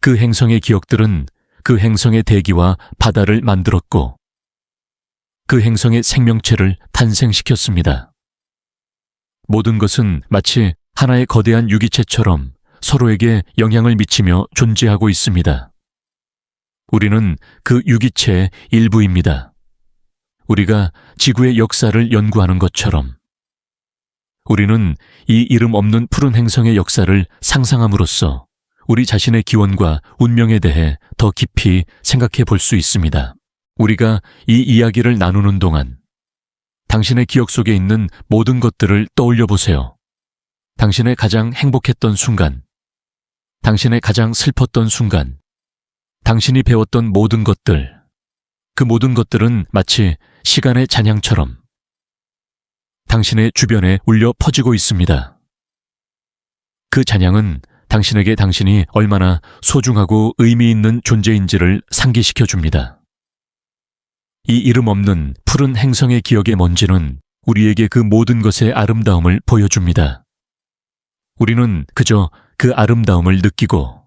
A: 그 행성의 기억들은 그 행성의 대기와 바다를 만들었고 그 행성의 생명체를 탄생시켰습니다. 모든 것은 마치 하나의 거대한 유기체처럼 서로에게 영향을 미치며 존재하고 있습니다. 우리는 그 유기체의 일부입니다. 우리가 지구의 역사를 연구하는 것처럼 우리는 이 이름 없는 푸른 행성의 역사를 상상함으로써 우리 자신의 기원과 운명에 대해 더 깊이 생각해 볼 수 있습니다. 우리가 이 이야기를 나누는 동안 당신의 기억 속에 있는 모든 것들을 떠올려 보세요. 당신의 가장 행복했던 순간, 당신의 가장 슬펐던 순간, 당신이 배웠던 모든 것들, 그 모든 것들은 마치 시간의 잔향처럼 당신의 주변에 울려 퍼지고 있습니다. 그 잔향은 당신에게 당신이 얼마나 소중하고 의미 있는 존재인지를 상기시켜 줍니다. 이 이름 없는 푸른 행성의 기억의 먼지는 우리에게 그 모든 것의 아름다움을 보여줍니다. 우리는 그저 그 아름다움을 느끼고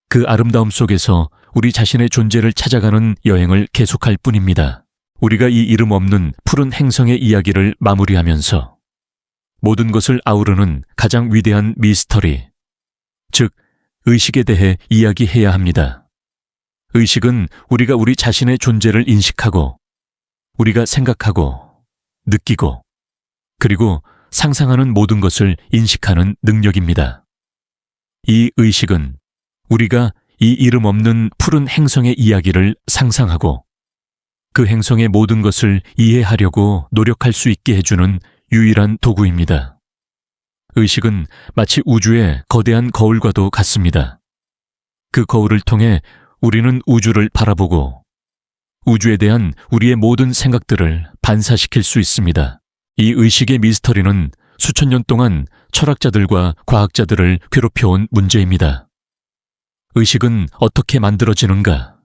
A: 그 아름다움 속에서 우리 자신의 존재를 찾아가는 여행을 계속할 뿐입니다. 우리가 이 이름 없는 푸른 행성의 이야기를 마무리하면서 모든 것을 아우르는 가장 위대한 미스터리, 즉 의식에 대해 이야기해야 합니다. 의식은 우리가 우리 자신의 존재를 인식하고 우리가 생각하고 느끼고 그리고 상상하는 모든 것을 인식하는 능력입니다. 이 의식은 우리가 이 이름 없는 푸른 행성의 이야기를 상상하고 그 행성의 모든 것을 이해하려고 노력할 수 있게 해주는 유일한 도구입니다. 의식은 마치 우주의 거대한 거울과도 같습니다. 그 거울을 통해 우리는 우주를 바라보고 우주에 대한 우리의 모든 생각들을 반사시킬 수 있습니다. 이 의식의 미스터리는 수천 년 동안 철학자들과 과학자들을 괴롭혀온 문제입니다. 의식은 어떻게 만들어지는가?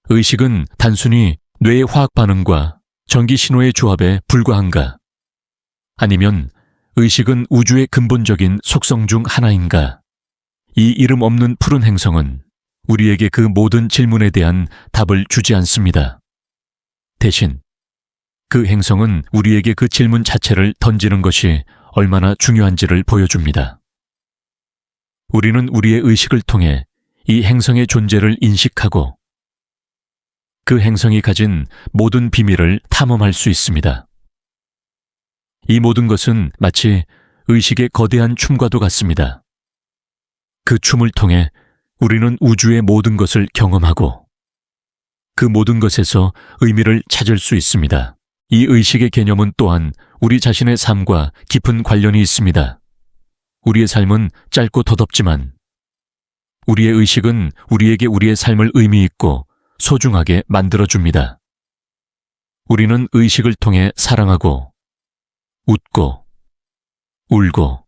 A: 의식은 단순히 뇌의 화학 반응과 전기 신호의 조합에 불과한가? 아니면 의식은 우주의 근본적인 속성 중 하나인가? 이 이름 없는 푸른 행성은 우리에게 그 모든 질문에 대한 답을 주지 않습니다. 대신 그 행성은 우리에게 그 질문 자체를 던지는 것이 얼마나 중요한지를 보여줍니다. 우리는 우리의 의식을 통해 이 행성의 존재를 인식하고 그 행성이 가진 모든 비밀을 탐험할 수 있습니다. 이 모든 것은 마치 의식의 거대한 춤과도 같습니다. 그 춤을 통해 우리는 우주의 모든 것을 경험하고 그 모든 것에서 의미를 찾을 수 있습니다. 이 의식의 개념은 또한 우리 자신의 삶과 깊은 관련이 있습니다. 우리의 삶은 짧고 더덥지만 우리의 의식은 우리에게 우리의 삶을 의미 있고 소중하게 만들어줍니다. 우리는 의식을 통해 사랑하고 웃고 울고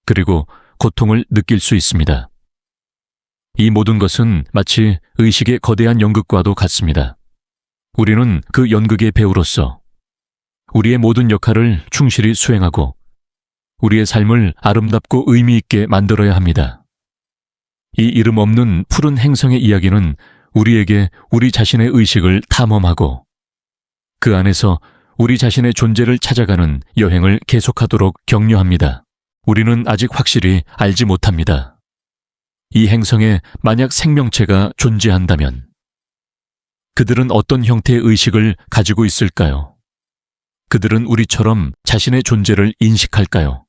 A: 그리고 고통을 느낄 수 있습니다. 이 모든 것은 마치 의식의 거대한 연극과도 같습니다. 우리는 그 연극의 배우로서 우리의 모든 역할을 충실히 수행하고 우리의 삶을 아름답고 의미 있게 만들어야 합니다. 이 이름 없는 푸른 행성의 이야기는 우리에게 우리 자신의 의식을 탐험하고 그 안에서 우리 자신의 존재를 찾아가는 여행을 계속하도록 격려합니다. 우리는 아직 확실히 알지 못합니다. 이 행성에 만약 생명체가 존재한다면 그들은 어떤 형태의 의식을 가지고 있을까요? 그들은 우리처럼 자신의 존재를 인식할까요?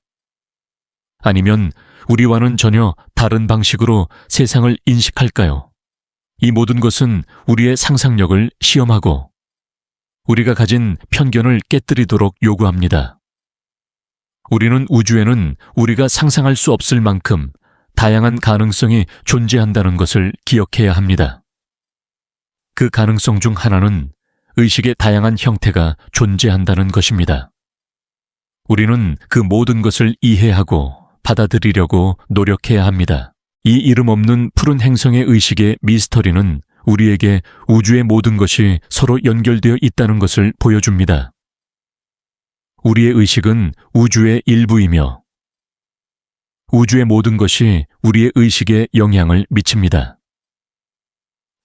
A: 아니면 우리와는 전혀 다른 방식으로 세상을 인식할까요? 이 모든 것은 우리의 상상력을 시험하고 우리가 가진 편견을 깨뜨리도록 요구합니다. 우리는 우주에는 우리가 상상할 수 없을 만큼 다양한 가능성이 존재한다는 것을 기억해야 합니다. 그 가능성 중 하나는 의식의 다양한 형태가 존재한다는 것입니다. 우리는 그 모든 것을 이해하고 받아들이려고 노력해야 합니다. 이 이름 없는 푸른 행성의 의식의 미스터리는 우리에게 우주의 모든 것이 서로 연결되어 있다는 것을 보여줍니다. 우리의 의식은 우주의 일부이며 우주의 모든 것이 우리의 의식에 영향을 미칩니다.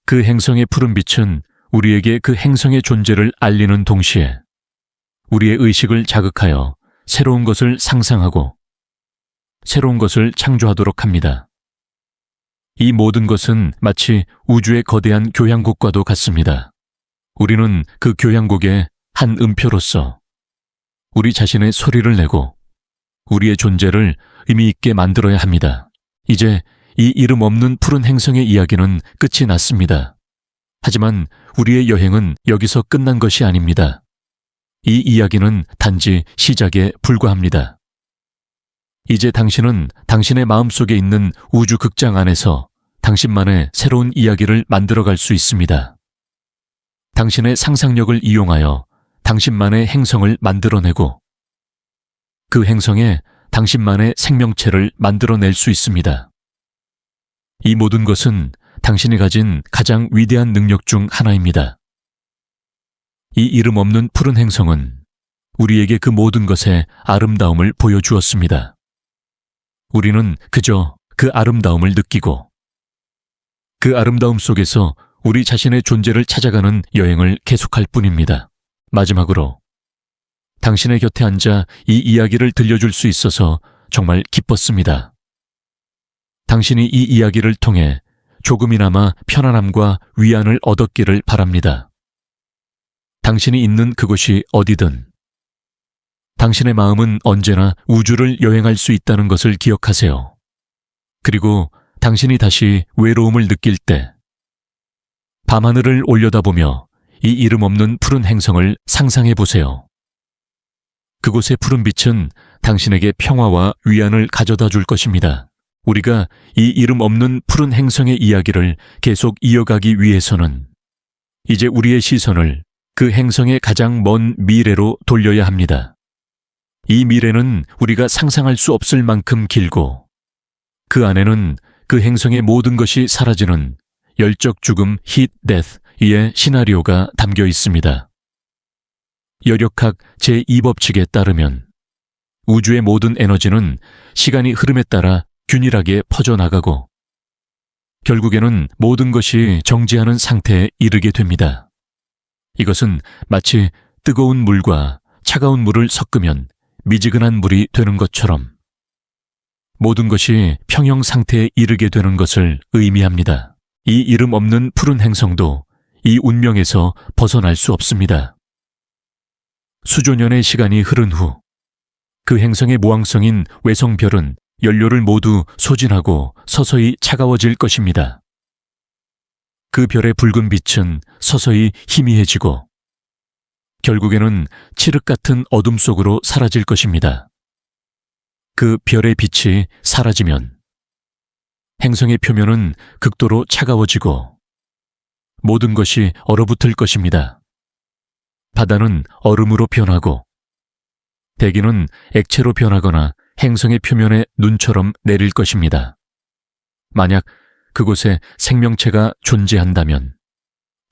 A: 그 행성의 푸른 빛은 우리에게 그 행성의 존재를 알리는 동시에 우리의 의식을 자극하여 새로운 것을 상상하고 새로운 것을 창조하도록 합니다. 이 모든 것은 마치 우주의 거대한 교향곡과도 같습니다. 우리는 그 교향곡의 한 음표로서 우리 자신의 소리를 내고 우리의 존재를 의미 있게 만들어야 합니다. 이제 이 이름 없는 푸른 행성의 이야기는 끝이 났습니다. 하지만 우리의 여행은 여기서 끝난 것이 아닙니다. 이 이야기는 단지 시작에 불과합니다. 이제 당신은 당신의 마음속에 있는 우주 극장 안에서 당신만의 새로운 이야기를 만들어갈 수 있습니다. 당신의 상상력을 이용하여 당신만의 행성을 만들어내고 그 행성에 당신만의 생명체를 만들어낼 수 있습니다. 이 모든 것은 당신이 가진 가장 위대한 능력 중 하나입니다. 이 이름 없는 푸른 행성은 우리에게 그 모든 것의 아름다움을 보여주었습니다. 우리는 그저 그 아름다움을 느끼고 그 아름다움 속에서 우리 자신의 존재를 찾아가는 여행을 계속할 뿐입니다. 마지막으로 당신의 곁에 앉아 이 이야기를 들려줄 수 있어서 정말 기뻤습니다. 당신이 이 이야기를 통해 조금이나마 편안함과 위안을 얻었기를 바랍니다. 당신이 있는 그곳이 어디든 당신의 마음은 언제나 우주를 여행할 수 있다는 것을 기억하세요. 그리고 당신이 다시 외로움을 느낄 때 밤하늘을 올려다보며 이 이름 없는 푸른 행성을 상상해 보세요. 그곳의 푸른 빛은 당신에게 평화와 위안을 가져다 줄 것입니다. 우리가 이 이름 없는 푸른 행성의 이야기를 계속 이어가기 위해서는 이제 우리의 시선을 그 행성의 가장 먼 미래로 돌려야 합니다. 이 미래는 우리가 상상할 수 없을 만큼 길고 그 안에는 그 행성의 모든 것이 사라지는 열적 죽음 (heat death)의 시나리오가 담겨 있습니다. 열역학 제2법칙에 따르면 우주의 모든 에너지는 시간이 흐름에 따라 균일하게 퍼져나가고 결국에는 모든 것이 정지하는 상태에 이르게 됩니다. 이것은 마치 뜨거운 물과 차가운 물을 섞으면 미지근한 물이 되는 것처럼 모든 것이 평형 상태에 이르게 되는 것을 의미합니다. 이 이름 없는 푸른 행성도 이 운명에서 벗어날 수 없습니다. 수조년의 시간이 흐른 후 그 행성의 모항성인 외성별은 연료를 모두 소진하고 서서히 차가워질 것입니다. 그 별의 붉은 빛은 서서히 희미해지고 결국에는 칠흑 같은 어둠 속으로 사라질 것입니다. 그 별의 빛이 사라지면 행성의 표면은 극도로 차가워지고 모든 것이 얼어붙을 것입니다. 바다는 얼음으로 변하고 대기는 액체로 변하거나 행성의 표면에 눈처럼 내릴 것입니다. 만약 그곳에 생명체가 존재한다면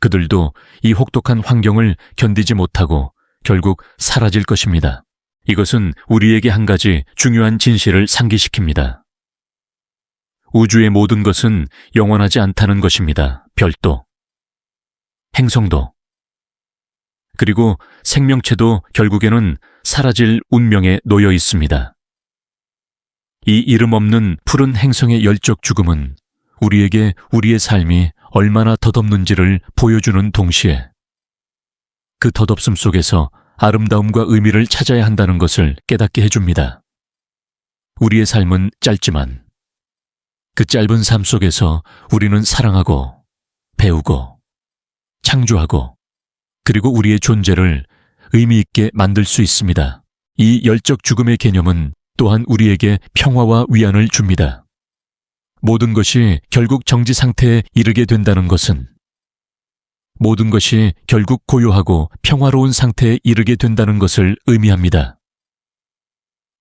A: 그들도 이 혹독한 환경을 견디지 못하고 결국 사라질 것입니다. 이것은 우리에게 한 가지 중요한 진실을 상기시킵니다. 우주의 모든 것은 영원하지 않다는 것입니다. 별도, 행성도, 그리고 생명체도 결국에는 사라질 운명에 놓여 있습니다. 이 이름 없는 푸른 행성의 열적 죽음은 우리에게 우리의 삶이 얼마나 덧없는지를 보여주는 동시에 그 덧없음 속에서 아름다움과 의미를 찾아야 한다는 것을 깨닫게 해줍니다. 우리의 삶은 짧지만 그 짧은 삶 속에서 우리는 사랑하고 배우고 창조하고 그리고 우리의 존재를 의미 있게 만들 수 있습니다. 이 열적 죽음의 개념은 또한 우리에게 평화와 위안을 줍니다. 모든 것이 결국 정지 상태에 이르게 된다는 것은 모든 것이 결국 고요하고 평화로운 상태에 이르게 된다는 것을 의미합니다.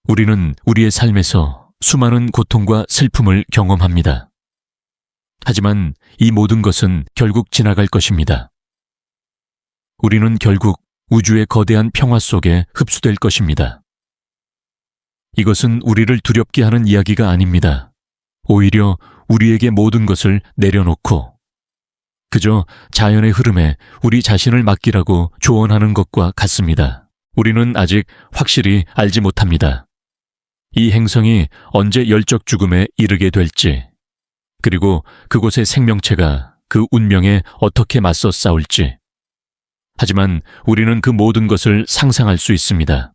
A: 우리는 우리의 삶에서 수많은 고통과 슬픔을 경험합니다. 하지만 이 모든 것은 결국 지나갈 것입니다. 우리는 결국 우주의 거대한 평화 속에 흡수될 것입니다. 이것은 우리를 두렵게 하는 이야기가 아닙니다. 오히려 우리에게 모든 것을 내려놓고 그저 자연의 흐름에 우리 자신을 맡기라고 조언하는 것과 같습니다. 우리는 아직 확실히 알지 못합니다. 이 행성이 언제 열적 죽음에 이르게 될지, 그리고 그곳의 생명체가 그 운명에 어떻게 맞서 싸울지. 하지만 우리는 그 모든 것을 상상할 수 있습니다.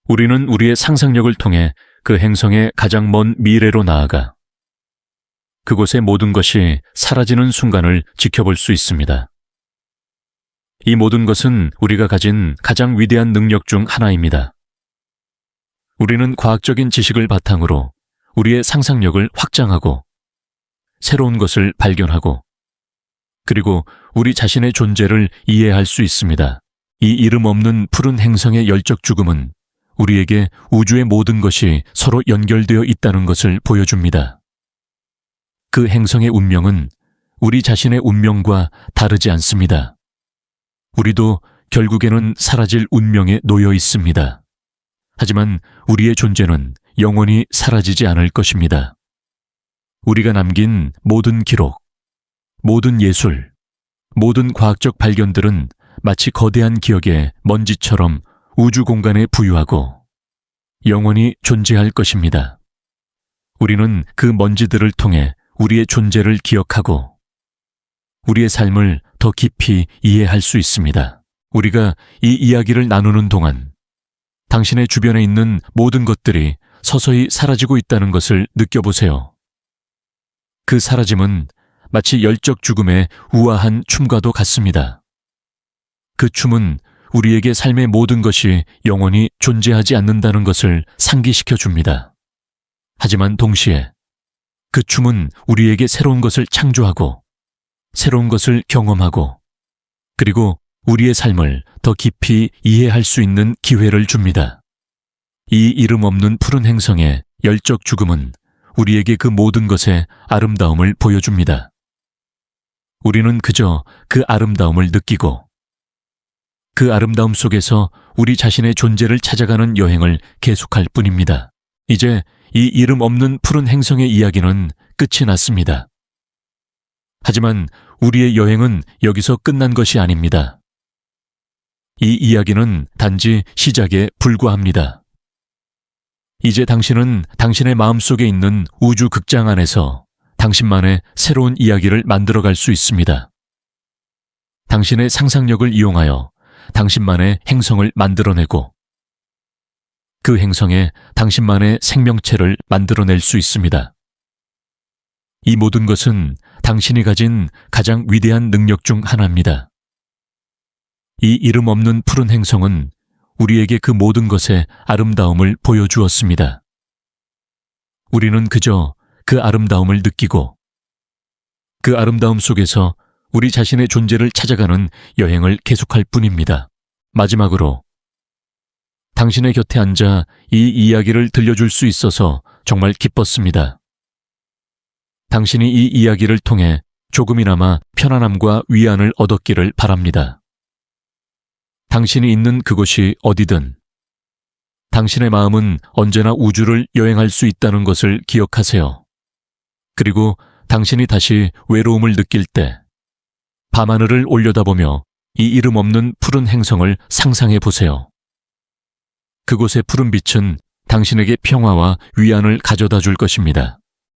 A: 우리는 우리의 상상력을 통해 그 행성의 가장 먼 미래로 나아가 그곳의 모든 것이 사라지는 순간을 지켜볼 수 있습니다. 이 모든 것은 우리가 가진 가장 위대한 능력 중 하나입니다. 우리는 과학적인 지식을 바탕으로 우리의 상상력을 확장하고 새로운 것을 발견하고 그리고 우리 자신의 존재를 이해할 수 있습니다. 이 이름 없는 푸른 행성의 열적 죽음은 우리에게 우주의 모든 것이 서로 연결되어 있다는 것을 보여줍니다. 그 행성의 운명은 우리 자신의 운명과 다르지 않습니다. 우리도 결국에는 사라질 운명에 놓여 있습니다. 하지만 우리의 존재는 영원히 사라지지 않을 것입니다. 우리가 남긴 모든 기록, 모든 예술, 모든 과학적 발견들은 마치 거대한 기억의 먼지처럼 우주 공간에 부유하고 영원히 존재할 것입니다. 우리는 그 먼지들을 통해 우리의 존재를 기억하고 우리의 삶을 더 깊이 이해할 수 있습니다. 우리가 이 이야기를 나누는 동안 당신의 주변에 있는 모든 것들이 서서히 사라지고 있다는 것을 느껴보세요. 그 사라짐은 마치 열적 죽음의 우아한 춤과도 같습니다. 그 춤은 우리에게 삶의 모든 것이 영원히 존재하지 않는다는 것을 상기시켜 줍니다. 하지만 동시에 그 춤은 우리에게 새로운 것을 창조하고 새로운 것을 경험하고 그리고 우리의 삶을 더 깊이 이해할 수 있는 기회를 줍니다. 이 이름 없는 푸른 행성의 열적 죽음은 우리에게 그 모든 것의 아름다움을 보여줍니다. 우리는 그저 그 아름다움을 느끼고 그 아름다움 속에서 우리 자신의 존재를 찾아가는 여행을 계속할 뿐입니다. 이제 이 이름 없는 푸른 행성의 이야기는 끝이 났습니다. 하지만 우리의 여행은 여기서 끝난 것이 아닙니다. 이 이야기는 단지 시작에 불과합니다. 이제 당신은 당신의 마음속에 있는 우주 극장 안에서 당신만의 새로운 이야기를 만들어갈 수 있습니다. 당신의 상상력을 이용하여 당신만의 행성을 만들어내고 그 행성에 당신만의 생명체를 만들어낼 수 있습니다. 이 모든 것은 당신이 가진 가장 위대한 능력 중 하나입니다. 이 이름 없는 푸른 행성은 우리에게 그 모든 것의 아름다움을 보여주었습니다. 우리는 그저 그 아름다움을 느끼고 그 아름다움 속에서 우리 자신의 존재를 찾아가는 여행을 계속할 뿐입니다. 마지막으로 당신의 곁에 앉아 이 이야기를 들려줄 수 있어서 정말 기뻤습니다. 당신이 이 이야기를 통해 조금이나마 편안함과 위안을 얻었기를 바랍니다. 당신이 있는 그곳이 어디든 당신의 마음은 언제나 우주를 여행할 수 있다는 것을 기억하세요. 그리고 당신이 다시 외로움을 느낄 때 밤하늘을 올려다보며 이 이름 없는 푸른 행성을 상상해 보세요. 그곳의 푸른 빛은 당신에게 평화와 위안을 가져다 줄 것입니다.